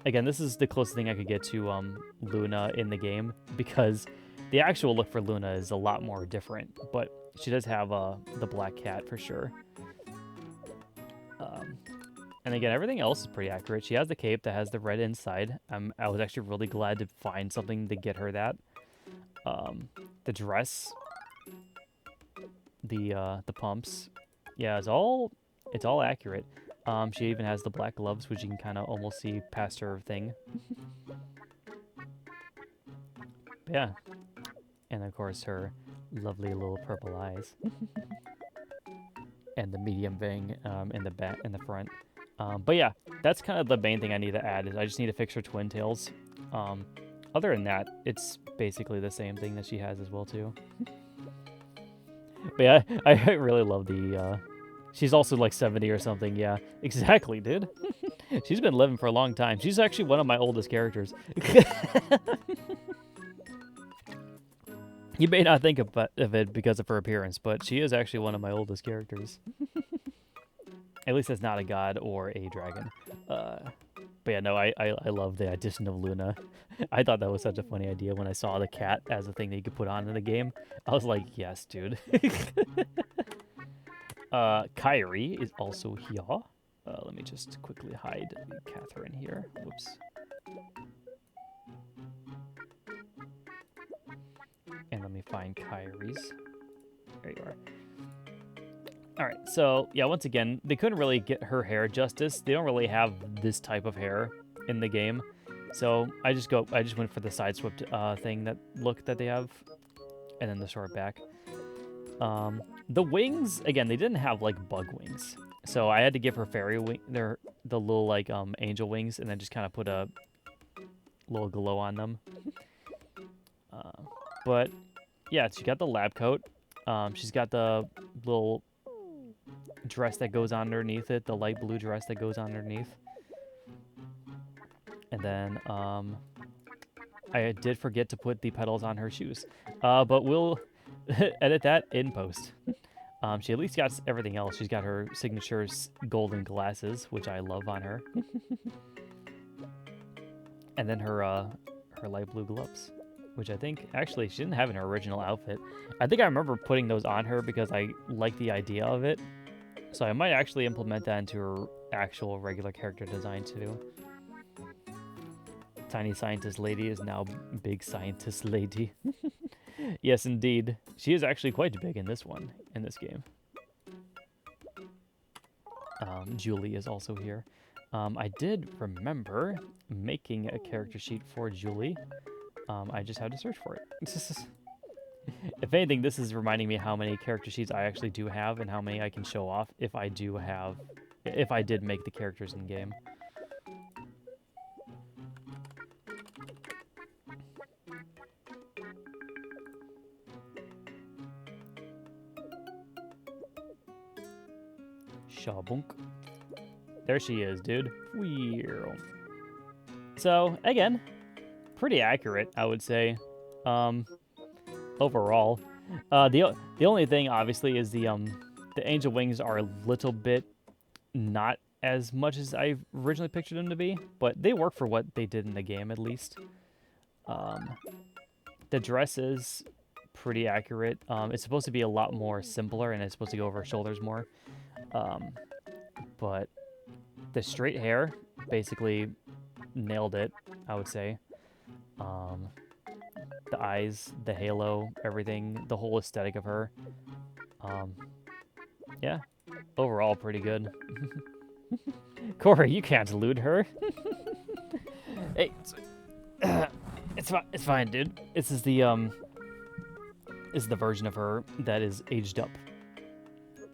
again, this is the closest thing I could get to Luna in the game, because the actual look for Luna is a lot more different, but she does have the black cat for sure. And again, everything else is pretty accurate. She has the cape that has the red inside. I was actually really glad to find something to get her that. The dress, the pumps, yeah, it's all accurate. She even has the black gloves, which you can kind of almost see past her thing. Yeah, and of course her lovely little purple eyes, and the medium thing in the back, in the front. But yeah, that's kind of the main thing I need to add. Is I just need to fix her twin tails. Other than that, it's basically the same thing that she has as well too. But yeah, I really love the. She's also like 70 or something. Yeah, exactly, dude. She's been living for a long time. She's actually one of my oldest characters. You may not think of it because of her appearance, but she is actually one of my oldest characters. At least it's not a god or a dragon. But yeah, no, I love the addition of Luna. I thought that was such a funny idea when I saw the cat as a thing that you could put on in the game. I was like, yes, dude. Kyrie is also here. Let me just quickly hide Catherine here. Whoops. And let me find Kyrie's. There you are. All right, so yeah, once again, they couldn't really get her hair justice. They don't really have this type of hair in the game, so I just went for the side swept thing, that look that they have, and then the short back. The wings, again, they didn't have like bug wings, so I had to give her fairy wing, the little like angel wings, and then just kind of put a little glow on them. But yeah, she got the lab coat. She's got the little dress that goes underneath it, the light blue dress that goes underneath. And then I did forget to put the petals on her shoes, but we'll edit that in post. She at least got everything else. She's got her signature golden glasses, which I love on her. And then her light blue gloves, which I think, actually, she didn't have in her original outfit. I think I remember putting those on her because I like the idea of it. So I might actually implement that into her actual regular character design too. Tiny scientist lady is now big scientist lady. Yes, indeed. She is actually quite big in this one, in this game. Julie is also here. I did remember making a character sheet for Julie. I just had to search for it. If anything, this is reminding me how many character sheets I actually do have and how many I can show off if I did make the characters in game. Shabunk. There she is, dude. So, again, pretty accurate, I would say. Overall. The only thing, obviously, is the angel wings are a little bit not as much as I originally pictured them to be, but they work for what they did in the game, at least. The dress is pretty accurate. It's supposed to be a lot more simpler, and it's supposed to go over her shoulders more. But the straight hair, basically, nailed it, I would say. The eyes, the halo, everything, the whole aesthetic of her. Yeah, overall pretty good. Corey, you can't elude her. Hey, it's fine, dude. This is the version of her that is aged up.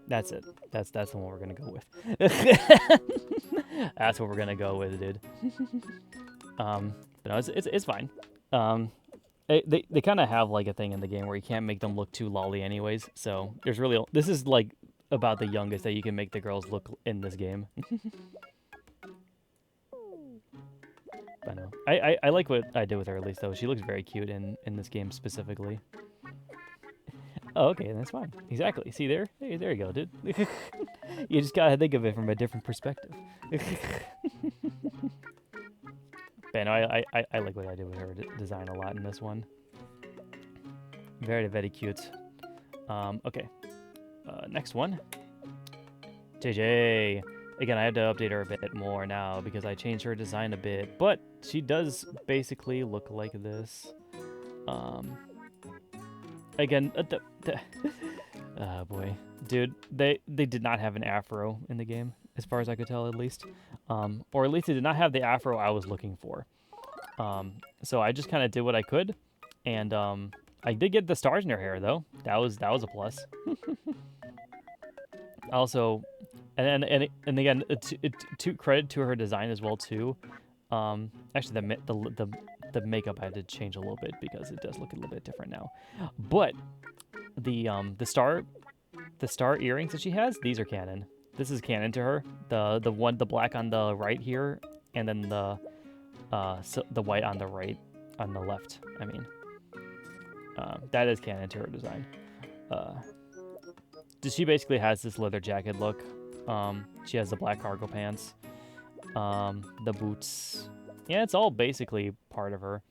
That's it. That's the one we're gonna go with. That's what we're gonna go with, dude. But no, it's fine. They kind of have like a thing in the game where you can't make them look too lolly, anyways. So this is like about the youngest that you can make the girls look in this game. But no, I like what I did with her, at least, though. She looks very cute in this game specifically. Oh, okay, that's fine. Exactly. See there? Hey, there you go, dude. You just gotta think of it from a different perspective. But no, I like what I did with her design a lot in this one. Very, very cute. Okay. Next one. JJ. Again, I had to update her a bit more now because I changed her design a bit, but she does basically look like this. Again, oh boy, dude, they did not have an afro in the game, as far as I could tell, at least, or at least they did not have the afro I was looking for. So I just kind of did what I could, and I did get the stars in her hair though. That was a plus. Also. And again, to credit to her design as well too. Actually, the makeup I had to change a little bit because it does look a little bit different now. But the star earrings that she has, these are canon. This is canon to her. The black on the right here, and then the white on the right, on the left. I mean, that is canon to her design. She basically has this leather jacket look. She has the black cargo pants, the boots. Yeah, it's all basically part of her.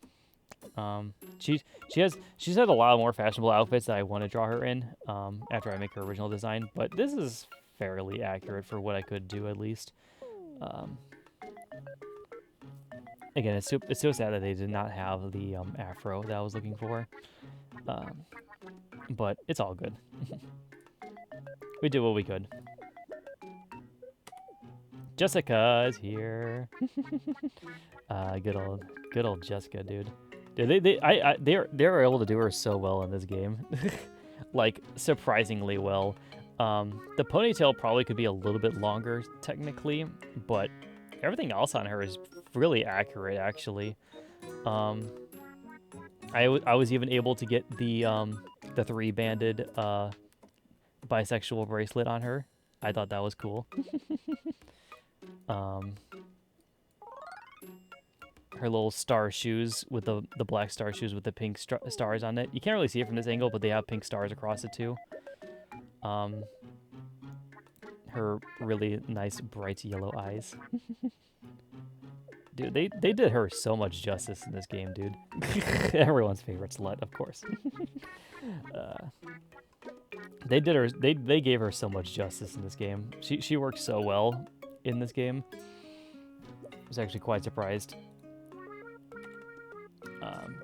She's had a lot more fashionable outfits that I want to draw her in after I make her original design, but this is fairly accurate for what I could do, at least. Again, it's so sad that they did not have the afro that I was looking for, but it's all good. We did what we could. Jessica is here. Good old Jessica, dude. They're able to do her so well in this game, like surprisingly well. The ponytail probably could be a little bit longer technically, but everything else on her is really accurate, actually. I was even able to get the 3-banded bisexual bracelet on her. I thought that was cool. Her little star shoes with the black star shoes with the pink stars on it. You can't really see it from this angle, but they have pink stars across it too. Her really nice bright yellow eyes. Dude, they did her so much justice in this game, dude. Everyone's favorite slut, of course. They gave her so much justice in this game. She worked so well in this game. I was actually quite surprised.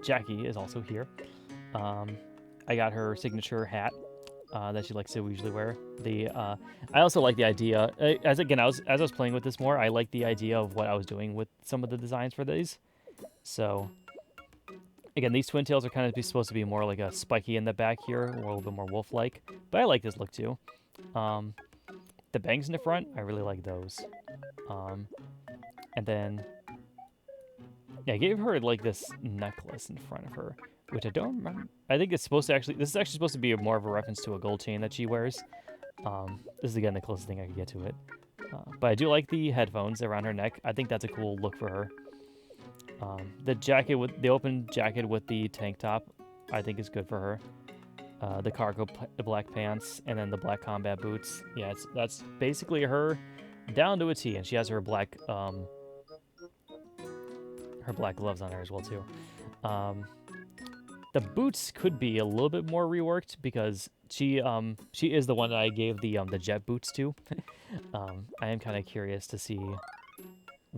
Jackie is also here. I got her signature hat that she likes to usually wear. I also like the idea. As I was playing with this more, I like the idea of what I was doing with some of the designs for these. So again, these twin tails are kind of supposed to be more like a spiky in the back here, or a little bit more wolf-like. But I like this look too. The bangs in the front, I really like those. And then, yeah, I gave her like this necklace in front of her, which I don't remember. I think it's supposed to this is actually supposed to be more of a reference to a gold chain that she wears. This is again the closest thing I could get to it. But I do like the headphones around her neck. I think that's a cool look for her. The open jacket with the tank top, I think is good for her. The black pants, and then the black combat boots. Yeah, that's basically her down to a T, and she has her black gloves on her as well too. The boots could be a little bit more reworked because she is the one that I gave the jet boots to. I am kind of curious to see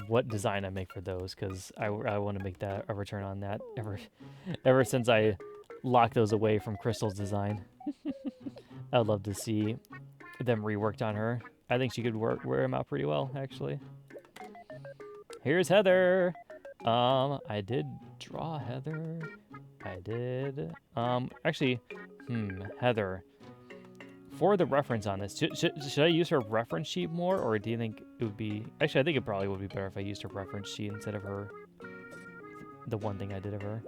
what design I make for those, because I want to make that a return on that ever since I locked those away from Crystal's design. I'd love to see them reworked on her. I think she could wear them out pretty well, actually. Here's Heather. I did draw Heather. I did. Actually, Heather. For the reference on this, should I use her reference sheet more, or do you think it would be... Actually, I think it probably would be better if I used her reference sheet instead of her... the one thing I did of her.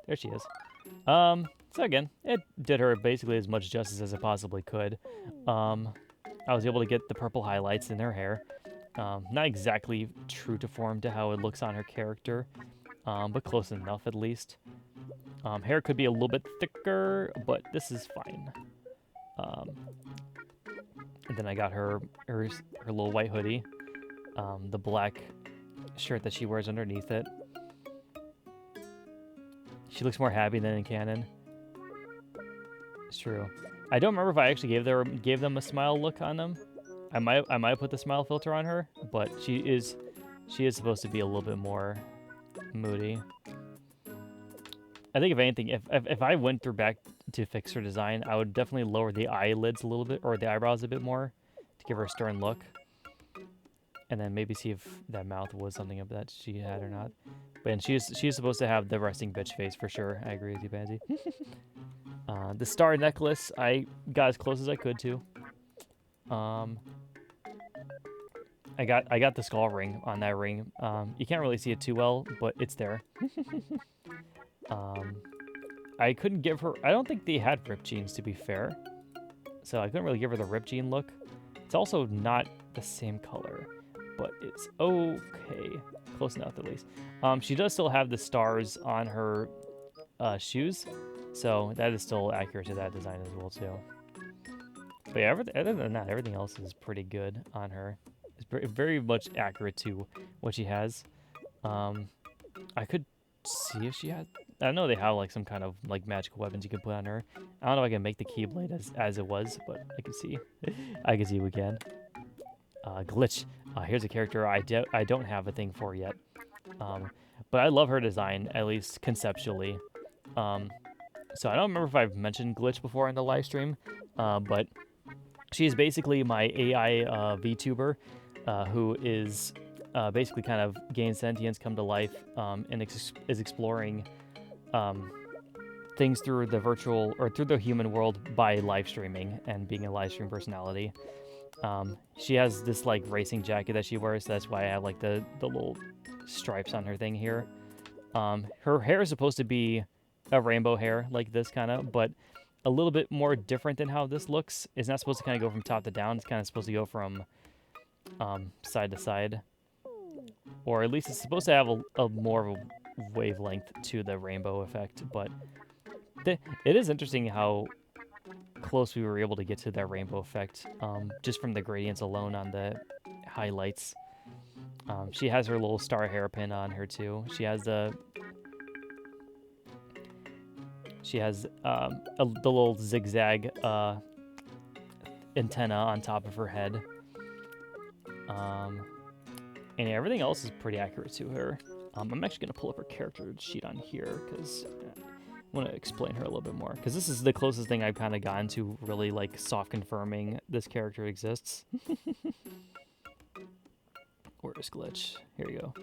There she is. So again, it did her basically as much justice as it possibly could. I was able to get the purple highlights in her hair. Not exactly true to form to how it looks on her character, but close enough at least. Hair could be a little bit thicker, but this is fine. And then I got her little white hoodie, the black shirt that she wears underneath it. She looks more happy than in canon. It's true. I don't remember if I actually gave them a smile look on them. I might put the smile filter on her, but she is supposed to be a little bit more moody. I think if anything, if I went through back to fix her design, I would definitely lower the eyelids a little bit, or the eyebrows a bit more, to give her a stern look. And then maybe see if that mouth was something of that she had or not. But she's supposed to have the resting bitch face for sure. I agree with you, Pansy. The star necklace, I got as close as I could to. I got the skull ring on that ring. You can't really see it too well, but it's there. I couldn't give her... I don't think they had ripped jeans, to be fair. So I couldn't really give her the ripped jean look. It's also not the same color, but it's okay. Close enough, at least. She does still have the stars on her shoes, so that is still accurate to that design as well, too. But yeah, other than that, everything else is pretty good on her. It's very much accurate to what she has. I could see if she had... I know they have like some kind of like magical weapons you can put on her. I don't know if I can make the Keyblade as it was, but I can see. I can see we can. Glitch. Here's a character I don't have a thing for yet. But I love her design, at least conceptually. So I don't remember if I've mentioned Glitch before in the live stream, but she's basically my AI VTuber who is basically kind of gains sentience, come to life, and is exploring things through the virtual or through the human world by live streaming and being a live stream personality. She has this like racing jacket that she wears, so that's why I have like the little stripes on her thing here. Her hair is supposed to be a rainbow hair like this kind of, but a little bit more different than how this looks. It's not supposed to kind of go from top to down. It's kind of supposed to go from side to side, or at least it's supposed to have a more of a wavelength to the rainbow effect. But it is interesting how close we were able to get to that rainbow effect just from the gradients alone on the highlights. She has her little star hairpin on her too. She has the little zigzag antenna on top of her head. And everything else is pretty accurate to her. I'm actually going to pull up her character sheet on here because I want to explain her a little bit more. Because this is the closest thing I've kind of gotten to really like soft confirming this character exists. Where's Glitch? Here you go.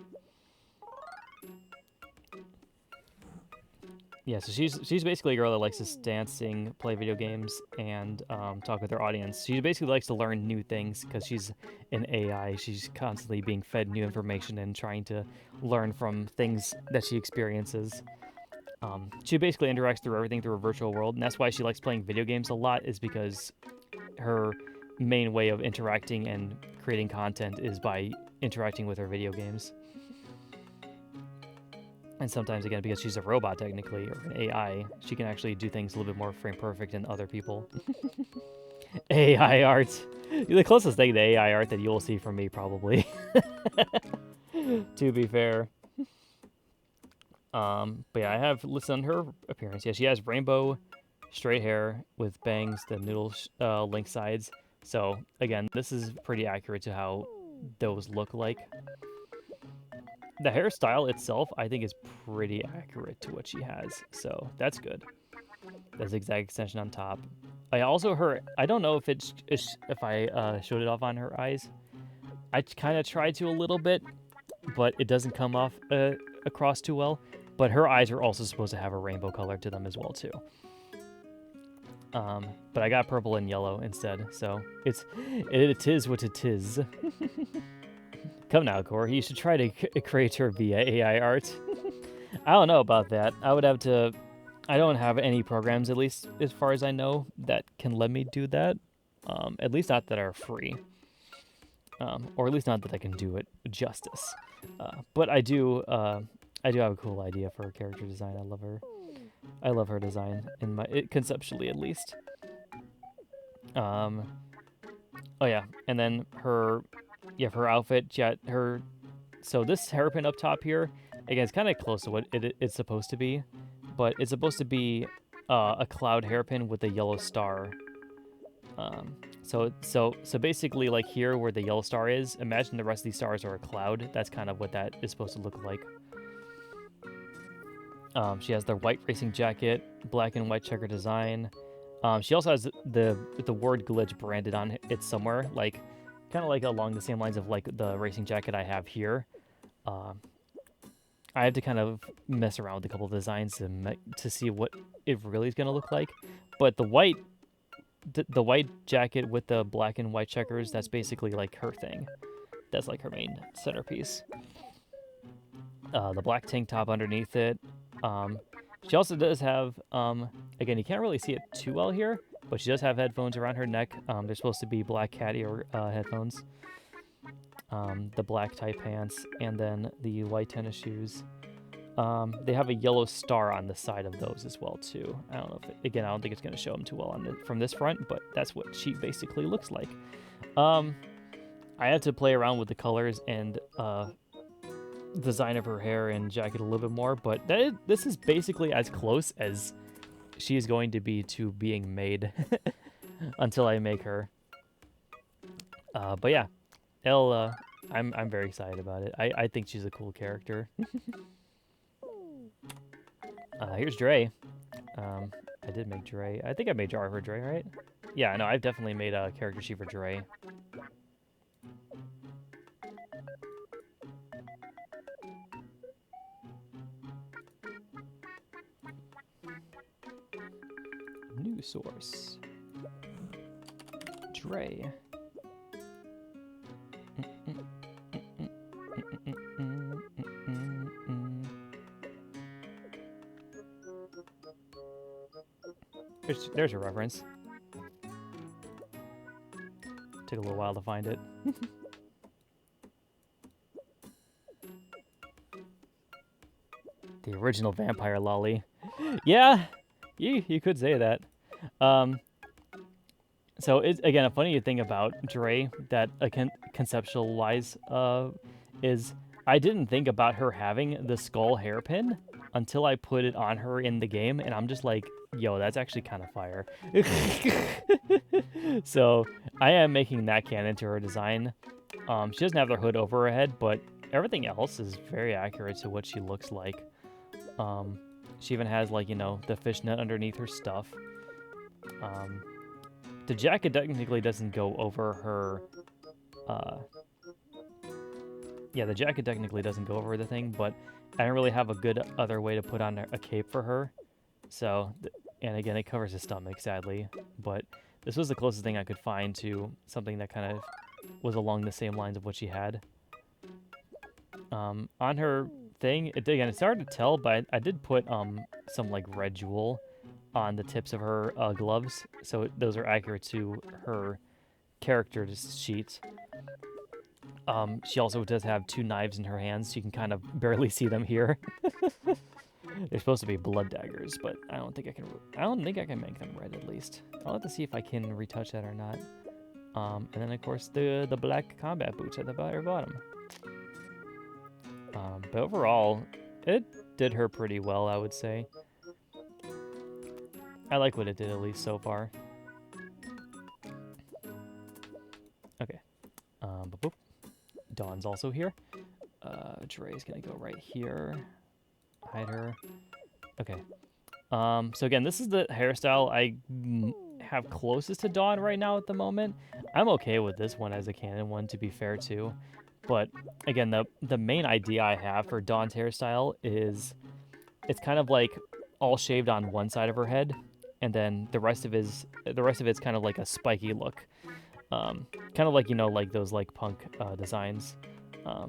Yeah, so she's basically a girl that likes to dance, sing, play video games, and talk with her audience. She basically likes to learn new things because she's an AI. She's constantly being fed new information and trying to learn from things that she experiences. She basically interacts through everything through a virtual world, and that's why she likes playing video games a lot, is because her main way of interacting and creating content is by interacting with her video games. And sometimes, again, because she's a robot, technically, or an AI, she can actually do things a little bit more frame perfect than other people. AI art. The closest thing to AI art that you'll see from me, probably. To be fair. But yeah, I have listed on her appearance. Yeah, she has rainbow straight hair with bangs, the noodle link sides. So again, this is pretty accurate to how those look like. The hairstyle itself, I think, is pretty accurate to what she has. So that's good. The zigzag extension on top. I also I don't know if if I showed it off on her eyes. I kind of tried to a little bit, but it doesn't come off across too well. But her eyes are also supposed to have a rainbow color to them as well too. But I got purple and yellow instead, so it is what it is. Come now, Corey, you should try to create her via AI art. I don't know about that. I would have to. I don't have any programs, at least as far as I know, that can let me do that. At least not that are free. Or at least not that I can do it justice. But I do have a cool idea for her character design. I love her. I love her design conceptually at least. Oh yeah, and then her outfit. Yeah, so this hairpin up top here, again, it's kind of close to what it's supposed to be, but it's supposed to be a cloud hairpin with a yellow star. So basically, like here where the yellow star is, imagine the rest of these stars are a cloud. That's kind of what that is supposed to look like. She has the white racing jacket, black and white checker design. She also has the word glitch branded on it somewhere, like kind of like along the same lines of like the racing jacket I have here. I had to kind of mess around with a couple of designs to see what it really is going to look like. But the white jacket with the black and white checkers, that's basically like her thing. That's like her main centerpiece. The black tank top underneath it. She also does have, again, you can't really see it too well here, but she does have headphones around her neck. They're supposed to be black cat ear headphones. The black tie pants, and then the white tennis shoes. They have a yellow star on the side of those as well too. I don't know if I don't think it's going to show them too well from this front, but that's what she basically looks like. I had to play around with the colors and design of her hair and jacket a little bit more, but this is basically as close as she is going to be to being made until I make her. But yeah, I'm very excited about it. I think she's a cool character. Here's Dre. I did make Dre. I think I made jar for Dre, right? Yeah, no, I've definitely made a character sheet for Dre. New source. Dre. There's a reference. Took a little while to find it. The original vampire lolly. Yeah, you could say that. So it's, again, a funny thing about Dre that conceptual-wise is I didn't think about her having the skull hairpin until I put it on her in the game, and I'm just like, yo, that's actually kind of fire. So I am making that canon to her design. She doesn't have the hood over her head, but everything else is very accurate to what she looks like. She even has, like, the fishnet underneath her stuff. The jacket technically doesn't go over her... yeah, the jacket technically doesn't go over the thing, but I don't really have a good other way to put on a cape for her. So, and again, it covers his stomach, sadly. But this was the closest thing I could find to something that kind of was along the same lines of what she had. On her thing, it's hard to tell, but I did put some like red jewel on the tips of her gloves, so those are accurate to her character sheet. She also does have 2 knives in her hands, so you can kind of barely see them here. They're supposed to be blood daggers, but I don't think I can make them red, at least. I'll have to see if I can retouch that or not. And then, of course, the black combat boots at the very bottom. But overall, it did her pretty well, I would say. I like what it did, at least so far. Okay. Boop. Dawn's also here. Dre's gonna go right here. Hide her. Okay. So again, this is the hairstyle I have closest to Dawn right now at the moment. I'm okay with this one as a canon one, to be fair, too. But again, the main idea I have for Dawn's hairstyle is it's kind of like all shaved on one side of her head, and then the rest of it's kind of like a spiky look. Kind of like, you know, like those like punk designs. I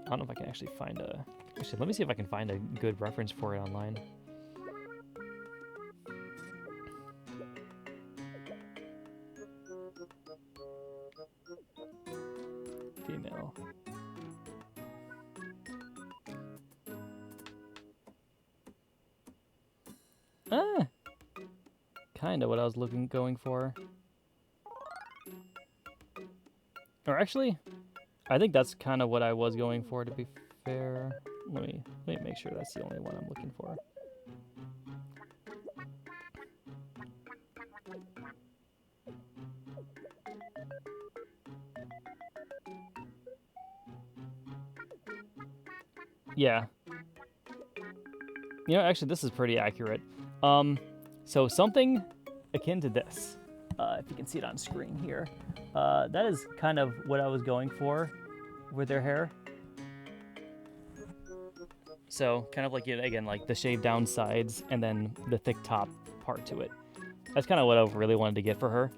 don't know if I can actually find a... Actually, let me see if I can find a good reference for it online. Female. Kind of what I was going for. Or actually, I think that's kind of what I was going for, to be fair. Let me make sure that's the only one I'm looking for. Yeah. You know, actually, this is pretty accurate. So something akin to this, if you can see it on screen here. That is kind of what I was going for with their hair. So kind of like, again, like the shaved down sides and then the thick top part to it. That's kind of what I really wanted to get for her.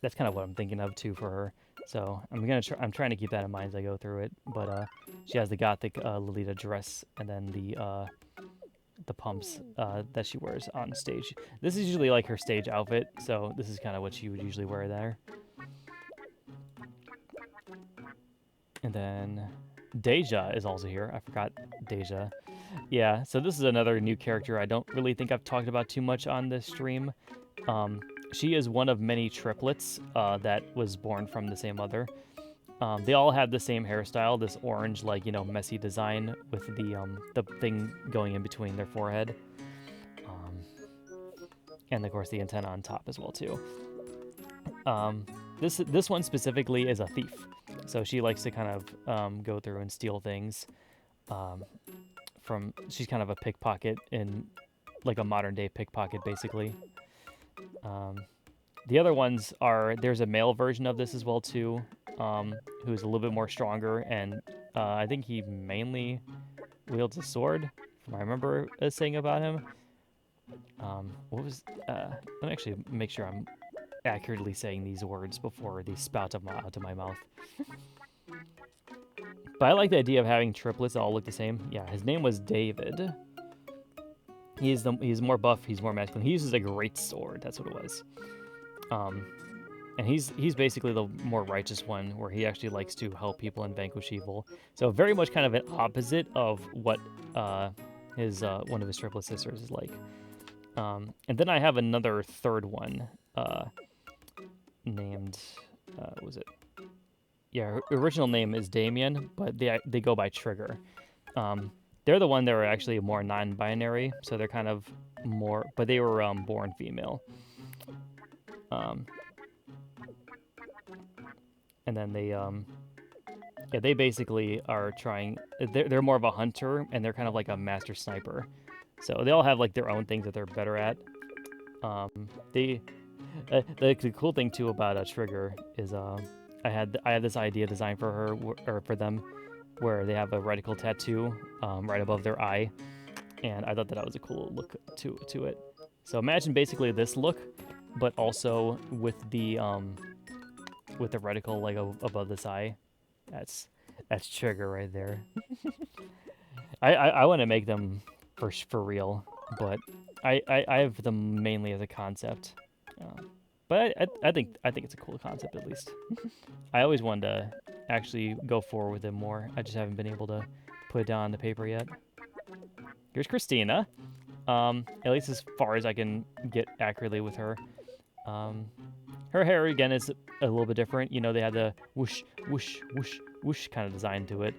That's kind of what I'm thinking of too for her. So I'm trying to keep that in mind as I go through it. But she has the gothic Lolita dress and then the pumps that she wears on stage. This is usually like her stage outfit, so this is kind of what she would usually wear there. And then Deja is also here. I forgot Deja. Yeah, so this is another new character I don't really think I've talked about too much on this stream. She is one of many triplets that was born from the same mother. They all have the same hairstyle, this orange, like, you know, messy design with the thing going in between their forehead. And of course the antenna on top as well too. This one specifically is a thief. So she likes to kind of go through and steal things. She's kind of a pickpocket, in like a modern day pickpocket basically. The other ones there's a male version of this as well too, who's a little bit more stronger, and I think he mainly wields a sword, if I remember saying about him. Let me actually make sure I'm accurately saying these words before they spout out of my mouth. But I like the idea of having triplets that all look the same. Yeah, his name was David. He's more buff, he's more masculine. He uses a great sword, that's what it was. And he's basically the more righteous one, where he actually likes to help people and vanquish evil. So very much kind of an opposite of what one of his triplet sisters is like. And then I have another third one named what was it? Yeah, her original name is Damien, but they go by Trigger. They're the one that were actually more non-binary, so they're kind of more, but they were born female. And then they basically are trying. They're more of a hunter, and they're kind of like a master sniper. So they all have like their own things that they're better at. The cool thing too about Trigger is I had this idea designed for her or for them, where they have a reticle tattoo right above their eye, and I thought that was a cool look to it. So imagine basically this look, but also with the reticle like above this eye. That's Trigger right there. I want to make them for real, but I have them mainly as a concept. But I think it's a cool concept, at least. I always wanted to actually go forward with it more. I just haven't been able to put it down on the paper yet. Here's Christina. At least as far as I can get accurately with her. Her hair again is a little bit different. You know, they had the whoosh, whoosh, whoosh, whoosh kind of design to it.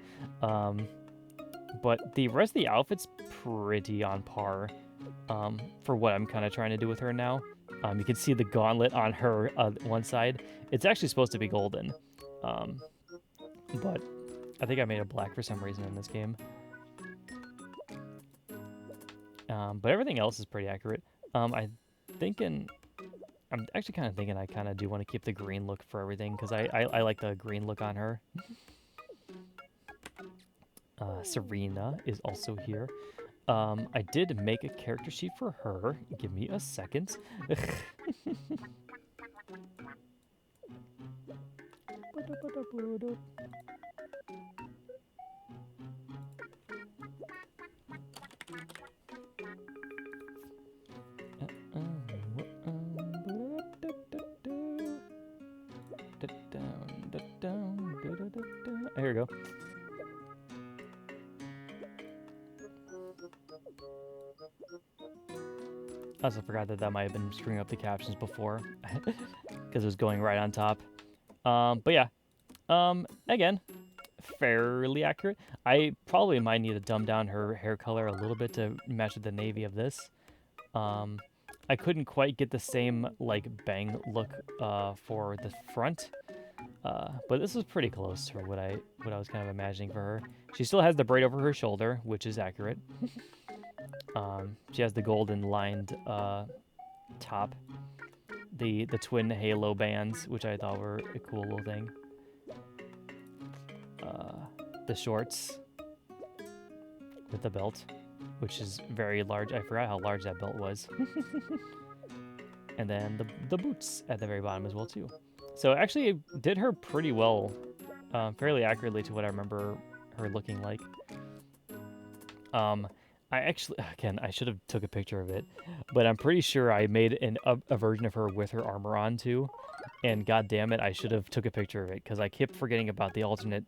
But the rest of the outfit's pretty on par for what I'm kind of trying to do with her now. You can see the gauntlet on her one side. It's actually supposed to be golden, but I think I made it black for some reason in this game. But everything else is pretty accurate. I'm actually kind of thinking I kind of do want to keep the green look for everything because I like the green look on her. Serena is also here. I did make a character sheet for her. Give me a second. Here we go. I also forgot that might have been screwing up the captions before because it was going right on top. But yeah, again, fairly accurate. I probably might need to dumb down her hair color a little bit to match with the navy of this. I couldn't quite get the same like bang look for the front, but this was pretty close to what I was kind of imagining for her. She still has the braid over her shoulder, which is accurate. She has the golden lined top, the twin halo bands, which I thought were a cool little thing. The shorts with the belt, which is very large. I forgot how large that belt was. And then the boots at the very bottom as well too. So actually it did her pretty well, fairly accurately to what I remember her looking like. I actually, again, I should have took a picture of it, but I'm pretty sure I made a version of her with her armor on too. And god damn it, I should have took a picture of it because I kept forgetting about the alternate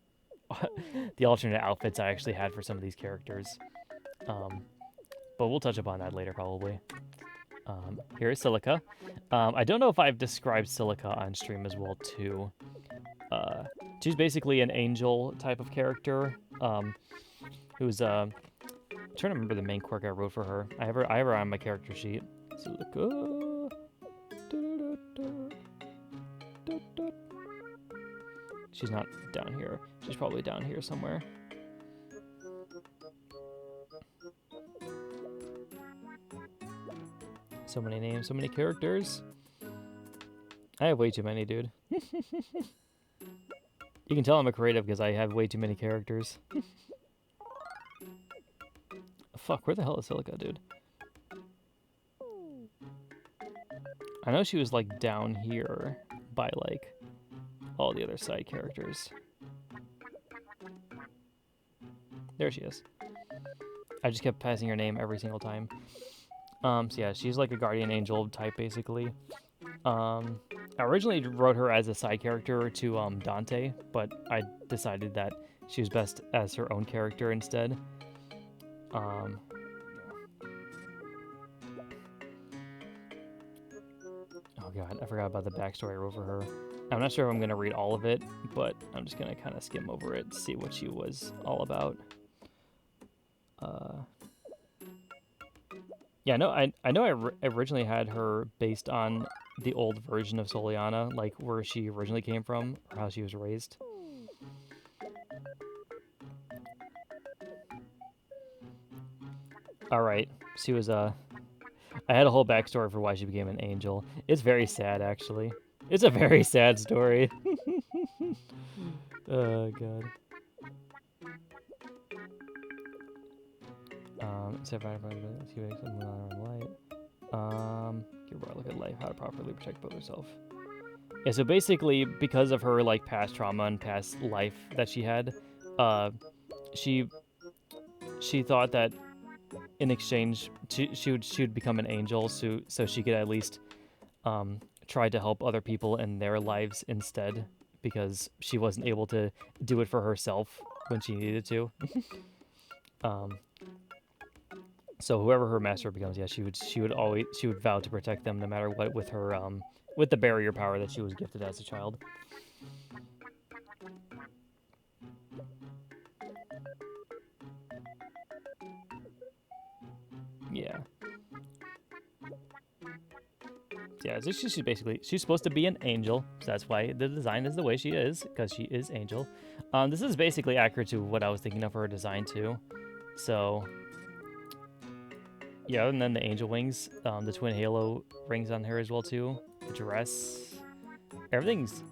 outfits I actually had for some of these characters. But we'll touch upon that later probably. Here is Silica. I don't know if I've described Silica on stream as well too. She's basically an angel type of character who's I'm trying to remember the main quirk I wrote for her. I have her on my character sheet. Silica. She's not down here. She's probably down here somewhere. So many names, so many characters. I have way too many, dude. You can tell I'm a creative because I have way too many characters. Fuck, where the hell is Silica, dude? I know she was, like, down here by, like, all the other side characters. There she is. I just kept passing her name every single time. So yeah, she's like a guardian angel type, basically. I originally wrote her as a side character to Dante, but I decided that she was best as her own character instead. Oh god, I forgot about the backstory I wrote for her. I'm not sure if I'm going to read all of it, but I'm just going to kind of skim over it, see what she was all about. Yeah, no, I know I originally had her based on the old version of Soliana, like where she originally came from, or how she was raised. Alright, she was, I had a whole backstory for why she became an angel. It's very sad, actually. It's a very sad story. Oh, God. Survive by the light. Give her a look at life, how to properly protect both herself. Yeah, so basically, because of her like past trauma and past life that she had, she thought that in exchange, she would become an angel, so she could at least try to help other people in their lives instead, because she wasn't able to do it for herself when she needed to. So whoever her master becomes, yeah, she would vow to protect them no matter what with her with the barrier power that she was gifted as a child. Yeah. Yeah, so she's basically, she's supposed to be an angel, so that's why the design is the way she is, because she is angel. This is basically accurate to what I was thinking of for her design too. So, yeah, and then the angel wings, the twin halo rings on her as well too. The dress, everything's,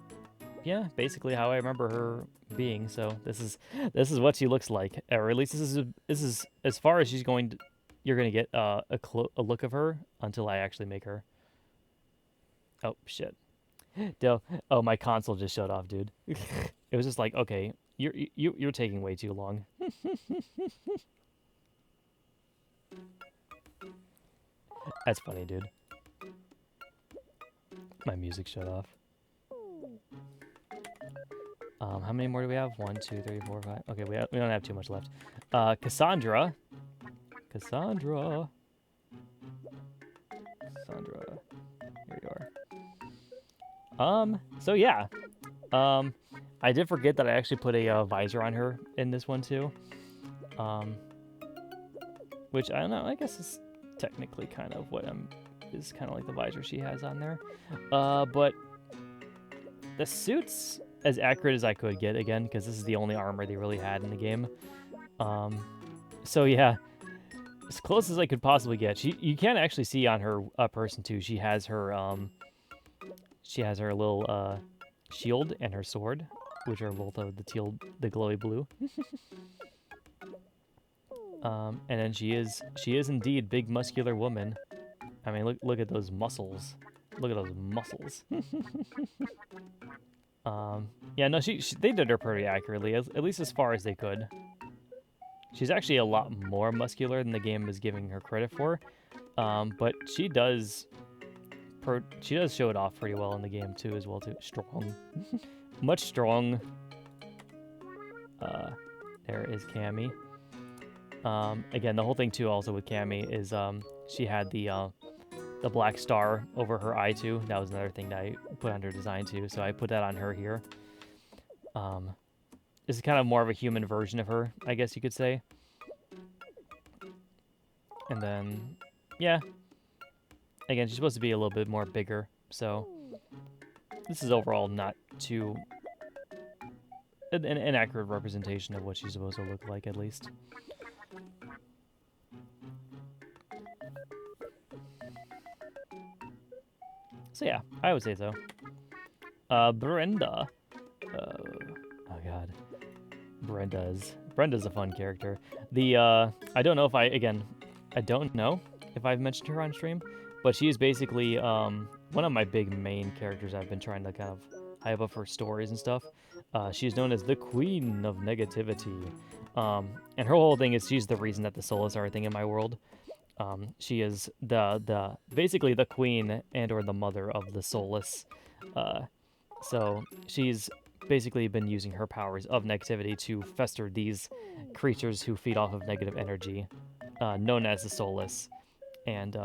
yeah, basically how I remember her being. So this is what she looks like, or at least this is as far as she's going to. You're gonna get a look of her until I actually make her. Oh shit. Oh, my console just shut off, dude. It was just like, okay, you're taking way too long. That's funny, dude. My music shut off. How many more do we have? 1, 2, 3, 4, 5. Okay, we don't have too much left. Cassandra. Cassandra. Here you are. So yeah. I did forget that I actually put a visor on her in this one too. Which I don't know, I guess is technically kind of what is kind of like the visor she has on there. But the suit's as accurate as I could get, again, because this is the only armor they really had in the game. So yeah, as close as I could possibly get. You can actually see on her person too. She has her little shield and her sword, which are both of the glowy blue. And then she is indeed big muscular woman. I mean, look at those muscles. Look at those muscles. Yeah, no, they did her pretty accurately, at least as far as they could. She's actually a lot more muscular than the game is giving her credit for, but she does show it off pretty well in the game too, as well too. Strong, much strong. There is Cammy. Again, the whole thing too, also with Cammy, is she had the black star over her eye too. That was another thing that I put on her design too, so I put that on her here. This is kind of more of a human version of her, I guess you could say. And then, yeah. Again, she's supposed to be a little bit more bigger, so this is overall not too an accurate representation of what she's supposed to look like, at least. So yeah, I would say so. Brenda. Oh god. Brenda's a fun character. I don't know if I don't know if I've mentioned her on stream, but she is basically one of my big main characters I've been trying to kind of hype up for stories and stuff. She's known as the Queen of Negativity. And her whole thing is she's the reason that the souls are a thing in my world. She is basically the queen and or the mother of the soulless. So she's basically been using her powers of negativity to fester these creatures who feed off of negative energy, known as the soulless. And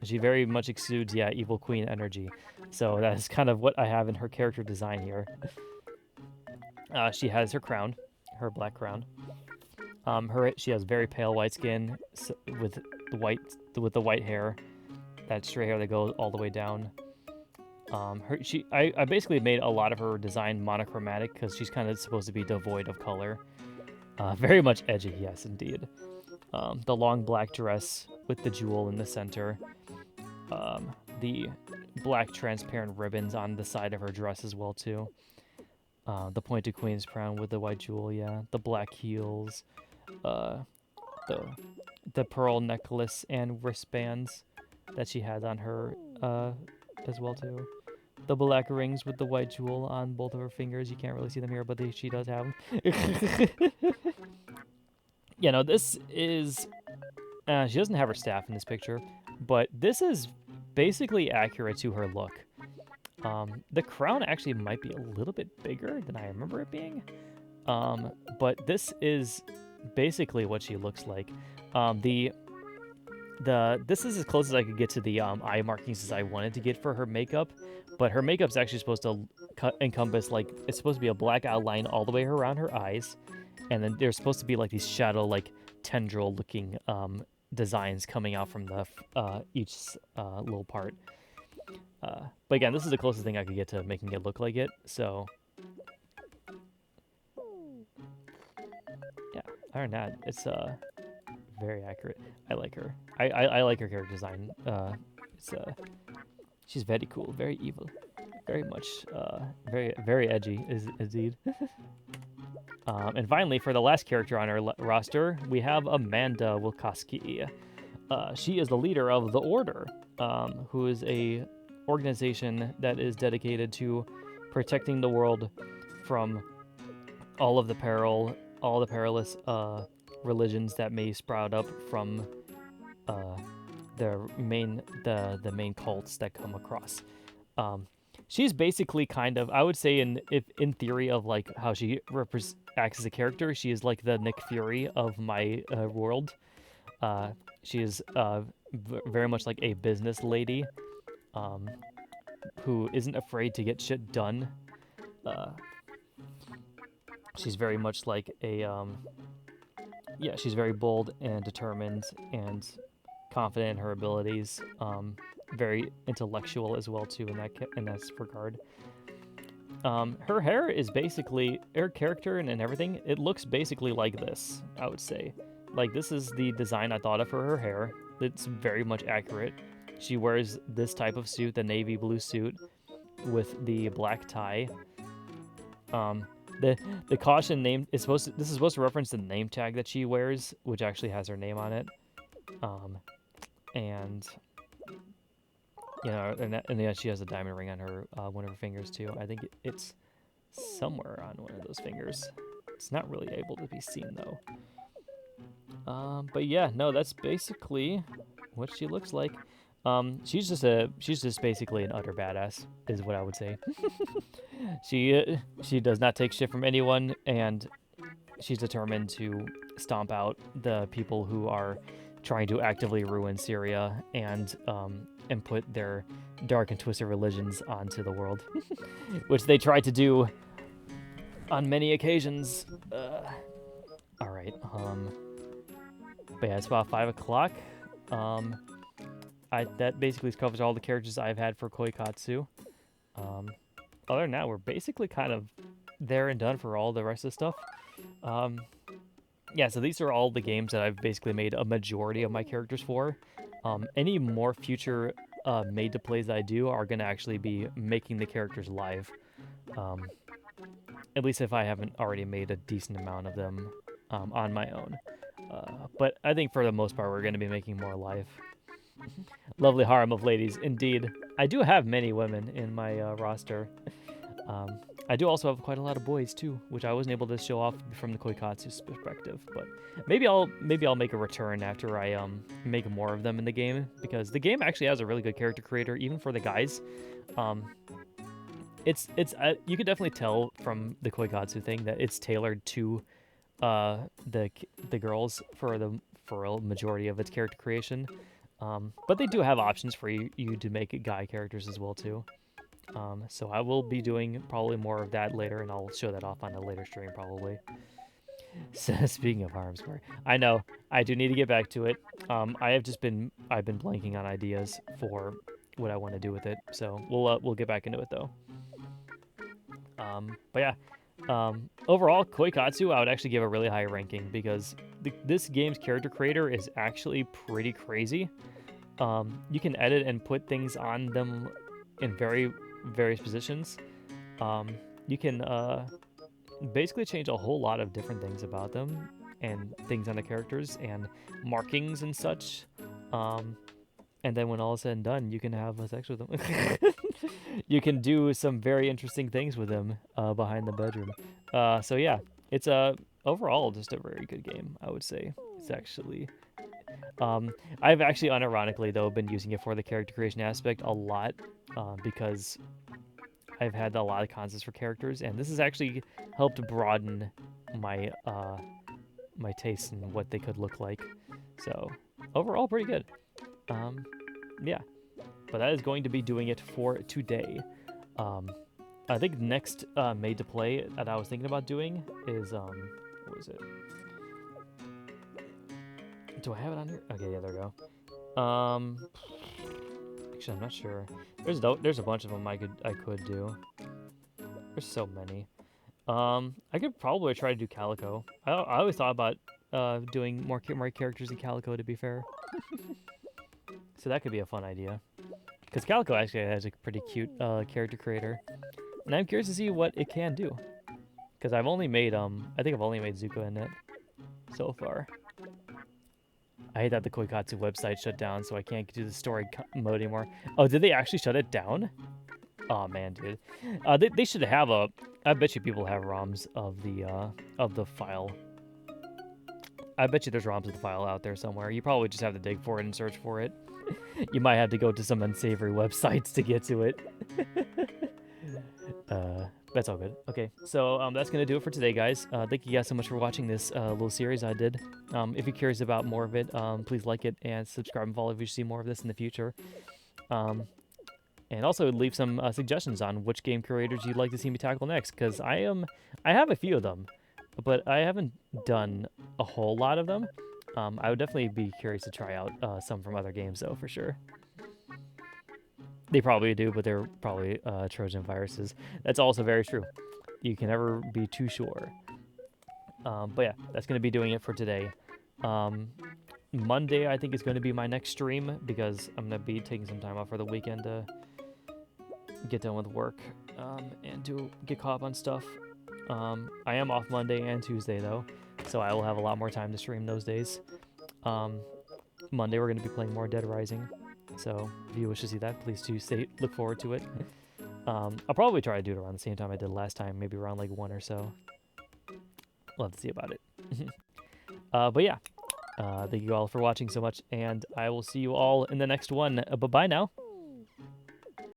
she very much exudes, evil queen energy. So that is kind of what I have in her character design here. She has her crown, her black crown. She has very pale white skin with the white hair, that straight hair that goes all the way down. I basically made a lot of her design monochromatic because she's kind of supposed to be devoid of color. Very much edgy, yes, indeed. The long black dress with the jewel in the center. The black transparent ribbons on the side of her dress as well too. The pointed queen's crown with the white jewel, yeah. The black heels. The pearl necklace and wristbands that she has on her as well too. The black rings with the white jewel on both of her fingers. You can't really see them here, but she does have them. Yeah, no, this is... she doesn't have her staff in this picture, but this is basically accurate to her look. The crown actually might be a little bit bigger than I remember it being. But this is basically what she looks like. This is as close as I could get to the eye markings as I wanted to get for her makeup, But her makeup's actually supposed to encompass, like, it's supposed to be a black outline all the way around her eyes, and then there's supposed to be like these shadow, like tendril looking designs coming out from the each little part. But again, this is the closest thing I could get to making it look like it. So yeah, other than that, it's very accurate. I like her. I like her character design. It's she's very cool, very evil, very much very edgy, is indeed. And finally, for the last character on our roster, we have Amanda Wilkowski. She is the leader of the Order, who is a organization that is dedicated to protecting the world from all of the peril, all the perilous religions that may sprout up from the main cults that come across. She's basically kind of, I would say, in theory of like how she acts as a character, she is like the Nick Fury of my world. She is very much like a business lady, who isn't afraid to get shit done. She's very much like a yeah, she's very bold and determined and confident in her abilities. Very intellectual as well too in that regard. Her hair is basically, her character and everything, it looks basically like this, I would say. Like, this is the design I thought of for her hair. It's very much accurate. She wears this type of suit, the navy blue suit, with the black tie. The caution name is this is supposed to reference the name tag that she wears, which actually has her name on it. And you know, and yeah, she has a diamond ring on her one of her fingers too. I think it's somewhere on one of those fingers. It's not really able to be seen though. But yeah, no, that's basically what she looks like. She's just basically an utter badass, is what I would say. She does not take shit from anyone, and she's determined to stomp out the people who are trying to actively ruin Syria and put their dark and twisted religions onto the world, which they tried to do on many occasions. All right. But yeah, it's about 5 o'clock. That basically covers all the characters I've had for Koikatsu. Other than that, we're basically kind of there and done for all the rest of the stuff. Yeah, so these are all the games that I've basically made a majority of my characters for. Any more future made to plays I do are going to actually be making the characters live. At least if I haven't already made a decent amount of them on my own. But I think for the most part, we're going to be making more live. Lovely harem of ladies, indeed. I do have many women in my roster. I do also have quite a lot of boys too, which I wasn't able to show off from the Koikatsu's perspective. But maybe I'll make a return after I make more of them in the game, because the game actually has a really good character creator, even for the guys. It's you can definitely tell from the Koikatsu thing that it's tailored to the girls for a majority of its character creation. But they do have options for you to make guy characters as well too. So I will be doing probably more of that later, and I'll show that off on a later stream probably. So, speaking of harem square, I know I do need to get back to it. I've been blanking on ideas for what I want to do with it. So we'll get back into it though. But yeah, overall Koikatsu I would actually give a really high ranking, because this game's character creator is actually pretty crazy. You can edit and put things on them in various positions. You can basically change a whole lot of different things about them and things on the characters and markings and such. And then when all is said and done, you can have sex with them. You can do some very interesting things with them behind the bedroom. So yeah, it's overall just a very good game, I would say. It's actually... I've actually unironically though been using it for the character creation aspect a lot, because I've had a lot of concepts for characters, and this has actually helped broaden my my taste in what they could look like. So overall, pretty good. Yeah, but that is going to be doing it for today. I think next made to play that I was thinking about doing is what was it? Do I have it on here? Okay, yeah, there we go. Actually, I'm not sure. There's a bunch of them I could do. There's so many. I could probably try to do Calico. I always thought about doing more characters in Calico, to be fair. So that could be a fun idea. Because Calico actually has a pretty cute character creator, and I'm curious to see what it can do. Because I've only made I think I've only made Zuko in it so far. I hate that the Koikatsu website shut down, so I can't do the story mode anymore. Oh, did they actually shut it down? Oh man, dude. They should have a. I bet you people have ROMs of the file. I bet you there's ROMs of the file out there somewhere. You probably just have to dig for it and search for it. You might have to go to some unsavory websites to get to it. That's all good. Okay, so that's gonna do it for today, guys. Thank you guys so much for watching this little series I did. If you're curious about more of it, please like it and subscribe and follow if you see more of this in the future. And also leave some suggestions on which game creators you'd like to see me tackle next, because I have a few of them, but I haven't done a whole lot of them. I would definitely be curious to try out some from other games, though, for sure. They probably do, but they're probably Trojan viruses. That's also very true. You can never be too sure. But yeah, that's going to be doing it for today. Monday, I think, is going to be my next stream, because I'm going to be taking some time off for the weekend to get done with work and to get caught up on stuff. I am off Monday and Tuesday, though, so I will have a lot more time to stream those days. Monday, we're going to be playing more Dead Rising, so if you wish to see that, please do look forward to it. I'll probably try to do it around the same time I did last time, maybe around like 1 or so. We'll have to see about it. But yeah, thank you all for watching so much, and I will see you all in the next one. Bye-bye now.